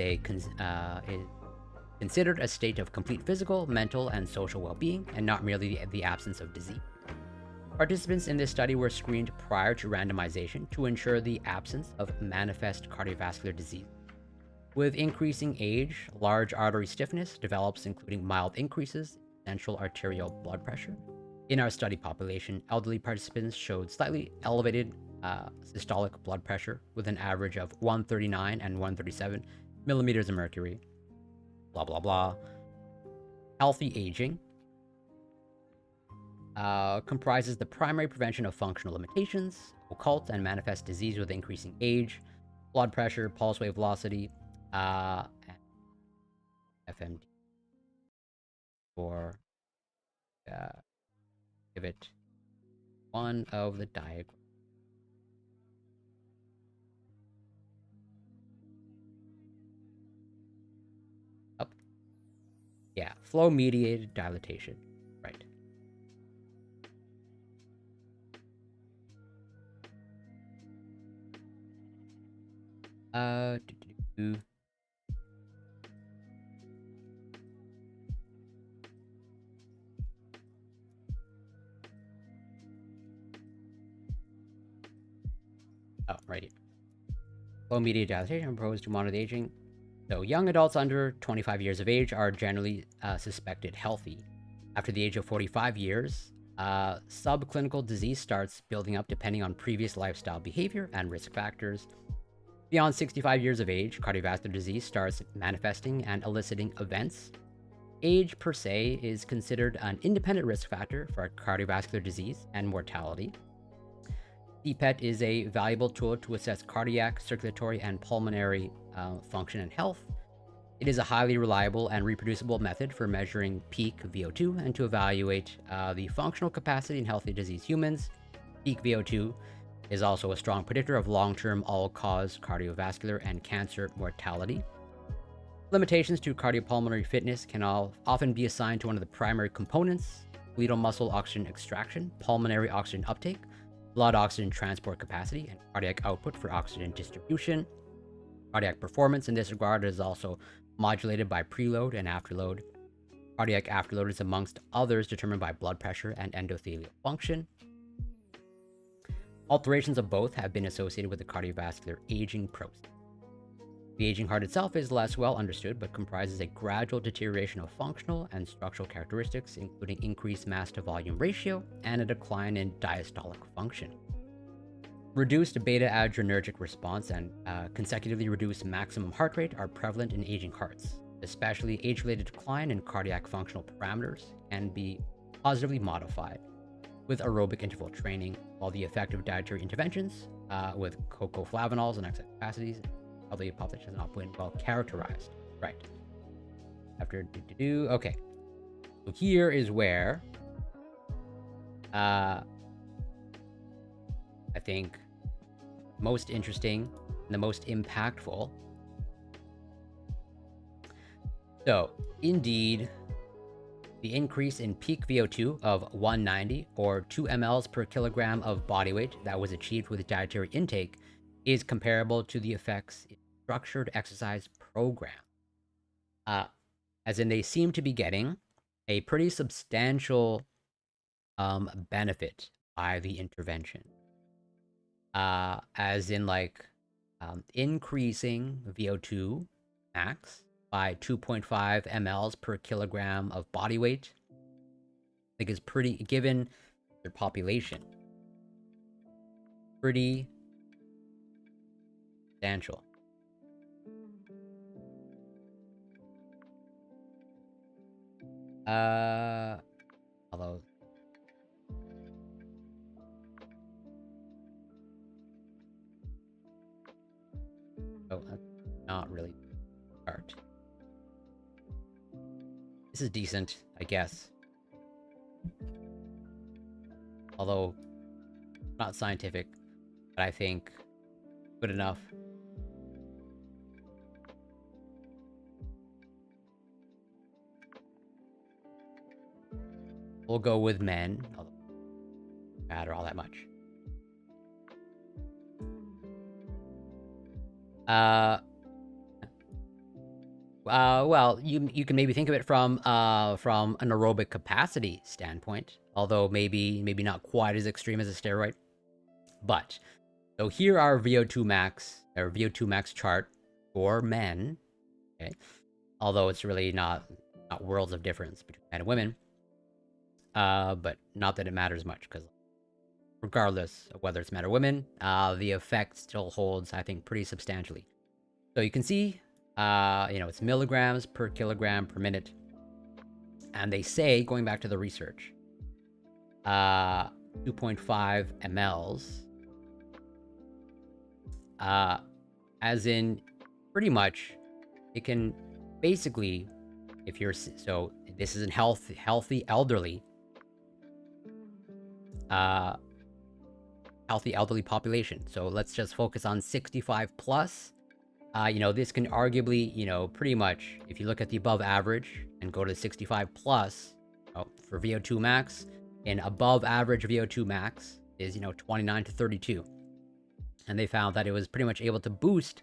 considered a state of complete physical, mental, and social well-being, and not merely the absence of disease. Participants in this study were screened prior to randomization to ensure the absence of manifest cardiovascular disease. With increasing age, large artery stiffness develops, including mild increases in central arterial blood pressure. In our study population, elderly participants showed slightly elevated systolic blood pressure with an average of 139 and 137 millimeters of mercury. Blah, blah, blah. Healthy aging comprises the primary prevention of functional limitations, occult and manifest disease with increasing age, blood pressure, pulse wave velocity, and FMD. Or give it one of the diagrams. Up. Yeah, flow-mediated dilatation. Right. Oh, right here. Low media dilatation proposed to monitor aging. So young adults under 25 years of age are generally suspected healthy. After the age of 45 years, subclinical disease starts building up depending on previous lifestyle behavior and risk factors. Beyond 65 years of age, cardiovascular disease starts manifesting and eliciting events. Age per se is considered an independent risk factor for cardiovascular disease and mortality. CPET is a valuable tool to assess cardiac, circulatory, and pulmonary function and health. It is a highly reliable and reproducible method for measuring peak VO2 and to evaluate the functional capacity in healthy disease humans. Peak VO2 is also a strong predictor of long-term all-cause cardiovascular and cancer mortality. Limitations to cardiopulmonary fitness can often be assigned to one of the primary components: skeletal muscle oxygen extraction, pulmonary oxygen uptake, blood oxygen transport capacity, and cardiac output for oxygen distribution. Cardiac performance in this regard is also modulated by preload and afterload. Cardiac afterload is amongst others determined by blood pressure and endothelial function. Alterations of both have been associated with the cardiovascular aging process. The aging heart itself is less well understood, but comprises a gradual deterioration of functional and structural characteristics, including increased mass to volume ratio and a decline in diastolic function. Reduced beta-adrenergic response and consecutively reduced maximum heart rate are prevalent in aging hearts. Especially age-related decline in cardiac functional parameters can be positively modified with aerobic interval training, while the effect of dietary interventions with cocoflavanols and excess capacities probably population has not been well characterized. Right. After okay. So here is where I think most interesting and the most impactful. So, indeed, the increase in peak VO2 of 190 or 2 mLs per kilogram of body weight that was achieved with dietary intake is comparable to the effects in structured exercise program. As in, they seem to be getting a pretty substantial benefit by the intervention. As in, like, increasing VO2 max by 2.5 mLs per kilogram of body weight. I think is pretty, given their population, pretty substantial. Although that's not really art. This is decent, I guess. Although not scientific, but I think good enough. We'll go with men, although it doesn't matter all that much. Well, you can maybe think of it from an aerobic capacity standpoint, although maybe not quite as extreme as a steroid. But so here our VO2 max, our VO2 max chart for men. Okay, although it's really not worlds of difference between men and women. But not that it matters much, because regardless of whether it's men or women, the effect still holds, I think, pretty substantially. So you can see, it's milligrams per kilogram per minute. And they say, going back to the research, 2.5 mLs, as in pretty much, it can basically, if you're, so this is a healthy elderly, healthy elderly population. So let's just focus on 65 plus. This can arguably, pretty much, if you look at the above average and go to 65 plus, for VO2 max, and above average VO2 max is, 29 to 32. And they found that it was pretty much able to boost,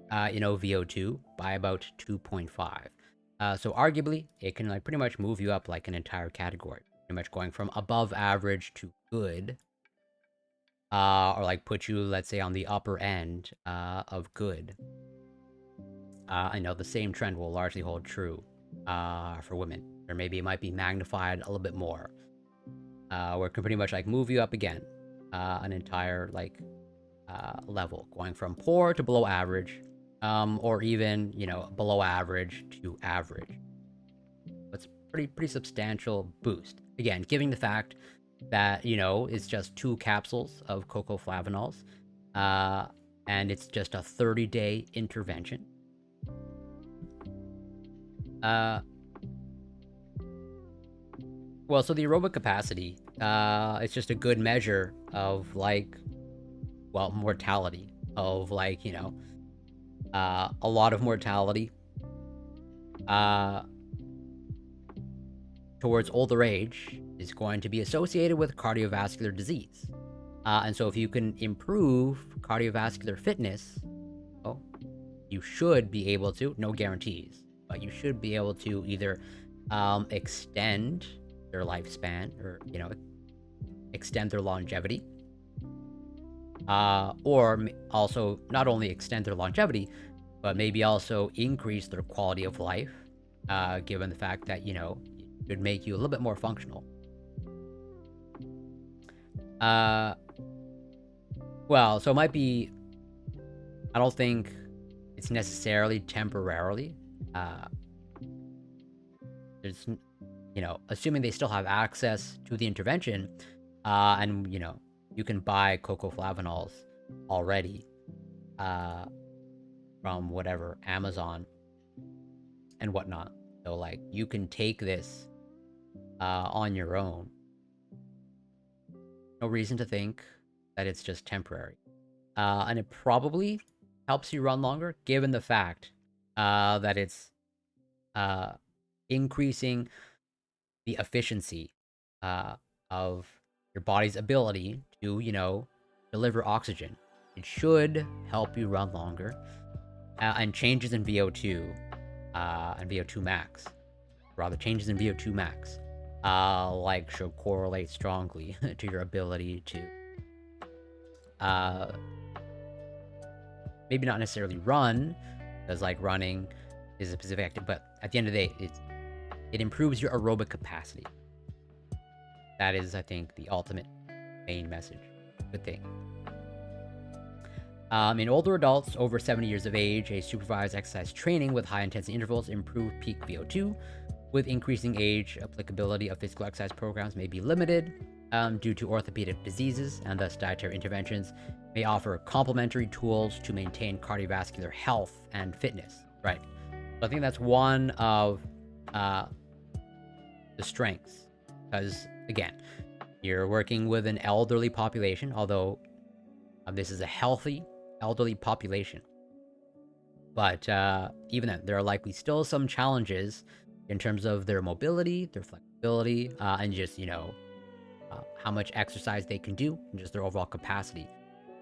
VO2 by about 2.5. So arguably, it can pretty much move you up like an entire category. Pretty much going from above average to good. or like put you, let's say, on the upper end of good. I know the same trend will largely hold true for women, or maybe it might be magnified a little bit more, where it can pretty much like move you up again an entire like level, going from poor to below average, or even, you know, below average to average. It's pretty substantial boost. Again, given the fact that, you know, it's just 2 capsules of cocoa flavanols, and it's just a 30-day intervention. Well, so the aerobic capacity, it's just a good measure of like, well, mortality, of like, you know, a lot of mortality towards older age is going to be associated with cardiovascular disease. And so if you can improve cardiovascular fitness, well, you should be able to, no guarantees, but you should be able to either extend their lifespan, or, you know, extend their longevity, or also not only extend their longevity, but maybe also increase their quality of life, given the fact that, you know, it would make you a little bit more functional. Well, so it might be, I don't think it's necessarily temporarily. There's, you know, assuming they still have access to the intervention, and, you know, you can buy cocoa flavanols already from whatever, Amazon and whatnot. So, like, you can take this on your own. No reason to think that it's just temporary. And it probably helps you run longer, given the fact that it's increasing the efficiency of your body's ability to, you know, deliver oxygen. It should help you run longer. And changes in VO2 and VO2 max, rather changes in VO2 max, like should correlate strongly to your ability to maybe not necessarily run, because like running is a specific activity, but at the end of the day, it improves your aerobic capacity. That is, I think, the ultimate main message. Good thing. In older adults over 70 years of age, a supervised exercise training with high-intensity intervals improve peak VO2. With increasing age, applicability of physical exercise programs may be limited due to orthopedic diseases, and thus dietary interventions may offer complementary tools to maintain cardiovascular health and fitness. Right. So I think that's one of the strengths, because, again, you're working with an elderly population, although this is a healthy elderly population. But even then, there are likely still some challenges in terms of their mobility, their flexibility, and just, you know, how much exercise they can do, and just their overall capacity.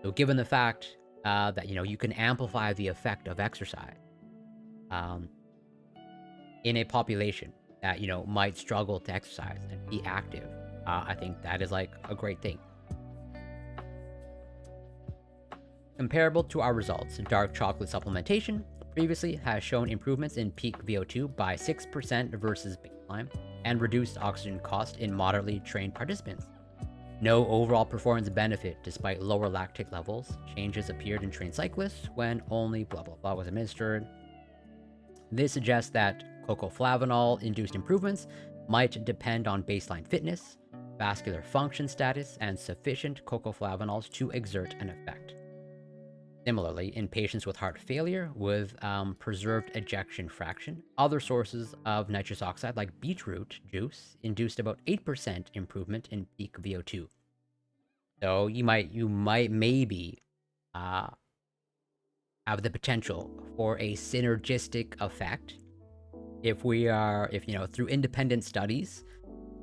So given the fact that, you know, you can amplify the effect of exercise in a population that, you know, might struggle to exercise and be active, I think that is like a great thing. Comparable to our results, dark chocolate supplementation previously has shown improvements in peak VO2 by 6% versus baseline, and reduced oxygen cost in moderately trained participants. No overall performance benefit despite lower lactate levels. Changes appeared in trained cyclists when only blah blah blah was administered. This suggests that cocoa flavanol-induced improvements might depend on baseline fitness, vascular function status, and sufficient cocoa flavanols to exert an effect. Similarly, in patients with heart failure with preserved ejection fraction, other sources of nitrous oxide like beetroot juice induced about 8% improvement in peak VO2. So you might maybe have the potential for a synergistic effect if you know, through independent studies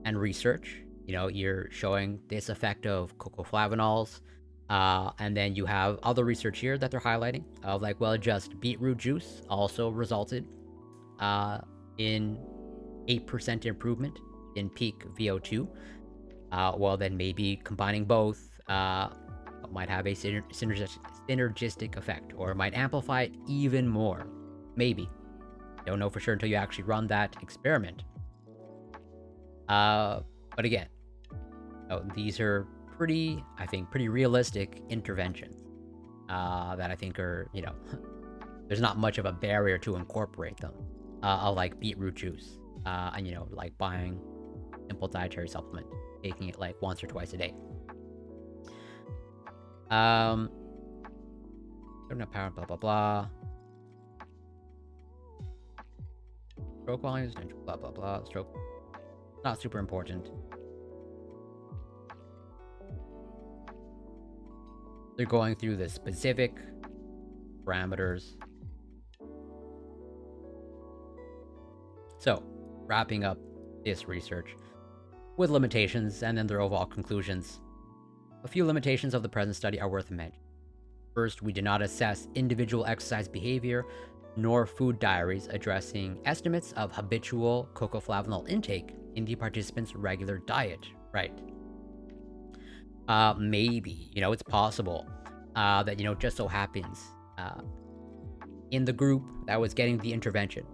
and research, you know, you're showing this effect of cocoa flavanols. And then you have other research here that they're highlighting of like, well, just beetroot juice also resulted in 8% improvement in peak VO2. Well, then maybe combining both might have a synergistic effect, or might amplify it even more. Maybe. Don't know for sure until you actually run that experiment. But again, these are pretty realistic interventions that I think are, there's not much of a barrier to incorporate them. Like beetroot juice, and like buying simple dietary supplement, taking it like once or twice a day. Don't know power, blah blah blah. Stroke volumes, blah blah blah. Stroke, not super important. They're going through the specific parameters. So, wrapping up this research with limitations and then their overall conclusions. A few limitations of the present study are worth mentioning. First, we did not assess individual exercise behavior nor food diaries addressing estimates of habitual cocoflavanol intake in the participants' regular diet. Right. Maybe, it's possible that, just so happens in the group that was getting the intervention,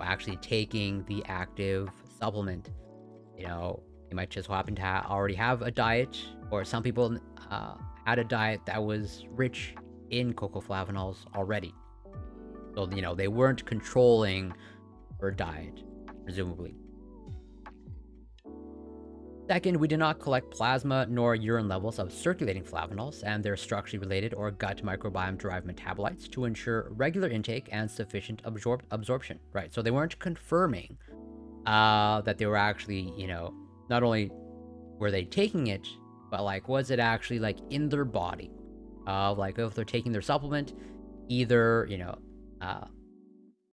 actually taking the active supplement, you might just happen to already have a diet, or some people had a diet that was rich in cocoflavanols already. So, they weren't controlling their diet, presumably. Second, we did not collect plasma nor urine levels of circulating flavanols and their structurally related or gut microbiome-derived metabolites to ensure regular intake and sufficient absorption. Right, so they weren't confirming that they were actually, not only were they taking it, but like, was it actually like in their body? Like if they're taking their supplement, either,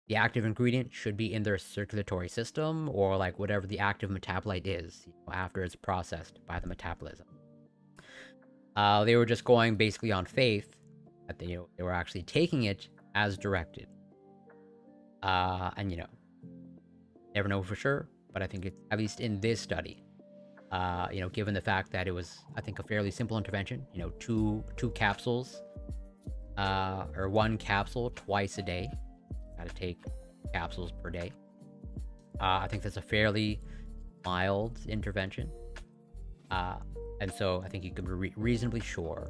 the active ingredient should be in their circulatory system, or like whatever the active metabolite is after it's processed by the metabolism. They were just going basically on faith that they were actually taking it as directed. And never know for sure, but I think it's, at least in this study, given the fact that it was, I think, a fairly simple intervention, two capsules, or one capsule twice a day. Got to take capsules per day. I think that's a fairly mild intervention. And so I think you could be reasonably sure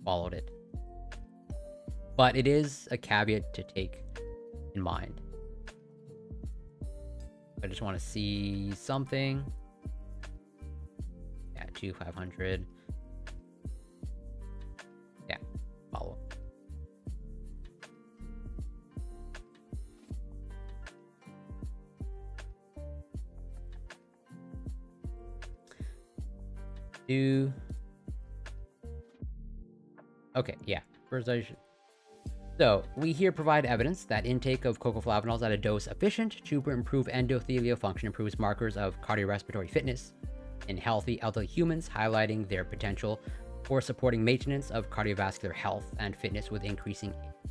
followed it. But it is a caveat to take in mind. I just want to see something. Yeah, 500. Yeah, follow up. Okay, yeah. First I should... So, we here provide evidence that intake of cocoflavanols at a dose sufficient to improve endothelial function improves markers of cardiorespiratory fitness in healthy elderly humans, highlighting their potential for supporting maintenance of cardiovascular health and fitness with increasing age.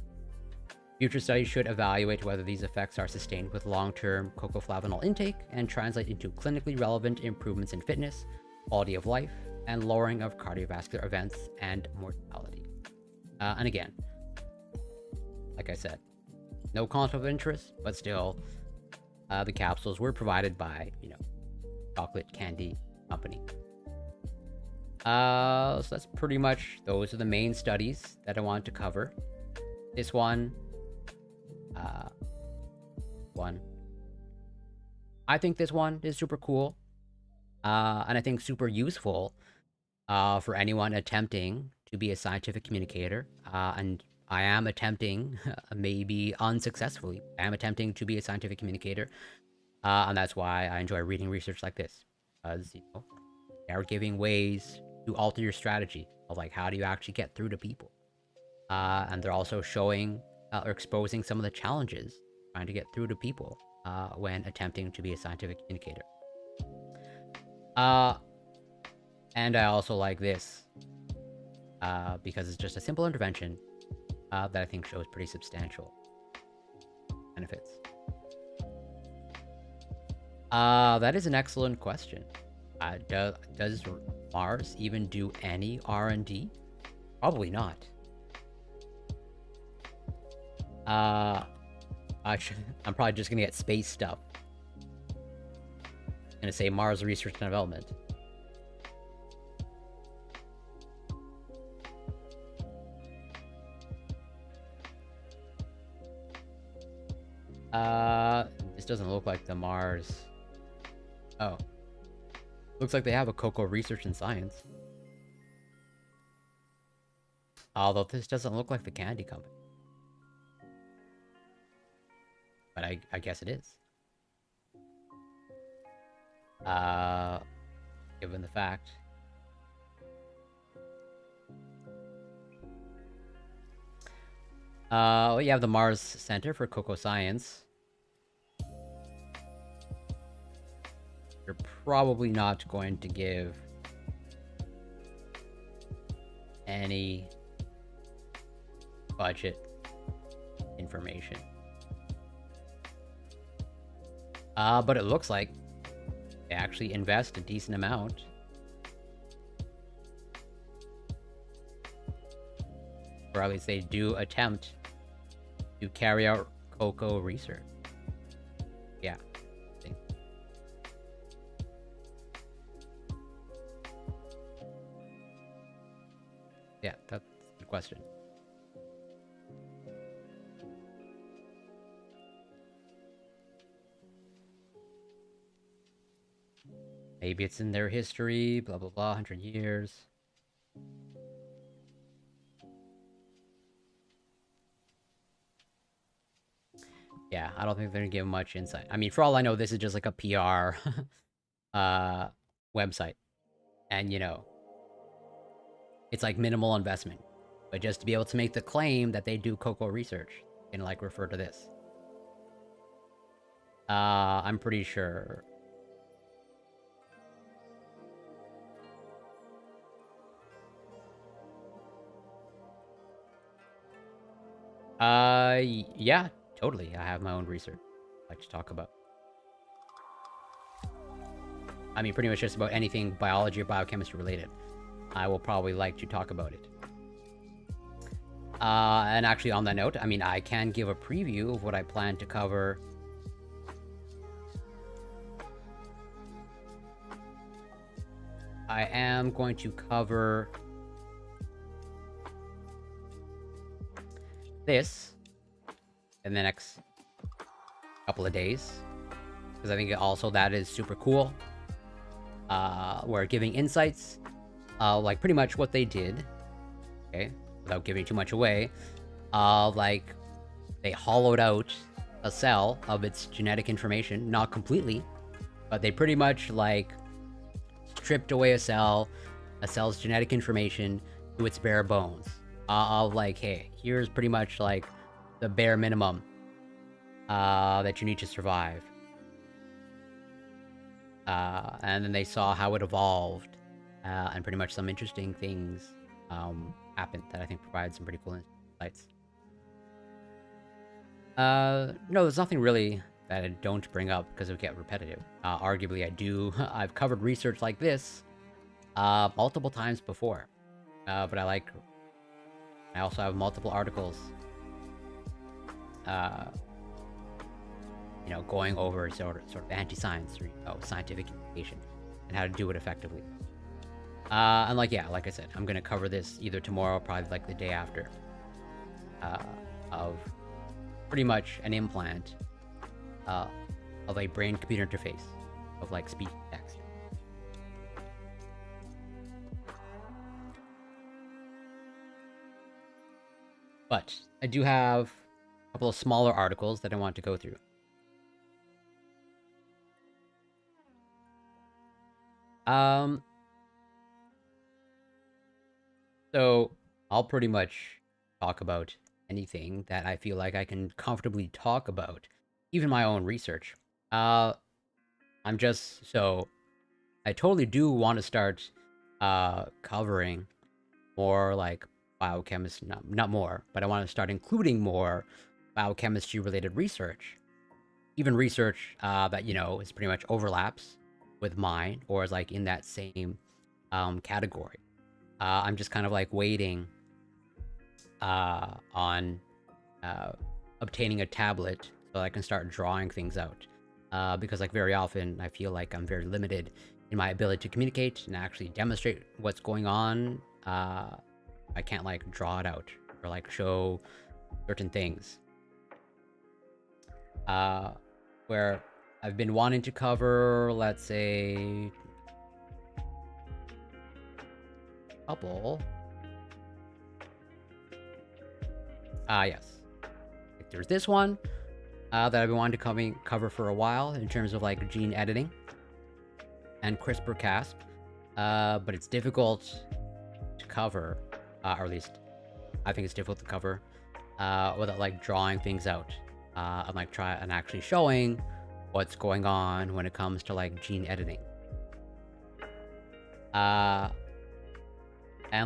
Future studies should evaluate whether these effects are sustained with long-term cocoflavanol intake and translate into clinically relevant improvements in fitness, quality of life, and lowering of cardiovascular events and mortality. And again, like I said, no conflict of interest, but still, the capsules were provided by, chocolate candy company. So that's pretty much, those are the main studies that I wanted to cover. This one, I think this one is super cool, and I think super useful for anyone attempting to be a scientific communicator, and I am attempting, maybe unsuccessfully, I am attempting to be a scientific communicator, and that's why I enjoy reading research like this, because, they are giving ways to alter your strategy of, like, how do you actually get through to people, and they're also showing, or exposing some of the challenges trying to get through to people, when attempting to be a scientific communicator. And I also like this, because it's just a simple intervention, that I think shows pretty substantial benefits. That is an excellent question. Does Mars even do any R&D? Probably not. Actually, I'm probably just gonna get space stuff. I'm gonna say Mars Research and Development. This doesn't look like the Mars. Oh. Looks like they have a Cocoa Research and Science. Although this doesn't look like the candy company. But I guess it is. Given the fact. Well, you have the Mars Center for Cocoa Science. You're probably not going to give any budget information. But it looks like they actually invest a decent amount. Or at least they do attempt to carry out cocoa research. Yeah. Yeah, that's the question. Maybe it's in their history, blah blah blah, 100 years. Yeah, I don't think they're gonna give much insight. I mean, for all I know, this is just like a PR website. And you know, it's like minimal investment. But just to be able to make the claim that they do cocoa research and like refer to this. I'm pretty sure. Yeah, totally. I have my own research I'd like to talk about. I mean, pretty much just about anything biology or biochemistry related. I will probably like to talk about it. And actually on that note, I mean, I can give a preview of what I plan to cover. I am going to cover this in the next couple of days, because I think also that is super cool. We're giving insights, like pretty much what they did, okay, without giving too much away. Like they hollowed out a cell of its genetic information, not completely, but they pretty much like stripped away a cell's genetic information to its bare bones. Of like, hey, here's pretty much like the bare minimum that you need to survive. And then they saw how it evolved, and pretty much some interesting things happened that I think provide some pretty cool insights. No, there's nothing really that I don't bring up because it would get repetitive. Arguably, I do. I've covered research like this multiple times before, but I also have multiple articles, you know, going over sort of anti-science or scientific communication and how to do it effectively. And like, yeah, like I said, I'm gonna cover this either tomorrow, probably like the day after, of pretty much an implant of a brain-computer interface of like speech to text. But I do have a couple of smaller articles that I want to go through. So I'll pretty much talk about anything that I feel like I can comfortably talk about, even my own research. I totally do want to start covering more like biochemistry, not more, but I want to start including more biochemistry related research, even research that, you know, is pretty much overlaps with mine or is like in that same category. I'm just kind of like waiting on obtaining a tablet so I can start drawing things out. Because like very often I feel like I'm very limited in my ability to communicate and actually demonstrate what's going on. I can't like draw it out or like show certain things. Where I've been wanting to cover, let's say, a couple. Yes. Like, there's this one that I've been wanting to cover for a while in terms of like gene editing and CRISPR-Cas, but it's difficult to cover, or at least I think it's difficult to cover without like drawing things out and like try and actually showing what's going on when it comes to like gene editing. And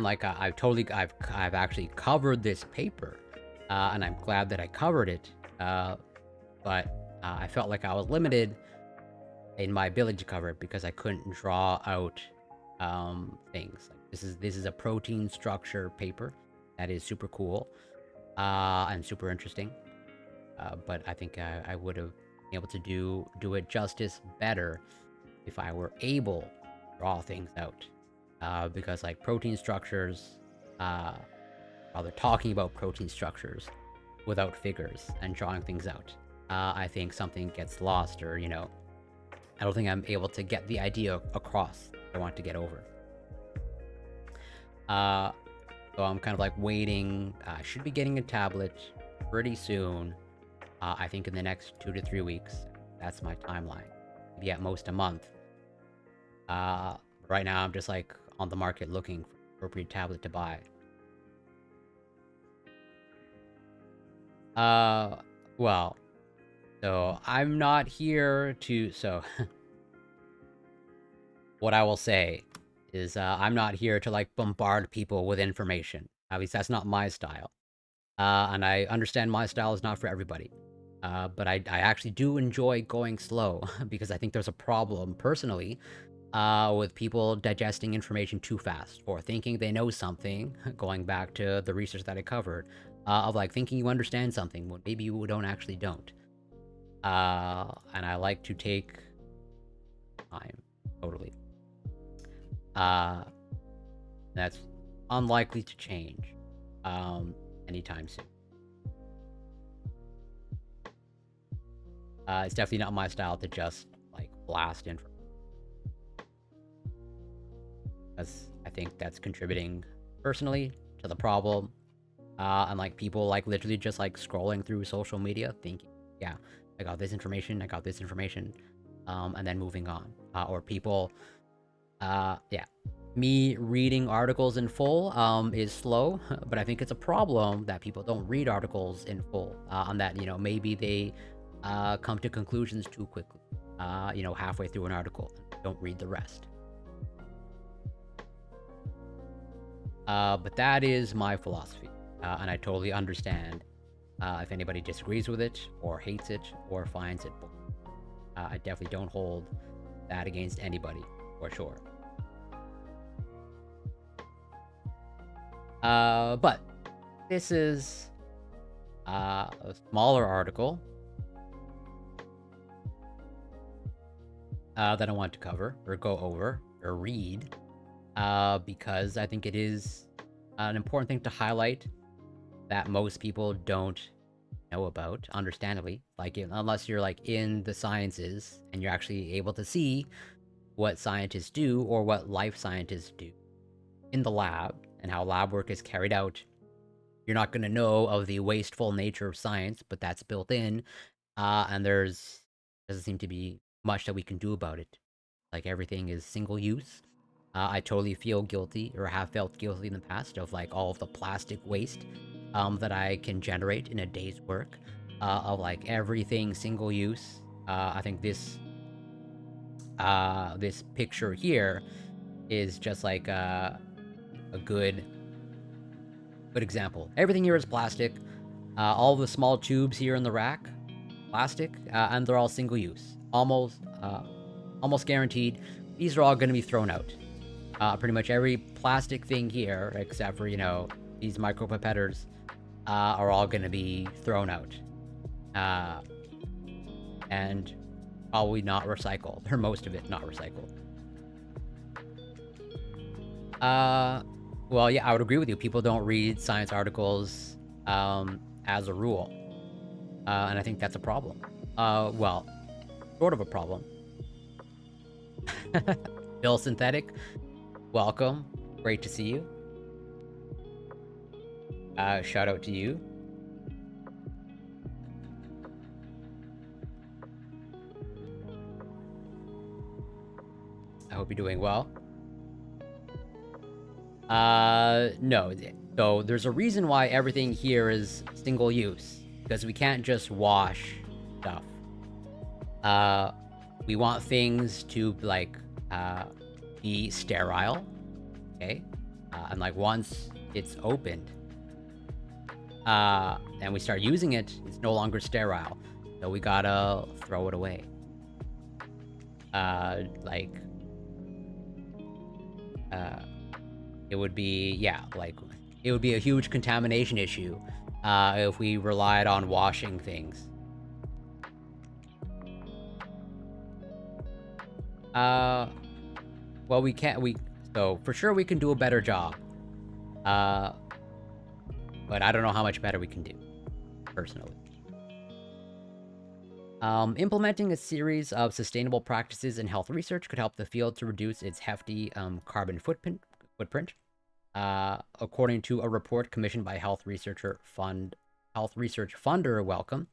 like I've actually covered this paper, and I'm glad that I covered it. But I felt like I was limited in my ability to cover it because I couldn't draw out things. Like this is a protein structure paper that is super cool and super interesting. But I think I would have been able to do it justice better if I were able to draw things out. Because like protein structures, while they're talking about protein structures without figures and drawing things out, I think something gets lost, or, you know, I don't think I'm able to get the idea across I want to get over. So I'm kind of like waiting. I should be getting a tablet pretty soon. I think in the next 2 to 3 weeks. That's my timeline. Maybe at most a month. Right now I'm just like on the market looking for an appropriate tablet to buy. Well, so I'm not here to, what I will say is, I'm not here to like bombard people with information. At least that's not my style. And I understand my style is not for everybody. But I actually do enjoy going slow because I think there's a problem personally with people digesting information too fast or thinking they know something, going back to the research that I covered, of like thinking you understand something when maybe you don't. And I like to take time, totally. That's unlikely to change anytime soon. It's definitely not my style to just like blast information. Because I think that's contributing personally to the problem. And like people like literally just like scrolling through social media thinking, yeah, I got this information, and then moving on. Or people, yeah. Me reading articles in full is slow, but I think it's a problem that people don't read articles in full. On that, you know, maybe they come to conclusions too quickly, you know, halfway through an article, don't read the rest. But that is my philosophy, and I totally understand if anybody disagrees with it, or hates it, or finds it boring. I definitely don't hold that against anybody, for sure. But this is a smaller article that I want to cover, or go over, or read, because I think it is an important thing to highlight that most people don't know about, understandably. Like, unless you're like in the sciences and you're actually able to see what scientists do, or what life scientists do in the lab, and how lab work is carried out, you're not going to know of the wasteful nature of science, but that's built in, and doesn't seem to be much that we can do about it. Like, everything is single use. I totally feel guilty, or have felt guilty in the past, of like all of the plastic waste that I can generate in a day's work, of like everything single use. I think this picture here is just like a good example. Everything here is plastic. All the small tubes here in the rack, plastic, and they're all single use. Almost almost guaranteed these are all going to be thrown out. Pretty much every plastic thing here, except for, you know, these micropipetters, are all going to be thrown out. And probably not recycled, or most of it not recycled. Well, yeah, I would agree with you. People don't read science articles as a rule. And I think that's a problem. Well, sort of a problem. Bill Synthetic, welcome. Great to see you. Shout out to you. I hope you're doing well. No. So there's a reason why everything here is single use, because we can't just wash stuff. We want things to, like, be sterile, okay? And, like, once it's opened, and we start using it, it's no longer sterile. So we gotta throw it away. It would be, yeah, like, it would be a huge contamination issue if we relied on washing things. Well, so for sure we can do a better job. But I don't know how much better we can do, personally. Implementing a series of sustainable practices in health research could help the field to reduce its hefty carbon footprint. According to a report commissioned by Health Research Funder Wellcome.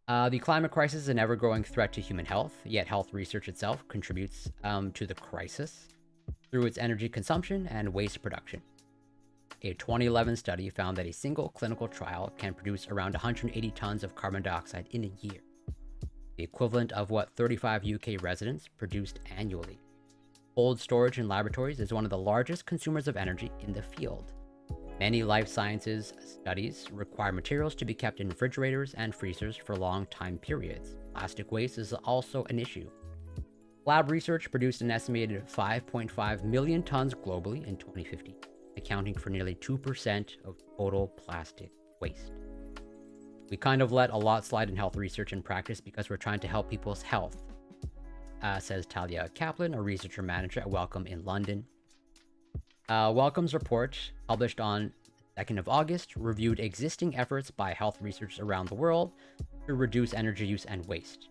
The climate crisis is an ever-growing threat to human health, yet health research itself contributes to the crisis through its energy consumption and waste production. A 2011 study found that a single clinical trial can produce around 180 tons of carbon dioxide in a year, the equivalent of what 35 UK residents produced annually. Cold storage in laboratories is one of the largest consumers of energy in the field. Many life sciences studies require materials to be kept in refrigerators and freezers for long time periods. Plastic waste is also an issue. Lab research produced an estimated 5.5 million tons globally in 2015, accounting for nearly 2% of total plastic waste. We kind of let a lot slide in health research and practice because we're trying to help people's health, says Talia Kaplan, a researcher manager at Wellcome in London. Wellcome's report, published on 2nd of August, reviewed existing efforts by health researchers around the world to reduce energy use and waste.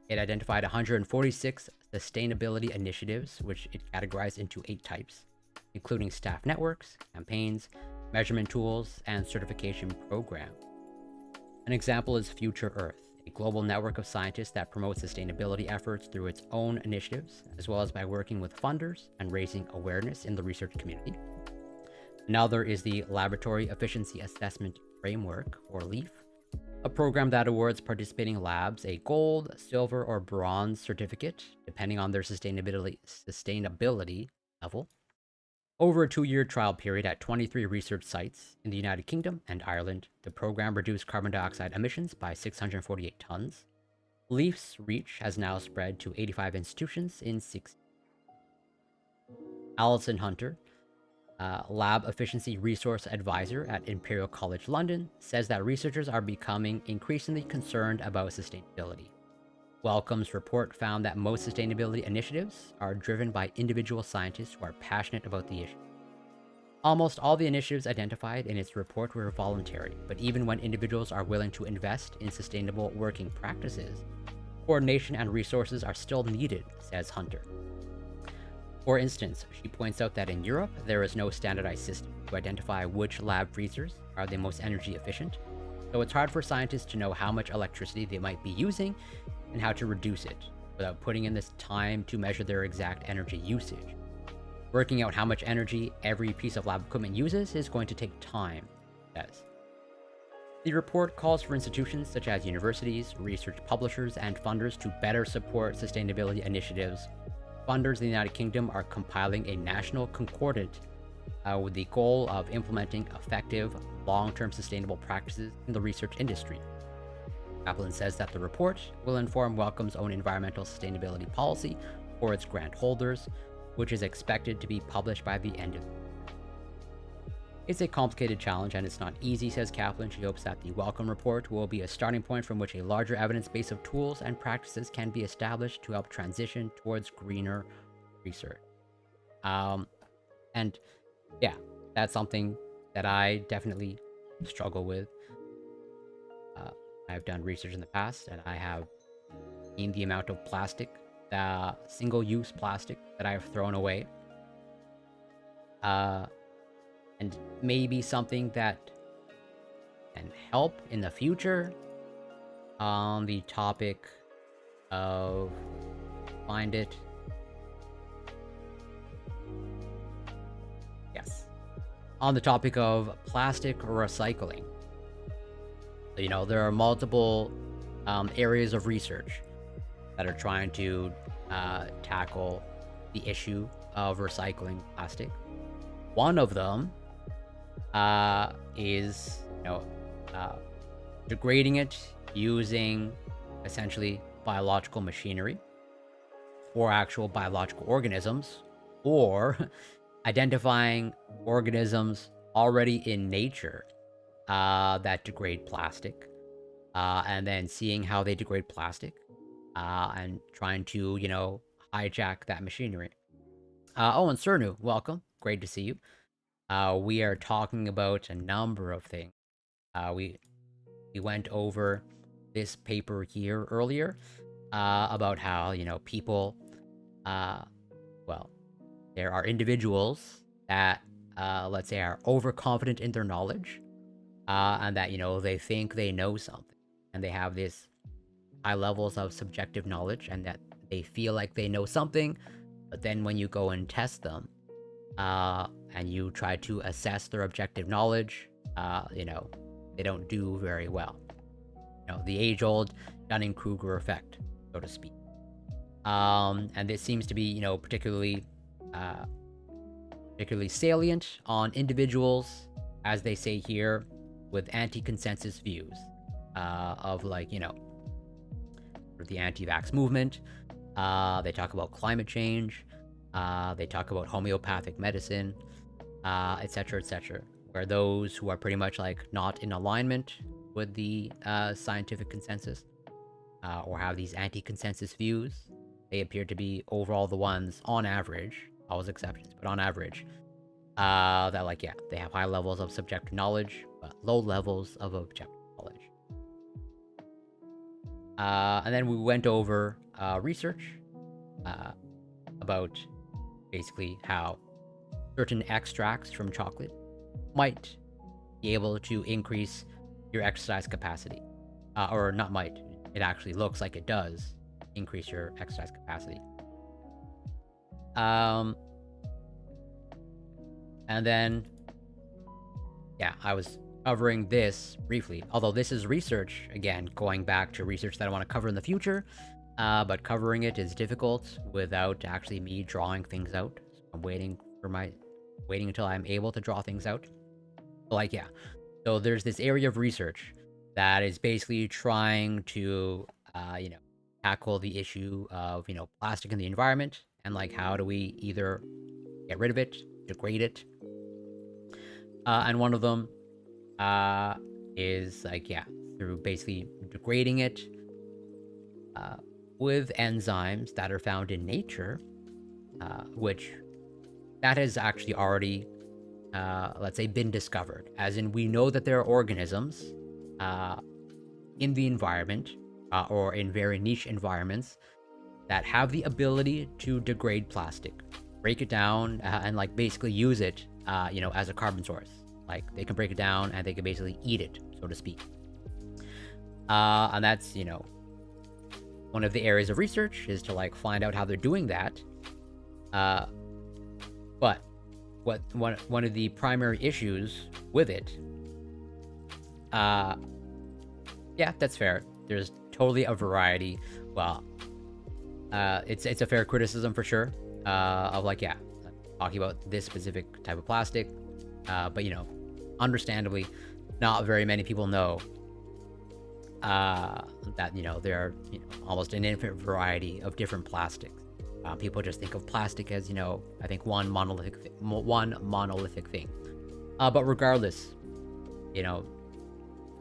It identified 146 sustainability initiatives, which it categorized into 8 types, including staff networks, campaigns, measurement tools, and certification programs. An example is Future Earth, a global network of scientists that promotes sustainability efforts through its own initiatives, as well as by working with funders and raising awareness in the research community. Another is the Laboratory Efficiency Assessment Framework, or LEAF, a program that awards participating labs a gold, silver, or bronze certificate, depending on their sustainability level, over a 2-year trial period at 23 research sites in the United Kingdom and Ireland. The program reduced carbon dioxide emissions by 648 tons. LEAF's reach has now spread to 85 institutions in 6. Alison Hunter, Lab Efficiency Resource Advisor at Imperial College London, says that researchers are becoming increasingly concerned about sustainability. Wellcome's report found that most sustainability initiatives are driven by individual scientists who are passionate about the issue. Almost all the initiatives identified in its report were voluntary, but even when individuals are willing to invest in sustainable working practices, coordination and resources are still needed, says Hunter. For instance, she points out that in Europe, there is no standardized system to identify which lab freezers are the most energy efficient, so it's hard for scientists to know how much electricity they might be using and how to reduce it, without putting in this time to measure their exact energy usage. Working out how much energy every piece of lab equipment uses is going to take time, she says. The report calls for institutions such as universities, research publishers, and funders to better support sustainability initiatives. Funders in the United Kingdom are compiling a national concordant with the goal of implementing effective, long-term sustainable practices in the research industry. Kaplan says that the report will inform Wellcome's own environmental sustainability policy for its grant holders, which is expected to be published by the end of the year. It's a complicated challenge and it's not easy, says Kaplan. She hopes that the Wellcome report will be a starting point from which a larger evidence base of tools and practices can be established to help transition towards greener research. And yeah, that's something that I definitely struggle with. I've done research in the past and I have seen the amount of plastic, single-use plastic that I've thrown away. And maybe something that can help in the future on the topic of, find it. Yes. On the topic of plastic recycling. You know, there are multiple areas of research that are trying to tackle the issue of recycling plastic. One of them is, degrading it using essentially biological machinery or actual biological organisms, or identifying organisms already in nature that degrade plastic, and then seeing how they degrade plastic, and trying to, hijack that machinery. Owen Cernu, welcome. Great to see you. We are talking about a number of things. We went over this paper here earlier about how, people, there are individuals that, let's say, are overconfident in their knowledge, and that, they think they know something, and they have this high levels of subjective knowledge, and that they feel like they know something, but then when you go and test them, and you try to assess their objective knowledge, they don't do very well. The age-old Dunning-Kruger effect, so to speak. And this seems to be, particularly salient on individuals, as they say here, with anti-consensus views of, the anti-vax movement. They talk about climate change. They talk about homeopathic medicine, etc., etc., where those who are pretty much not in alignment with the scientific consensus, or have these anti-consensus views, they appear to be overall the ones, on average, always exceptions, but on average, that they have high levels of subjective knowledge, but low levels of objective knowledge. And then we went over research about basically how certain extracts from chocolate might be able to increase your exercise capacity. Or not might, it actually looks like it does increase your exercise capacity. And then, I was covering this briefly, although this is research, again, going back to research that I want to cover in the future, but covering it is difficult without actually me drawing things out. So I'm waiting until I'm able to draw things out. So there's this area of research that is basically trying to, tackle the issue of, plastic in the environment, and how do we either get rid of it, degrade it. And one of them is through basically degrading it with enzymes that are found in nature, which that has actually already, let's say, been discovered. As in, we know that there are organisms in the environment, or in very niche environments, that have the ability to degrade plastic, break it down, and basically use it, as a carbon source. They can break it down and they can basically eat it, so to speak. And that's, one of the areas of research is to find out how they're doing that. But one of the primary issues with it, that's fair. There's totally a variety. Well, it's a fair criticism for sure, of talking about this specific type of plastic. But understandably, not very many people know that there are almost an infinite variety of different plastics. People just think of plastic as I think one monolithic thing. But regardless,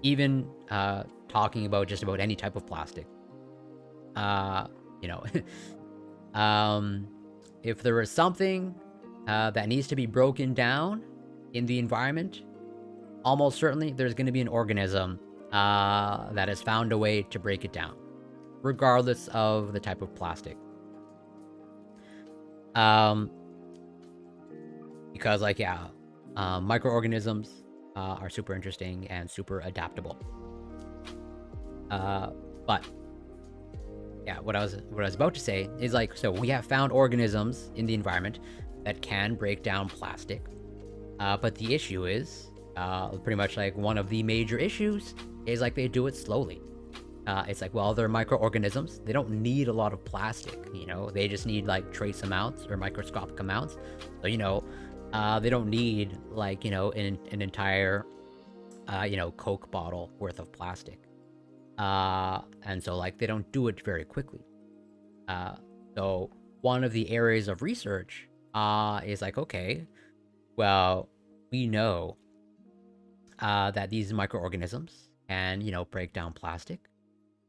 even talking about just about any type of plastic, you know, if there is something that needs to be broken down in the environment, almost certainly there's going to be an organism that has found a way to break it down, regardless of the type of plastic. Because microorganisms are super interesting and super adaptable. But yeah, what I was about to say is so we have found organisms in the environment that can break down plastic. But the issue is, pretty much one of the major issues is they do it slowly. It's well, they're microorganisms. They don't need a lot of plastic, they just need trace amounts or microscopic amounts. So, they don't need an entire, Coke bottle worth of plastic. And so they don't do it very quickly. So one of the areas of research is okay, well, we know that these microorganisms can, break down plastic,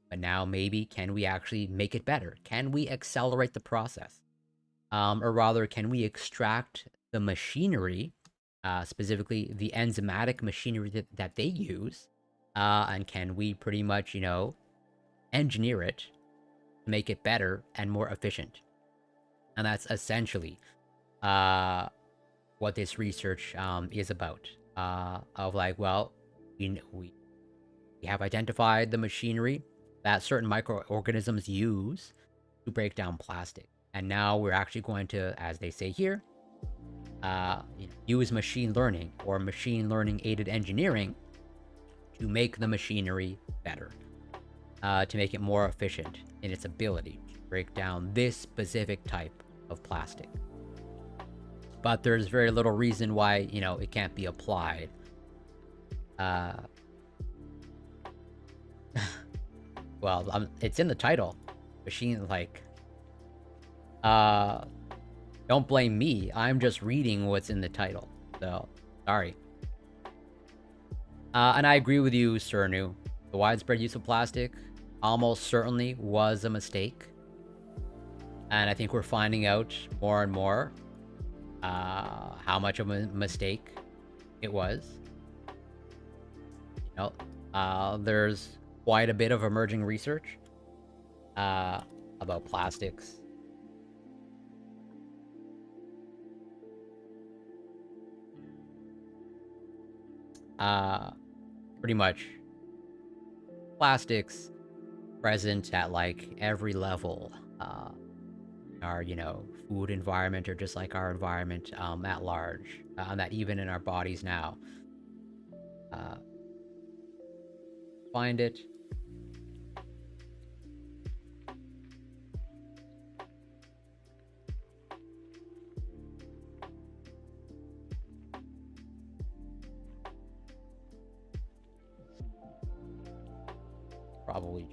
but now maybe can we actually make it better? Can we accelerate the process? Or rather, can we extract the machinery, specifically the enzymatic machinery that they use, and can we pretty much, engineer it to make it better and more efficient? And that's essentially what this research is about. Of well, we have identified the machinery that certain microorganisms use to break down plastic. And now we're actually going to, as they say here, use machine learning or machine learning aided engineering to make the machinery better, to make it more efficient in its ability to break down this specific type of plastic. But there's very little reason why, it can't be applied. Well, it's in the title. Machine, don't blame me. I'm just reading what's in the title. So, sorry. And I agree with you, Cernu. The widespread use of plastic almost certainly was a mistake. And I think we're finding out more and more how much of a mistake it was. There's quite a bit of emerging research about plastics. Pretty much plastics present at every level our food environment, or just our environment at large, and that even in our bodies now. Find it. Probably.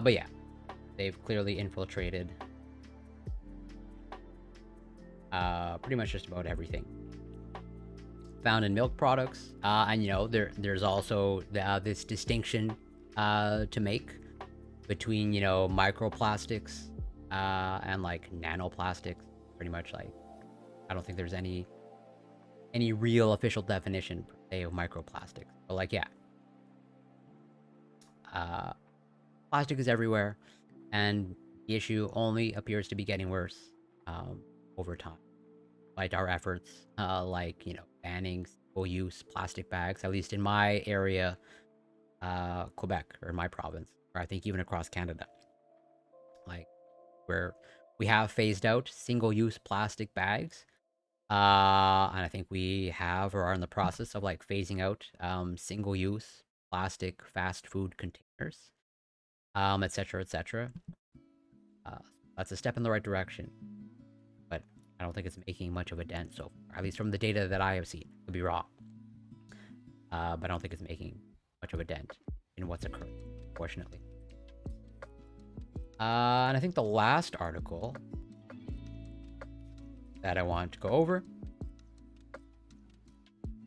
But yeah, they've clearly infiltrated pretty much just about everything found in milk products. And there's also this distinction to make between microplastics and nanoplastics. Pretty much I don't think there's any real official definition per se of microplastics. But yeah, plastic is everywhere, and the issue only appears to be getting worse over time. Our efforts, banning single-use plastic bags, at least in my area, Quebec, or my province, or I think even across Canada, where we have phased out single-use plastic bags. And I think we have or are in the process of like phasing out single-use plastic fast food containers, etc., etc. Uh, that's a step in the right direction, but I don't think it's making much of a dent so far, at least from the data that I have seen. Could be wrong, but I don't think it's making much of a dent in what's occurring, fortunately. And I think the last article that I want to go over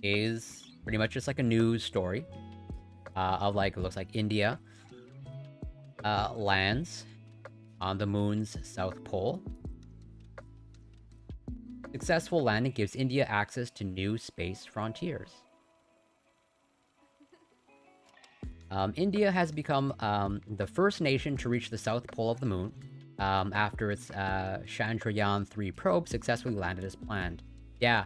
is pretty much just like a news story of like, it looks like India lands on the moon's south pole. Successful landing gives India access to new space frontiers. India has become the first nation to reach the south pole of the moon after its Chandrayaan-3 probe successfully landed as planned. Yeah,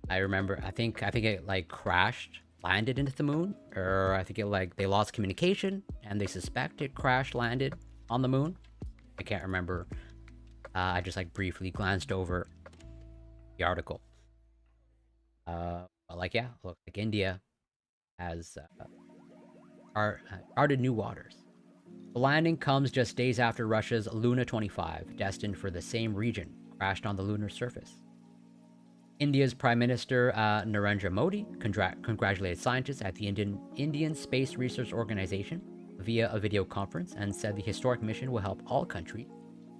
I remember. I think it like crashed, landed into the moon, or I think it like they lost communication and they suspect it crash landed on the moon. I can't remember. I just like briefly glanced over the article. But like, yeah, looks like India has charted new waters. The landing comes just days after Russia's Luna 25, destined for the same region, crashed on the lunar surface. India's Prime Minister Narendra Modi congratulated scientists at the Indian Space Research Organization via a video conference and said the historic mission will help all countries,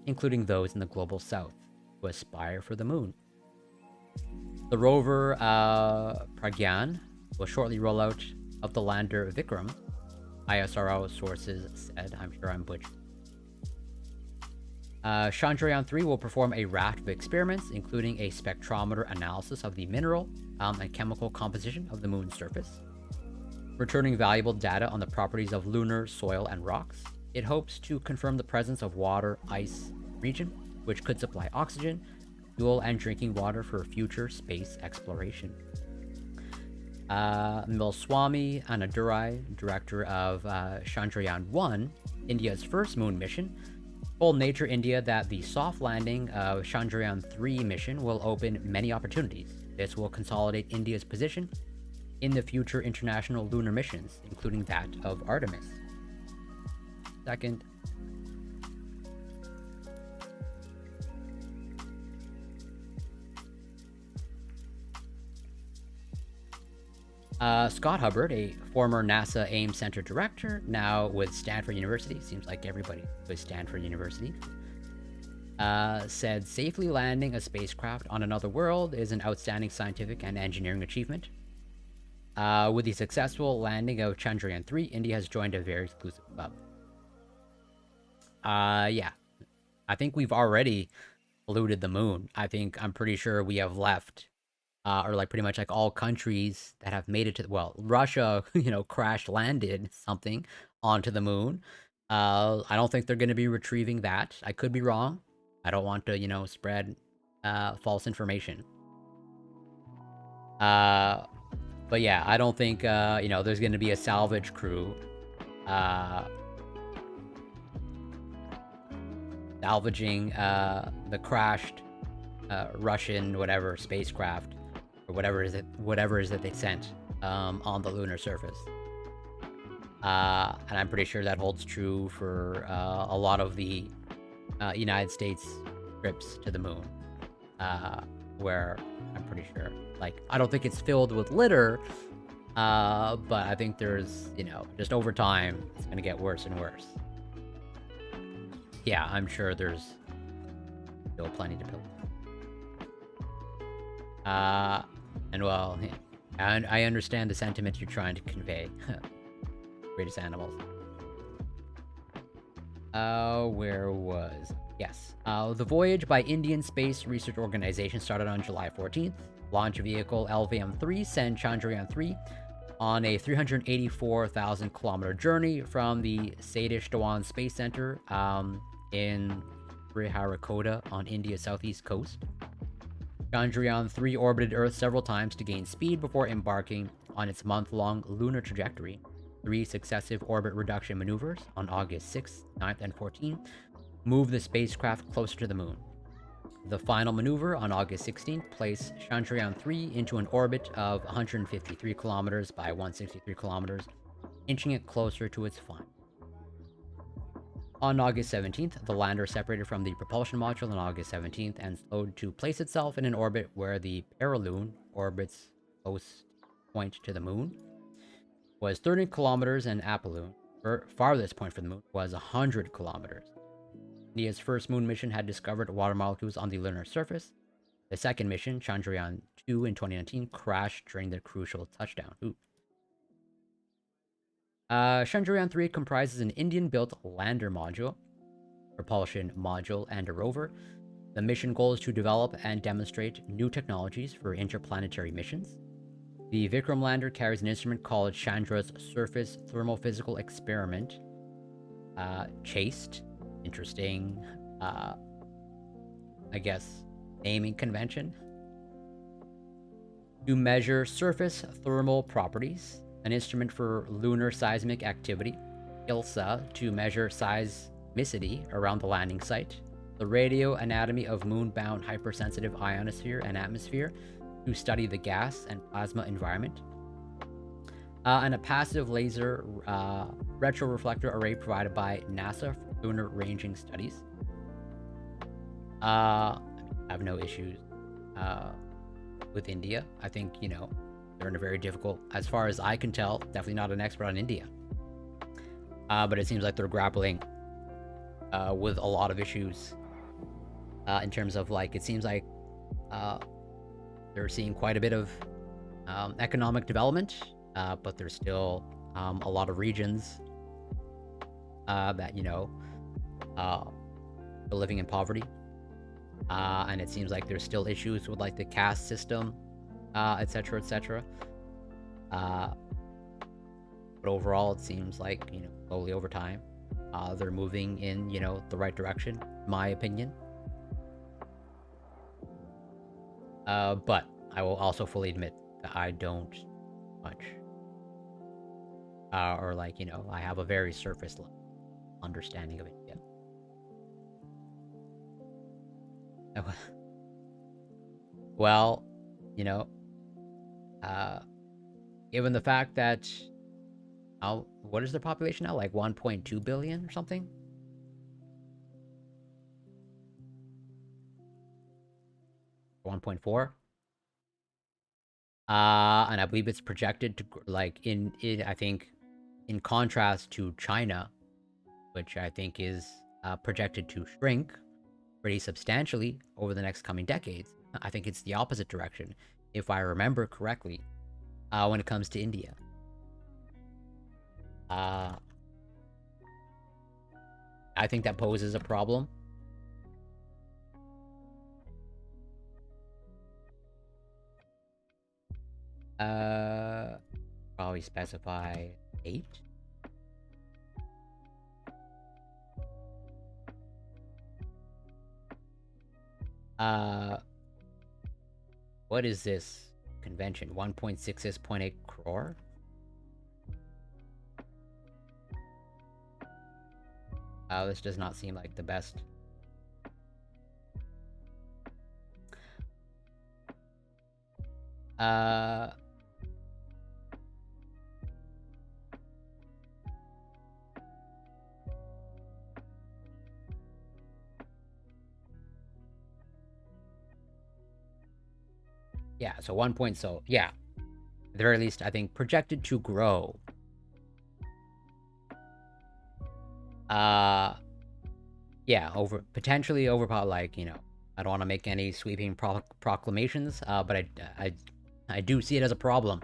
including those in the global south, to aspire for the moon. The rover Pragyan will shortly roll out of the lander Vikram, ISRO sources said. I'm sure I'm butchering. Chandrayaan-3 will perform a raft of experiments, including a spectrometer analysis of the mineral and chemical composition of the moon's surface. Returning valuable data on the properties of lunar soil and rocks, it hopes to confirm the presence of water ice region, which could supply oxygen, fuel, and drinking water for future space exploration. Milswamy Anadurai, director of Chandrayaan-1, India's first moon mission, told Nature India that the soft landing of Chandrayaan-3 mission will open many opportunities. This will consolidate India's position in the future international lunar missions, including that of Artemis. Second, Scott Hubbard, a former NASA Ames Center director, now with Stanford University, seems like everybody with Stanford University, said safely landing a spacecraft on another world is an outstanding scientific and engineering achievement. With the successful landing of Chandrayaan-3, India has joined a very exclusive club. Yeah. I think we've already polluted the moon. I'm pretty sure we have left or like pretty much like all countries that have made it to, well, Russia, crash landed something onto the moon. I don't think they're going to be retrieving that. I could be wrong. I don't want to, spread false information. But yeah, I don't think, there's going to be a salvage crew salvaging the crashed Russian whatever spacecraft or whatever is it they sent on the lunar surface. And I'm pretty sure that holds true for a lot of the United States trips to the moon, where I'm pretty sure, like, I don't think it's filled with litter, but I think there's, just over time, it's gonna get worse and worse. Yeah, I'm sure there's still plenty to pill. And well, yeah, and I understand the sentiment you're trying to convey. Greatest animals. Where was... Yes. The voyage by Indian Space Research Organization started on July 14th. Launch vehicle LVM-3 sent Chandrayaan-3 on a 384,000-kilometer journey from the Satish Dhawan Space Center in Sriharikota on India's southeast coast. Chandrayaan-3 orbited Earth several times to gain speed before embarking on its month-long lunar trajectory. 3 successive orbit reduction maneuvers on August 6th, 9th, and 14th moved the spacecraft closer to the moon. the final maneuver on August 16th placed Chandrayaan-3 into an orbit of 153 kilometers by 163 kilometers, inching it closer to its final. On August 17th, the lander separated from the propulsion module on August 17th and slowed to place itself in an orbit where the Paraloon, orbit's close point to the moon, was 30 kilometers, and Apolloon, farthest point from the moon, was 100 kilometers. India's first moon mission had discovered water molecules on the lunar surface. The second mission, Chandrayaan-2 in 2019, crashed during the crucial touchdown. Chandrayaan-3 comprises an Indian-built lander module, propulsion module, and a rover. The mission goal is to develop and demonstrate new technologies for interplanetary missions. The Vikram lander carries an instrument called Chandra's Surface Thermophysical Experiment, CHASTE. Interesting, I guess, naming convention. To measure surface thermal properties, an instrument for lunar seismic activity, ILSA, to measure seismicity around the landing site, the radio anatomy of moon-bound hypersensitive ionosphere and atmosphere, to study the gas and plasma environment, and a passive laser retroreflector array provided by NASA for lunar ranging studies. I have no issues with India. I think, they're in a very difficult, as far as I can tell, definitely not an expert on India. But it seems like they're grappling with a lot of issues in terms of, like, it seems like they're seeing quite a bit of economic development, but there's still a lot of regions that, are living in poverty. And it seems like there's still issues with, like, the caste system, etc., etc. But overall, it seems like, slowly over time, they're moving in, the right direction, in my opinion. But I will also fully admit that I don't much. Or, like, I have a very surface level understanding of it yet. Well, given the fact that, what is their population now? Like 1.2 billion or something? Or 1.4? And I believe it's projected to, like, I think, in contrast to China, which I think is projected to shrink pretty substantially over the next coming decades. I think it's the opposite direction, if I remember correctly, when it comes to India. I think that poses a problem. Probably specify 8. What is this convention? 1.66.8 crore? This does not seem like the best. Yeah, so 1 point, so yeah, at the very least, I think projected to grow. Yeah, potentially over, like, I don't want to make any sweeping proclamations, but I do see it as a problem.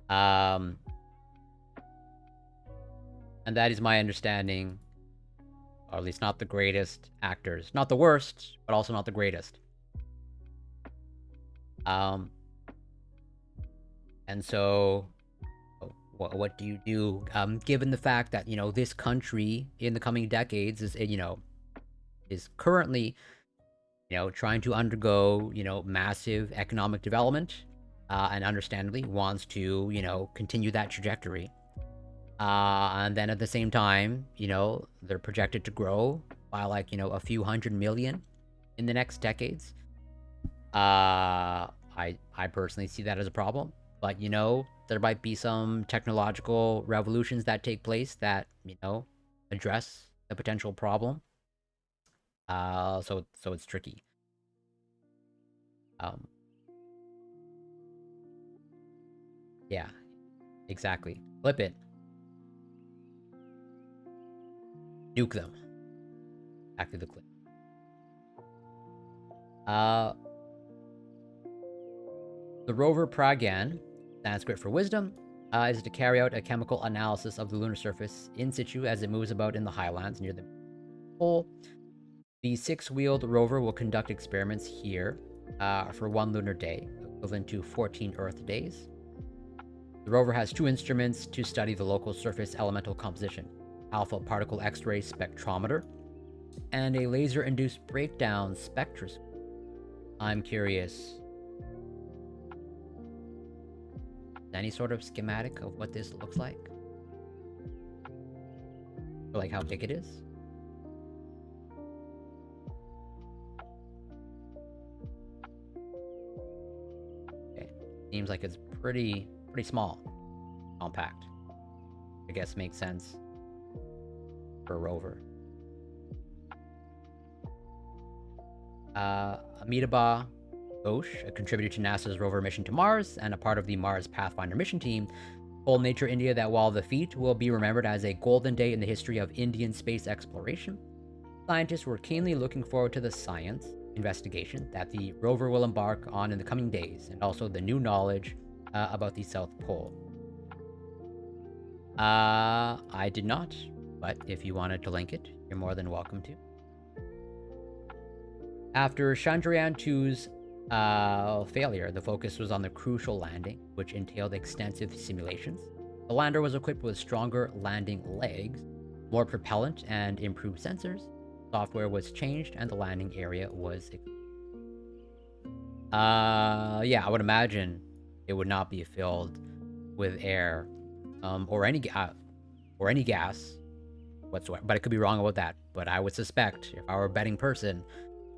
And that is my understanding, or at least not the greatest actors, not the worst, but also not the greatest. And so, what do you do, given the fact that, this country in the coming decades is, is currently, trying to undergo, massive economic development, and understandably wants to, continue that trajectory. And then at the same time, they're projected to grow by, like, a few 100 million in the next decades. I personally see that as a problem, but you know, there might be some technological revolutions that take place that, you know, address the potential problem. So it's tricky. Yeah, exactly. Flip it. Nuke them. Back to the clip. The rover Pragyan, Sanskrit for wisdom, is to carry out a chemical analysis of the lunar surface in situ as it moves about in the highlands near the pole. The 6-wheeled rover will conduct experiments here for 1 lunar day, equivalent to 14 Earth days. The rover has 2 instruments to study the local surface elemental composition: alpha particle X-ray spectrometer and a laser-induced breakdown spectroscope. I'm curious, any sort of schematic of what this looks like? Or like how big it is? Okay. Seems like it's pretty small. Compact. I guess makes sense for a rover. Amitabh Ghosh, a contributor to NASA's rover mission to Mars and a part of the Mars Pathfinder mission team, told Nature India that while the feat will be remembered as a golden day in the history of Indian space exploration, scientists were keenly looking forward to the science investigation that the rover will embark on in the coming days, and also the new knowledge about the South Pole. I did not, but if you wanted to link it, you're more than welcome to. After Chandrayaan-2's failure, the focus was on the crucial landing, which entailed extensive simulations. The lander was equipped with stronger landing legs, more propellant, and improved sensors. Software was changed, and the landing area was... yeah, I would imagine it would not be filled with air, or any gas whatsoever. But I could be wrong about that. But I would suspect, if I were a betting person,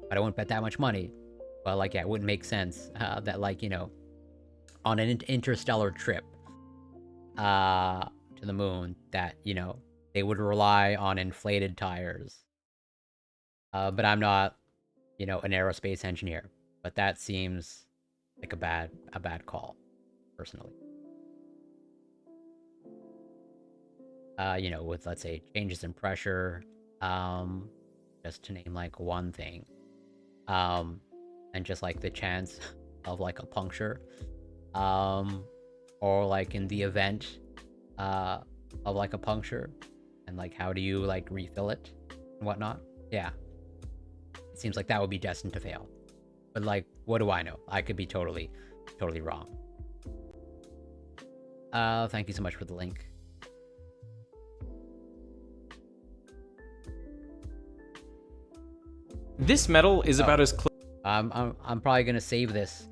but I wouldn't bet that much money. But like, yeah, it wouldn't make sense that, like, you know, on an interstellar trip to the moon, that, you know, they would rely on inflated tires. But I'm not, you know, an aerospace engineer. But that seems like a bad call, personally. You know, with, let's say, changes in pressure, just to name like one thing. And just like the chance of like a puncture, or like in the event of like a puncture, and like how do you like refill it and whatnot. Yeah, it seems like that would be destined to fail. But like, what do I know? I could be totally wrong. Thank you so much for the link. This medal is about as close. I'm probably gonna save this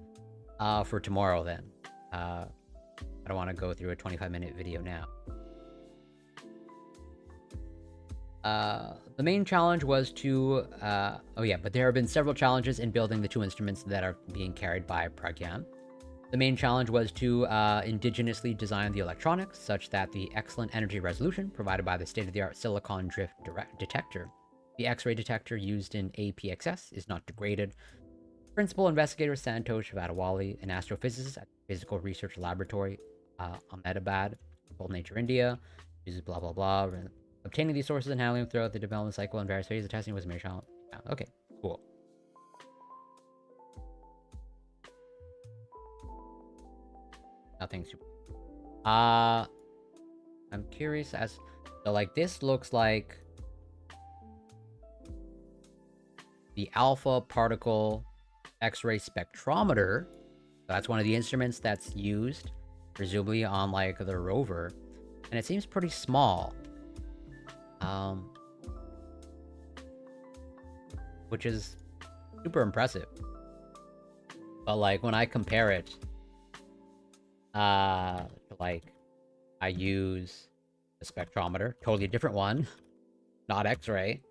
for tomorrow then. I don't want to go through a 25-minute video now. The main challenge was to oh yeah, but there have been several challenges in building the 2 instruments that are being carried by Pragyan. The main challenge was to indigenously design the electronics such that the excellent energy resolution provided by the state-of-the-art silicon drift detector, the X-ray detector used in APXS, is not degraded. Principal investigator Santosh Vatawali, an astrophysicist at the Physical Research Laboratory, Ahmedabad, told Nature India, uses blah blah blah. Obtaining these sources and handling them throughout the development cycle and various phases of testing was a major challenge. Yeah, okay, cool. Nothing super. I'm curious as so, like, this looks like the alpha particle X-ray spectrometer. That's one of the instruments that's used, presumably on like the rover, and it seems pretty small. Which is super impressive. But like, when I compare it, like, I use a spectrometer, totally different one, not X-ray.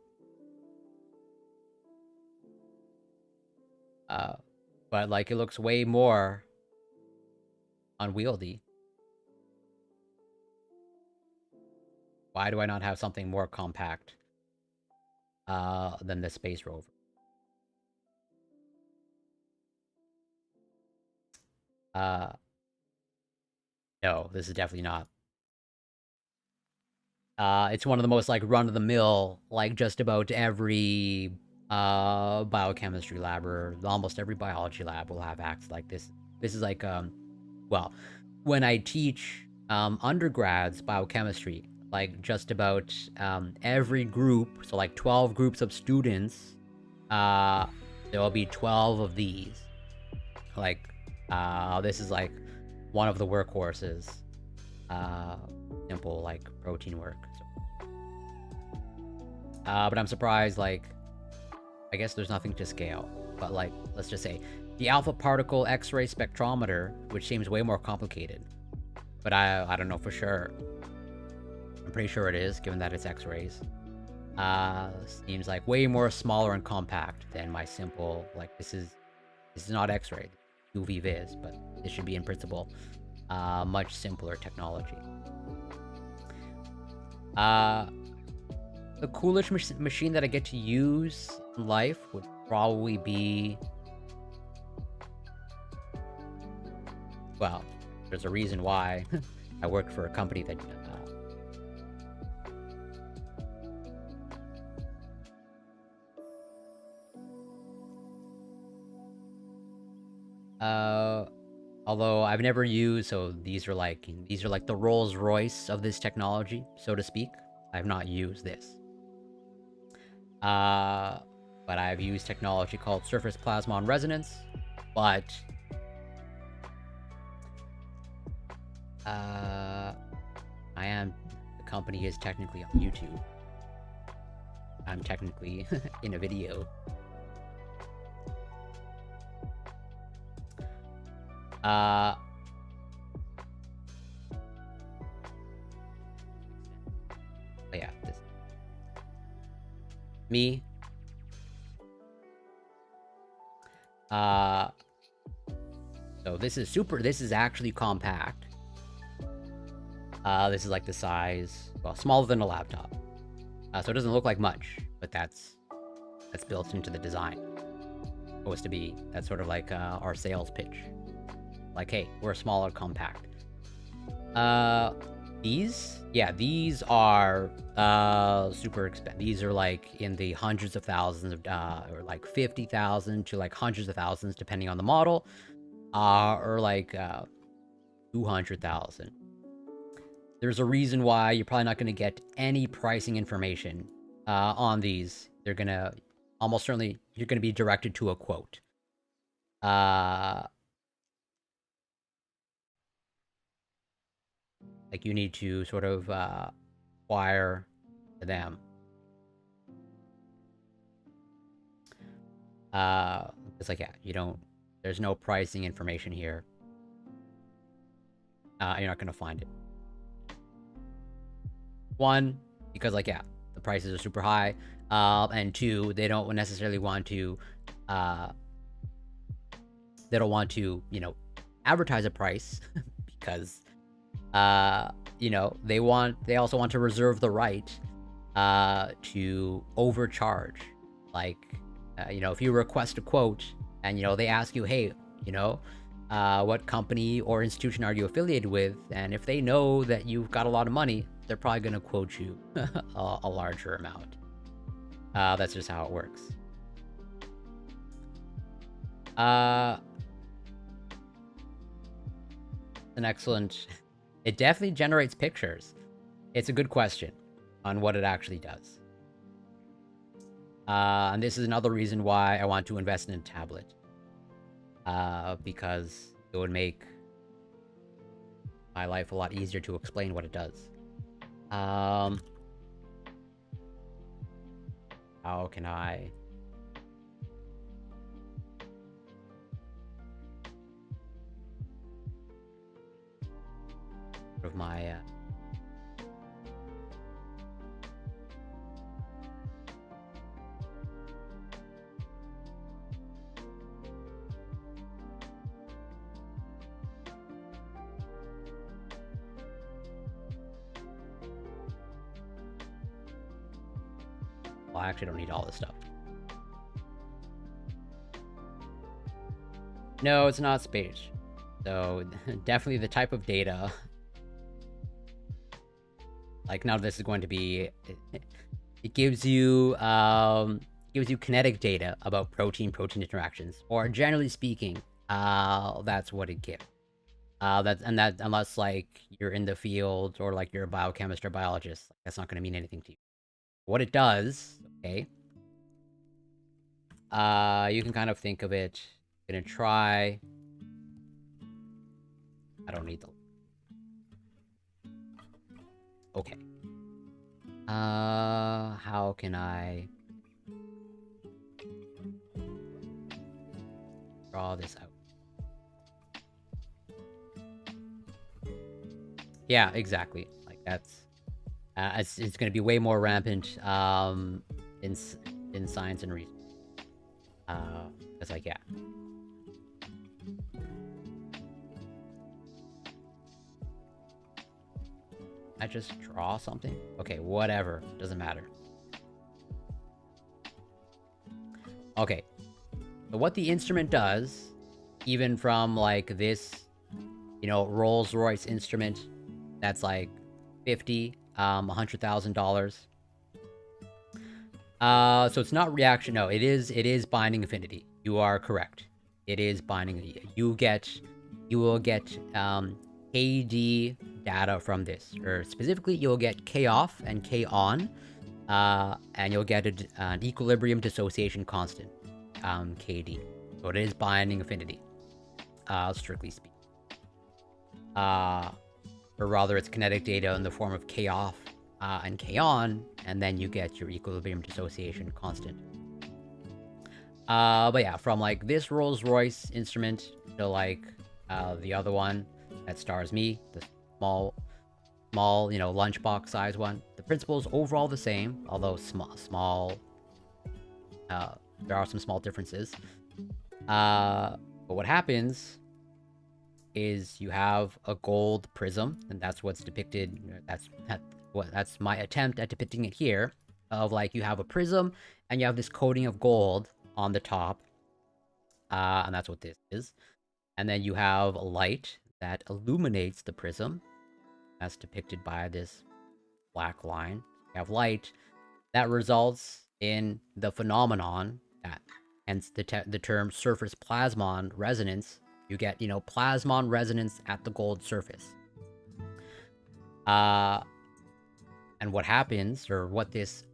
But like it looks way more unwieldy. Why do I not have something more compact than the Space Rover? No, this is definitely not. It's one of the most like run-of-the-mill, like just about every biochemistry lab or almost every biology lab will have access like this. This is like well, when I teach undergrads biochemistry, like just about every group, so like 12 groups of students, there will be 12 of these. Like this is like one of the workhorses. Simple like protein work. So. But I'm surprised, like, I guess there's nothing to scale. But like, let's just say the alpha particle X-ray spectrometer, which seems way more complicated. But I don't know for sure. I'm pretty sure it is, given that it's X-rays. Seems like way more smaller and compact than my simple, like this is not X-ray, UV vis, but this should be in principle much simpler technology. The coolest machine that I get to use in life would probably be, well, there's a reason why I worked for a company that although I've never used, so these are like the Rolls Royce of this technology, so to speak. I've not used this. But I've used technology called surface plasmon resonance, but the company is technically on YouTube. I'm technically in a video. But yeah, this me. So this is actually compact. This is like the size, well, smaller than a laptop. So it doesn't look like much, but that's built into the design. Supposed to be, that's sort of like our sales pitch. Like, hey, we're smaller, compact. These are super expensive. These are like in the hundreds of thousands of or like 50,000 to like hundreds of thousands depending on the model, or like 200,000. There's a reason why you're probably not going to get any pricing information on these. They're gonna almost certainly, you're going to be directed to a quote. Like, you need to sort of acquire them. It's like, yeah, you don't, there's no pricing information here. You're not going to find it. One, because like, yeah, the prices are super high. And two, they don't necessarily want to, they don't want to, you know, advertise a price because you know, they also want to reserve the right to overcharge. Like, you know, if you request a quote and, you know, they ask you, hey, you know, what company or institution are you affiliated with? And if they know that you've got a lot of money, they're probably going to quote you a larger amount. That's just how it works. An excellent... It definitely generates pictures. It's a good question on what it actually does. And this is another reason why I want to invest in a tablet. Because it would make my life a lot easier to explain what it does. How can I... of my Well, I actually don't need all this stuff. No, it's not space. So definitely the type of data. Like none of this is going to be. It gives you kinetic data about protein-protein interactions, or generally speaking, that's what it gives. That unless like you're in the field or like you're a biochemist or biologist, that's not going to mean anything to you. What it does, okay? You can kind of think of it. I'm gonna try. I don't need the. Okay. How can I draw this out? Yeah, exactly. Like that's it's going to be way more rampant in science and research. It's like yeah. I just draw something? Okay, whatever. Doesn't matter. Okay. So what the instrument does, even from like this, you know, Rolls-Royce instrument that's like $100,000. So it's not reaction. No, it is binding affinity. You are correct. It is binding. You will get KD data from this, or specifically you'll get K off and K on, and you'll get an equilibrium dissociation constant, KD. So it is binding affinity, strictly speaking. Or rather, it's kinetic data in the form of K off and K on, and then you get your equilibrium dissociation constant. But yeah, from like this Rolls-Royce instrument to like the other one that stars me, the small, you know, lunchbox size one. The principle is overall the same, although small. There are some small differences. But what happens is you have a gold prism, and that's what's depicted. That's my attempt at depicting it here. Of like you have a prism, and you have this coating of gold on the top, and that's what this is. And then you have light that illuminates the prism. That's depicted by this black line. You have light that results in the phenomenon that, hence the term surface plasmon resonance. You get, you know, plasmon resonance at the gold surface. And what happens, or what this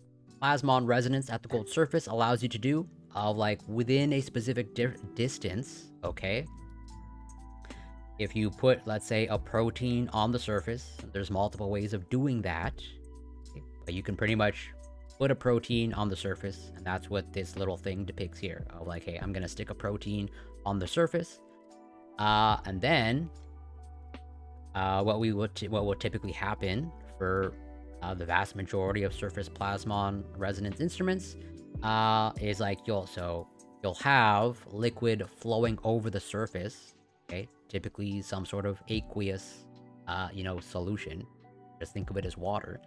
plasmon resonance at the gold surface allows you to do, like within a specific distance, okay? If you put, let's say, a protein on the surface, there's multiple ways of doing that. Okay? But you can pretty much put a protein on the surface, and that's what this little thing depicts here. Of like, hey, I'm gonna stick a protein on the surface, and then what will typically happen for the vast majority of surface plasmon resonance instruments is like you'll have liquid flowing over the surface. Okay, typically some sort of aqueous, you know, solution. Just think of it as water.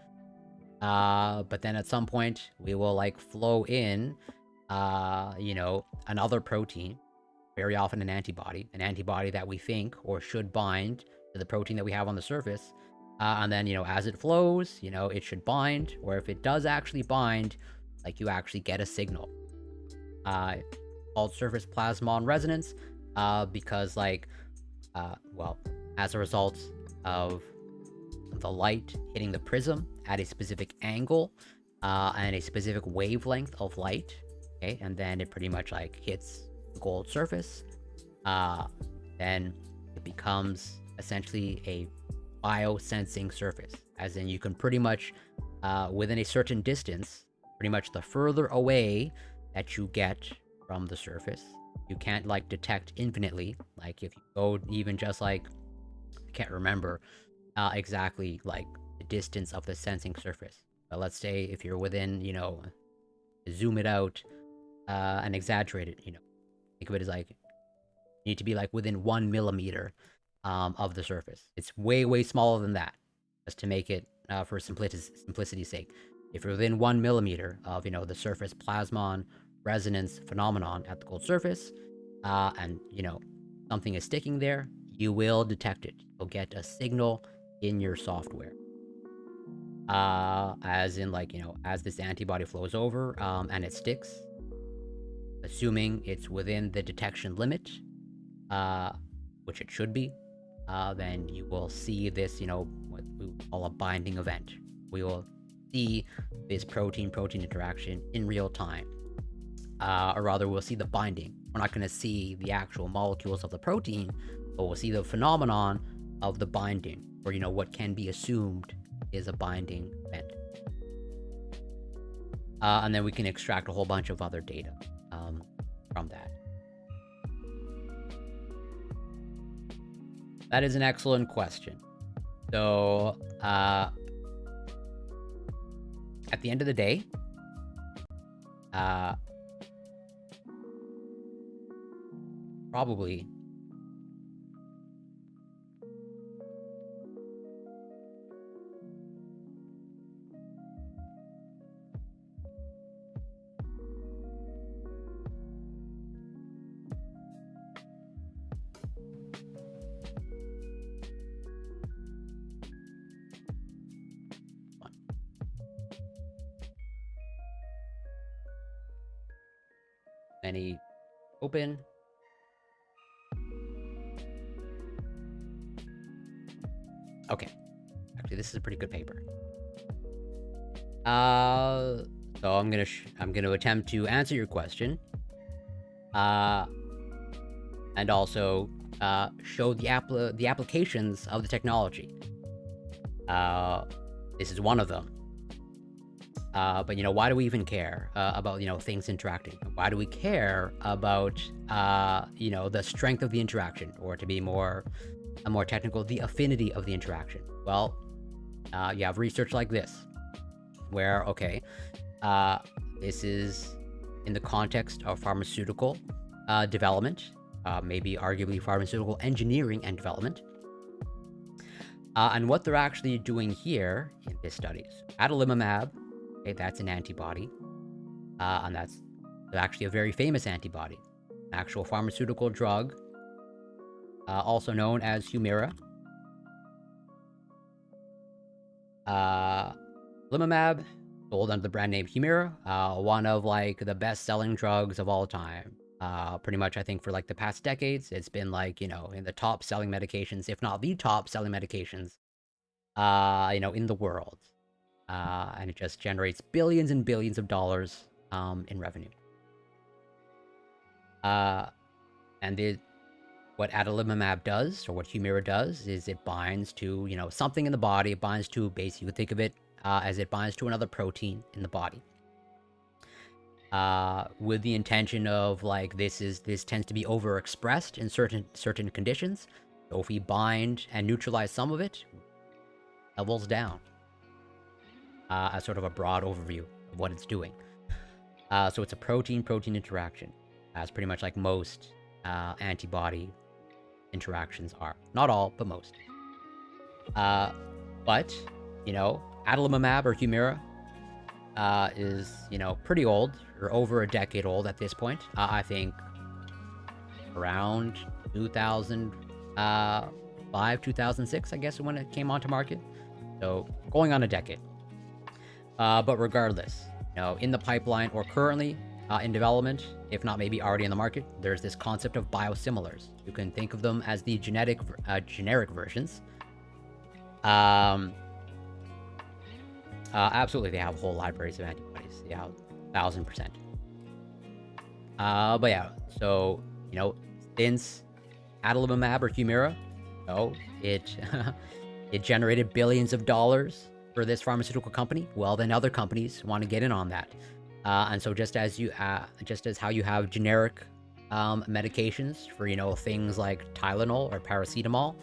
But then at some point we will like flow in, you know, another protein, very often an antibody that we think or should bind to the protein that we have on the surface. And then, you know, as it flows, you know, it should bind, or if it does actually bind, like you actually get a signal. Called surface plasmon resonance. Because like, well, as a result of the light hitting the prism at a specific angle, and a specific wavelength of light, okay, and then it pretty much like hits the gold surface, then it becomes essentially a biosensing surface, as in you can pretty much, within a certain distance, pretty much the further away that you get from the surface, you can't like detect infinitely. Like if you go even just like, I can't remember exactly like the distance of the sensing surface, but let's say if you're within, you know, zoom it out and exaggerate it, you know, think of it as like you need to be like within 1 millimeter of the surface. It's way smaller than that, just to make it for simplicity's sake. if you're within 1 millimeter of, the surface plasmon resonance phenomenon at the cold surface, and, something is sticking there, you will detect it. You'll get a signal in your software. As in, as this antibody flows over, and it sticks, assuming it's within the detection limit, which it should be, then you will see this, what we call a binding event. We will see this protein-protein interaction in real time. Or rather, we'll see the binding. We're not going to see the actual molecules of the protein, but we'll see the phenomenon of the binding, or, what can be assumed is a binding event. And then we can extract a whole bunch of other data from that. That is an excellent question. So, at the end of the day, probably any open. Okay, actually, this is a pretty good paper. So I'm gonna attempt to answer your question, and also show the applications of the technology. This is one of them. But why do we even care about things interacting? Why do we care about the strength of the interaction, or to be more technical, the affinity of the interaction? Well, you have research like this, where this is in the context of pharmaceutical development, maybe arguably pharmaceutical engineering and development. And what they're actually doing here in this studies, adalimumab. Okay, that's an antibody, and that's actually a very famous antibody, an actual pharmaceutical drug, also known as Humira. Adalimumab, sold under the brand name Humira, one of the best-selling drugs of all time. Pretty much, I think, for the past decades, it's been in the top-selling medications, if not the top-selling medications, in the world. And it just generates billions and billions of dollars in revenue. And what adalimumab does, or what Humira does, is it binds to, something in the body. It binds to, basically, you could think of it as it binds to another protein in the body. With the intention of, this tends to be overexpressed in certain conditions. So if we bind and neutralize some of it, levels down. As sort of a broad overview of what it's doing. So it's a protein-protein interaction, as pretty much like most antibody interactions are. Not all, but most. But, adalimumab or Humira is, pretty old, or over a decade old at this point. I think around 2005, 2006, I guess, when it came onto market. So going on a decade. But regardless, in the pipeline or currently in development, if not maybe already in the market, there's this concept of biosimilars. You can think of them as the generic versions. Absolutely, they have whole libraries of antibodies. Yeah, 1000%. But yeah, so since adalimumab or Humira, it it generated billions of dollars for this pharmaceutical company, well, then other companies want to get in on that. And so just as how you have generic medications for, things like Tylenol or paracetamol,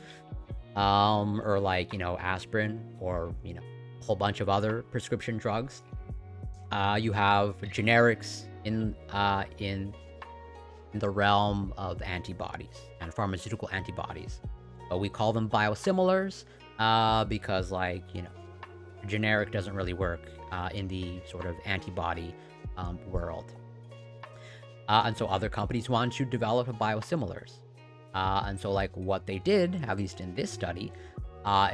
or aspirin, or, a whole bunch of other prescription drugs, you have generics in the realm of antibodies and pharmaceutical antibodies. But we call them biosimilars, because generic doesn't really work in the sort of antibody world. And so other companies want to develop biosimilars. And so like what they did, at least in this study,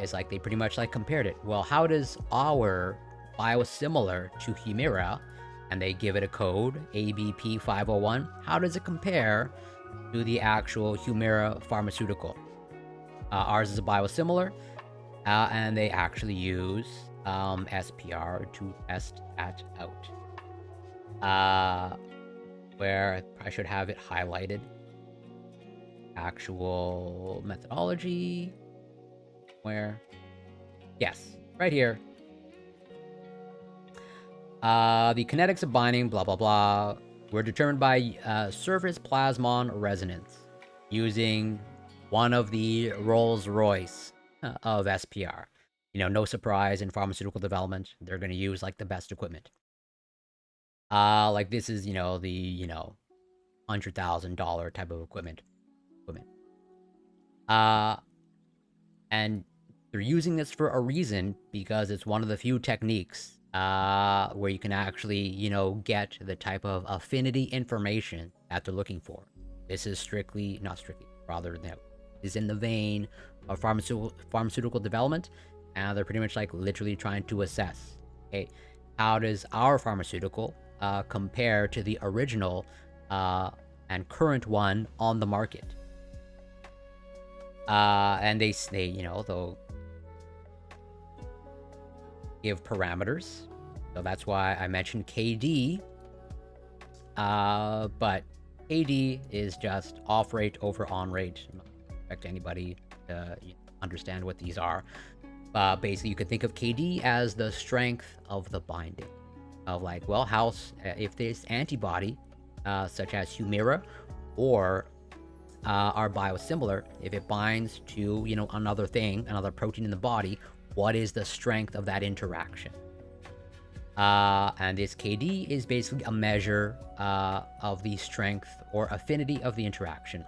is like they pretty much like compared it. Well, how does our biosimilar to Humira, and they give it a code, ABP 501, how does it compare to the actual Humira pharmaceutical? Ours is a biosimilar, and they actually use SPR to test that out. Where I should have it highlighted. Actual methodology. Where? Yes, right here. The kinetics of binding, blah, blah, blah, were determined by surface plasmon resonance using one of the Rolls-Royce of SPR. You know, no surprise in pharmaceutical development. They're going to use, like, the best equipment. Like, this is, you know, the, you know, $100,000 type of equipment. And they're using this for a reason, because it's one of the few techniques where you can actually, you know, get the type of affinity information that they're looking for. This is strictly, not strictly, rather than is in the vein of pharmaceutical development, and they're pretty much like literally trying to assess, okay, how does our pharmaceutical compare to the original and current one on the market? And they you know, they'll give parameters. So that's why I mentioned KD. But KD is just off rate over on rate. I don't expect anybody to understand what these are. Basically, you could think of KD as the strength of the binding. Of like, well, how if this antibody, such as Humira, or our biosimilar, if it binds to, you know, another thing, another protein in the body, what is the strength of that interaction? And this KD is basically a measure of the strength or affinity of the interaction.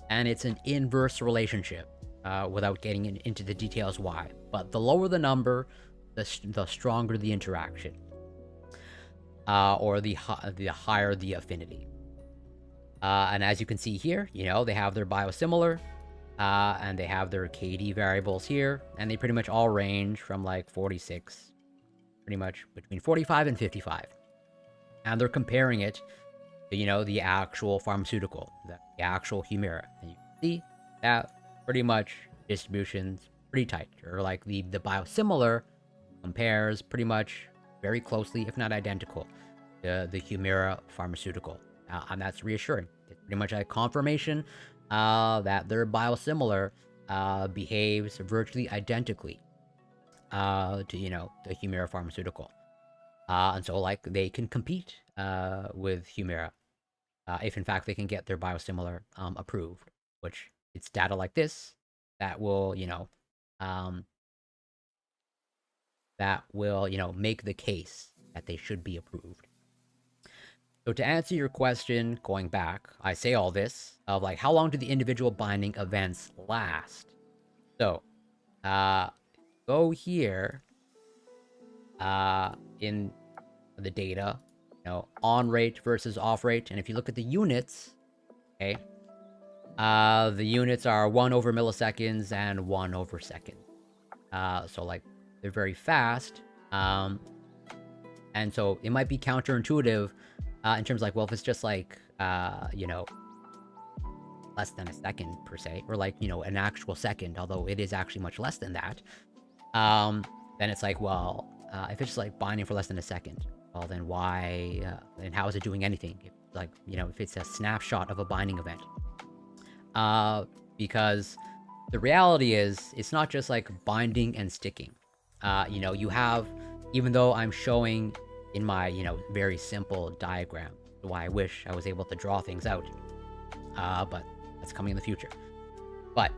And it's an inverse relationship, without getting into the details why. But the lower the number, the stronger the interaction. Or the higher the affinity. And as you can see here, you know, they have their biosimilar, and they have their KD variables here, and they pretty much all range from like 46, pretty much between 45 and 55. And they're comparing it to, you know, the actual pharmaceutical, the actual Humira. And you can see that pretty much distribution's pretty tight, or like the biosimilar compares pretty much very closely, if not identical, to the Humira pharmaceutical. And that's reassuring. It's pretty much a confirmation that their biosimilar behaves virtually identically to, you know, the Humira pharmaceutical. And so, like, they can compete with Humira if, in fact, they can get their biosimilar approved, which it's data like this that will, you know, make the case that they should be approved. So to answer your question, going back, I say all this of like, how long do the individual binding events last? So, go here, in the data, you know, on rate versus off rate. And if you look at the units, okay, the units are 1 over milliseconds and 1 over second. So like, they're very fast. And so it might be counterintuitive in terms of like, well, if it's just like, you know, less than a second per se, or like, you know, an actual second, although it is actually much less than that, then it's like, well, if it's just like binding for less than a second, well, then why, and how is it doing anything? If, like, you know, if it's a snapshot of a binding event. Because the reality is, it's not just like binding and sticking. You know, you have, even though I'm showing in my, you know, very simple diagram, why I wish I was able to draw things out, but that's coming in the future. But,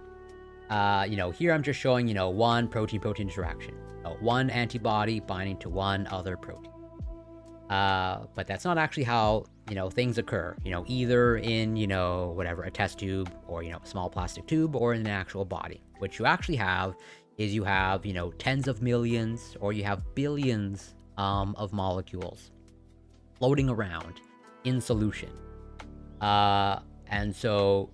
you know, here I'm just showing, you know, one protein-protein interaction, one antibody binding to one other protein. But that's not actually how, you know, things occur, you know, either in, you know, whatever, a test tube, or, you know, a small plastic tube, or in an actual body. What you actually have is you have, tens of millions or you have billions of molecules floating around in solution. And so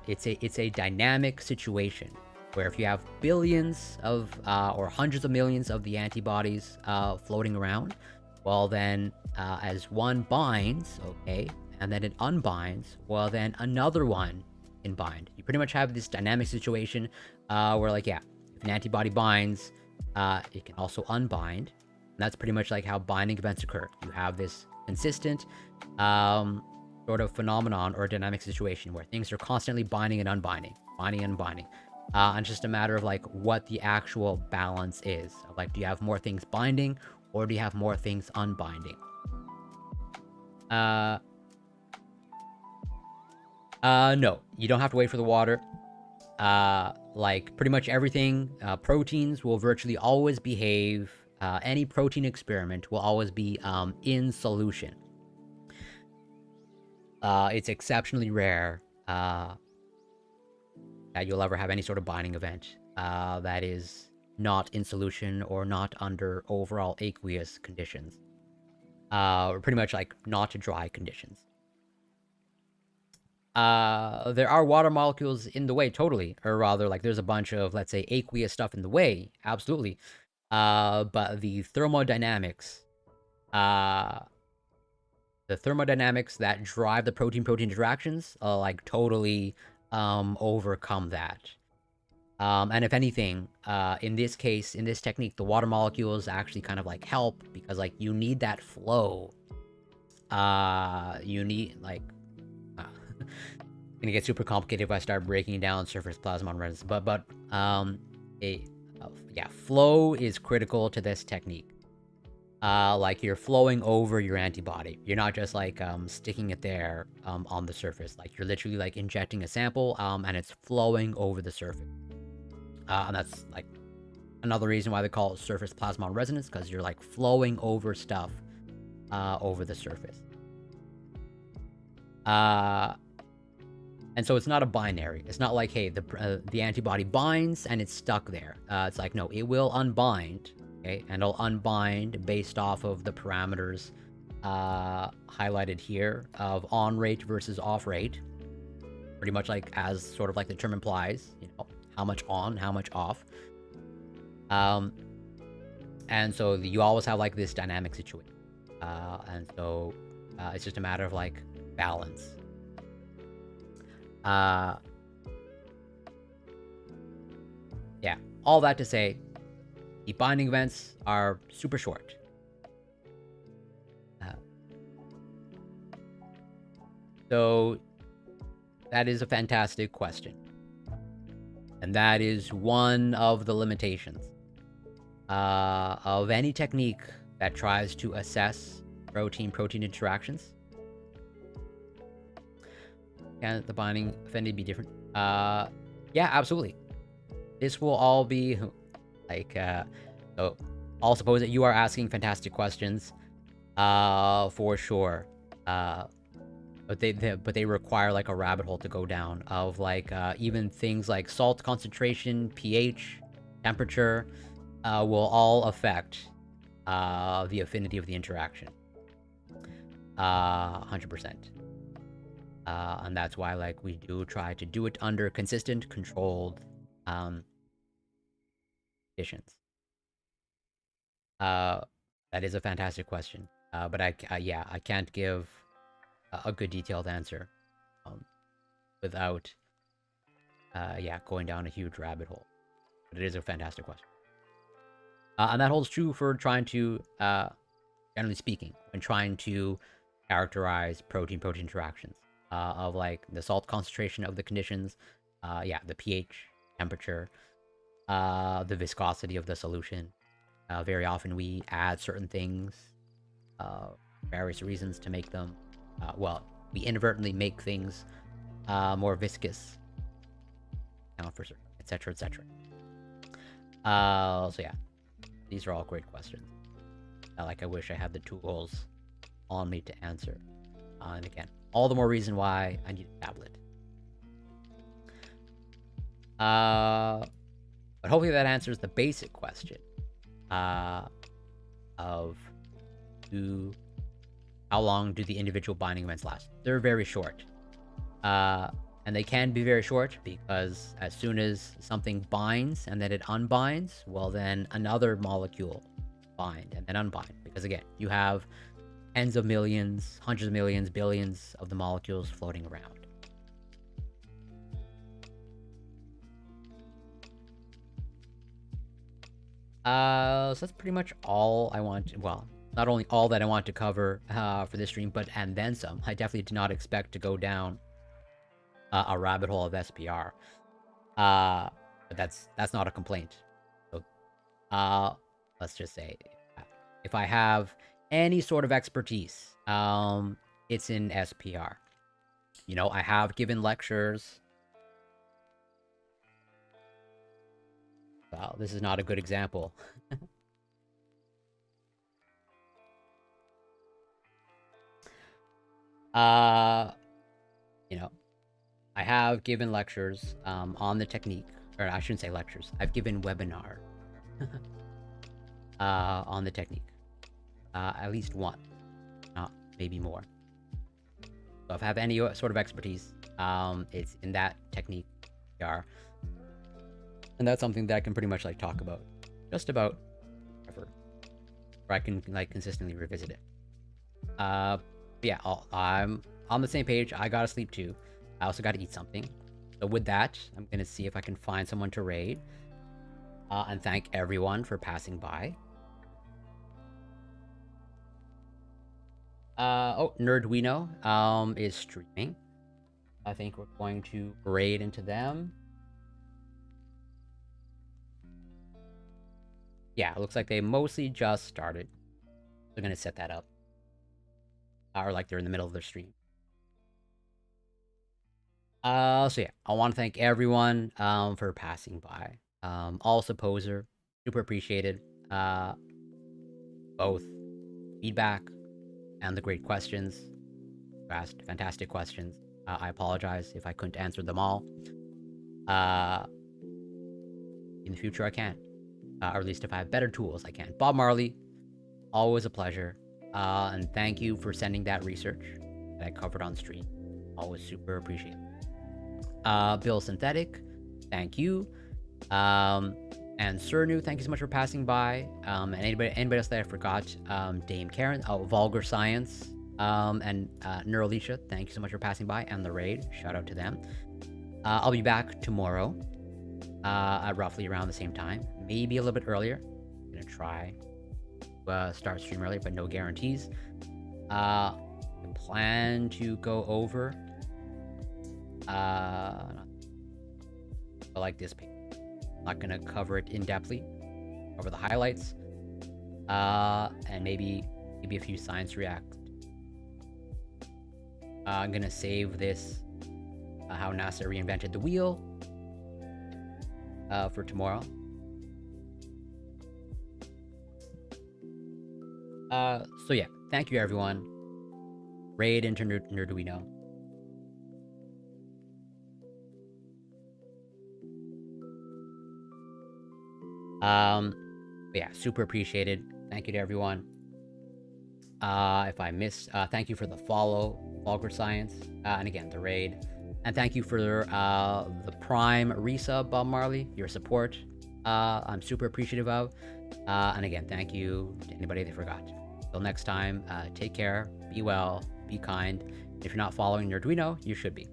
it's a dynamic situation where if you have billions of or hundreds of millions of the antibodies floating around, well then as one binds, okay, and then it unbinds, well then another one can bind. You pretty much have this dynamic situation where if an antibody binds, it can also unbind. And that's pretty much like how binding events occur. You have this consistent sort of phenomenon or dynamic situation where things are constantly binding and unbinding, binding and unbinding. And it's just a matter of what the actual balance is. Do you have more things binding or do you have more things unbinding? No, you don't have to wait for the water. Pretty much everything, proteins will virtually always behave. Any protein experiment will always be in solution. It's exceptionally rare that you'll ever have any sort of binding event that is not in solution or not under overall aqueous conditions. Or pretty much not dry conditions. There are water molecules in the way, totally. Or rather, there's a bunch of, let's say, aqueous stuff in the way, absolutely. But the thermodynamics that drive the protein-protein interactions, totally overcome that. And if anything, in this case, in this technique, the water molecules actually kind of help because you need that flow. You need it's gonna get super complicated if I start breaking down surface plasmon resonance, but flow is critical to this technique. You're flowing over your antibody. You're not just sticking it there on the surface. You're literally injecting a sample and it's flowing over the surface. And that's another reason why they call it surface plasmon resonance, because you're flowing over stuff over the surface. And so it's not a binary. It's not hey, the antibody binds and it's stuck there. It's no, it will unbind, okay? And it'll unbind based off of the parameters highlighted here of on rate versus off rate. Pretty much as sort of the term implies, how much on, how much off. And so you always have this dynamic situation. And so it's just a matter of balance. Yeah, all that to say, the binding events are super short. So that is a fantastic question. And that is one of the limitations of any technique that tries to assess protein-protein interactions. Can the binding affinity be different? Yeah, absolutely. This will all be so I'll suppose that you are asking fantastic questions, for sure. But they require a rabbit hole to go down of even things like salt concentration, pH, temperature, will all affect the affinity of the interaction. 100%. And that's why we do try to do it under consistent, controlled conditions. That is a fantastic question. But I can't give a good detailed answer without going down a huge rabbit hole. But it is a fantastic question. And that holds true for trying to, generally speaking, when trying to characterize protein-protein interactions. Of the salt concentration of the conditions, the pH, temperature, the viscosity of the solution. Very often we add certain things, various reasons to make them, we inadvertently make things more viscous, etc., etc. So yeah, these are all great questions. I wish I had the tools on me to answer. And again, all the more reason why I need a tablet. But hopefully that answers the basic question of how long do the individual binding events last? They're very short. And they can be very short because as soon as something binds and then it unbinds, well, then another molecule bind and then unbind. Because again, you have tens of millions, hundreds of millions, billions of the molecules floating around. So that's pretty much all I want to, well, not only all that I want to cover for this stream, but and then some. I definitely did not expect to go down a rabbit hole of SPR. But that's not a complaint. So let's just say if I have any sort of expertise, it's in SPR. You know, I have given lectures. Well, this is not a good example. You know, I have given lectures on the technique, or I shouldn't say lectures. I've given webinar on the technique. At least one, maybe more. So if I have any sort of expertise, it's in that technique. And that's something that I can pretty much like talk about just about ever, or I can like consistently revisit it. Yeah, I'm on the same page. I gotta sleep too. I also gotta eat something. So with that, I'm gonna see if I can find someone to raid, and thank everyone for passing by. Oh, Nerdwino is streaming. I think we're going to raid into them. Yeah, it looks like they mostly just started. They're gonna set that up. Or like they're in the middle of their stream. So yeah, I want to thank everyone for passing by. Also Poser, super appreciated. Both feedback and the great questions. You asked fantastic questions. I apologize if I couldn't answer them all. In the future I can. Or at least if I have better tools, I can. Bob Marley, always a pleasure. And thank you for sending that research that I covered on stream. Always super appreciated. Bill Synthetic, thank you. And Cernu, thank you so much for passing by. And anybody else that I forgot, Dame Karen, Vulgar Science, and Neuralicia, thank you so much for passing by. And the raid, shout out to them. I'll be back tomorrow at roughly around the same time, maybe a little bit earlier. I'm gonna try start stream earlier, but no guarantees. I plan to go over like this page. I'm not gonna cover it in depthly, over the highlights, and maybe a few science react. I'm gonna save this how NASA reinvented the wheel for tomorrow. So yeah, thank you everyone. Raid into Nerduino. But yeah, super appreciated. Thank you to everyone. If I missed, thank you for the follow, Vulgar Science, and again, the raid. And thank you for the Prime resub, Bob Marley, your support. I'm super appreciative of. And again, thank you to anybody that forgot. Till next time, take care, be well, be kind. If you're not following Nerduino, you should be.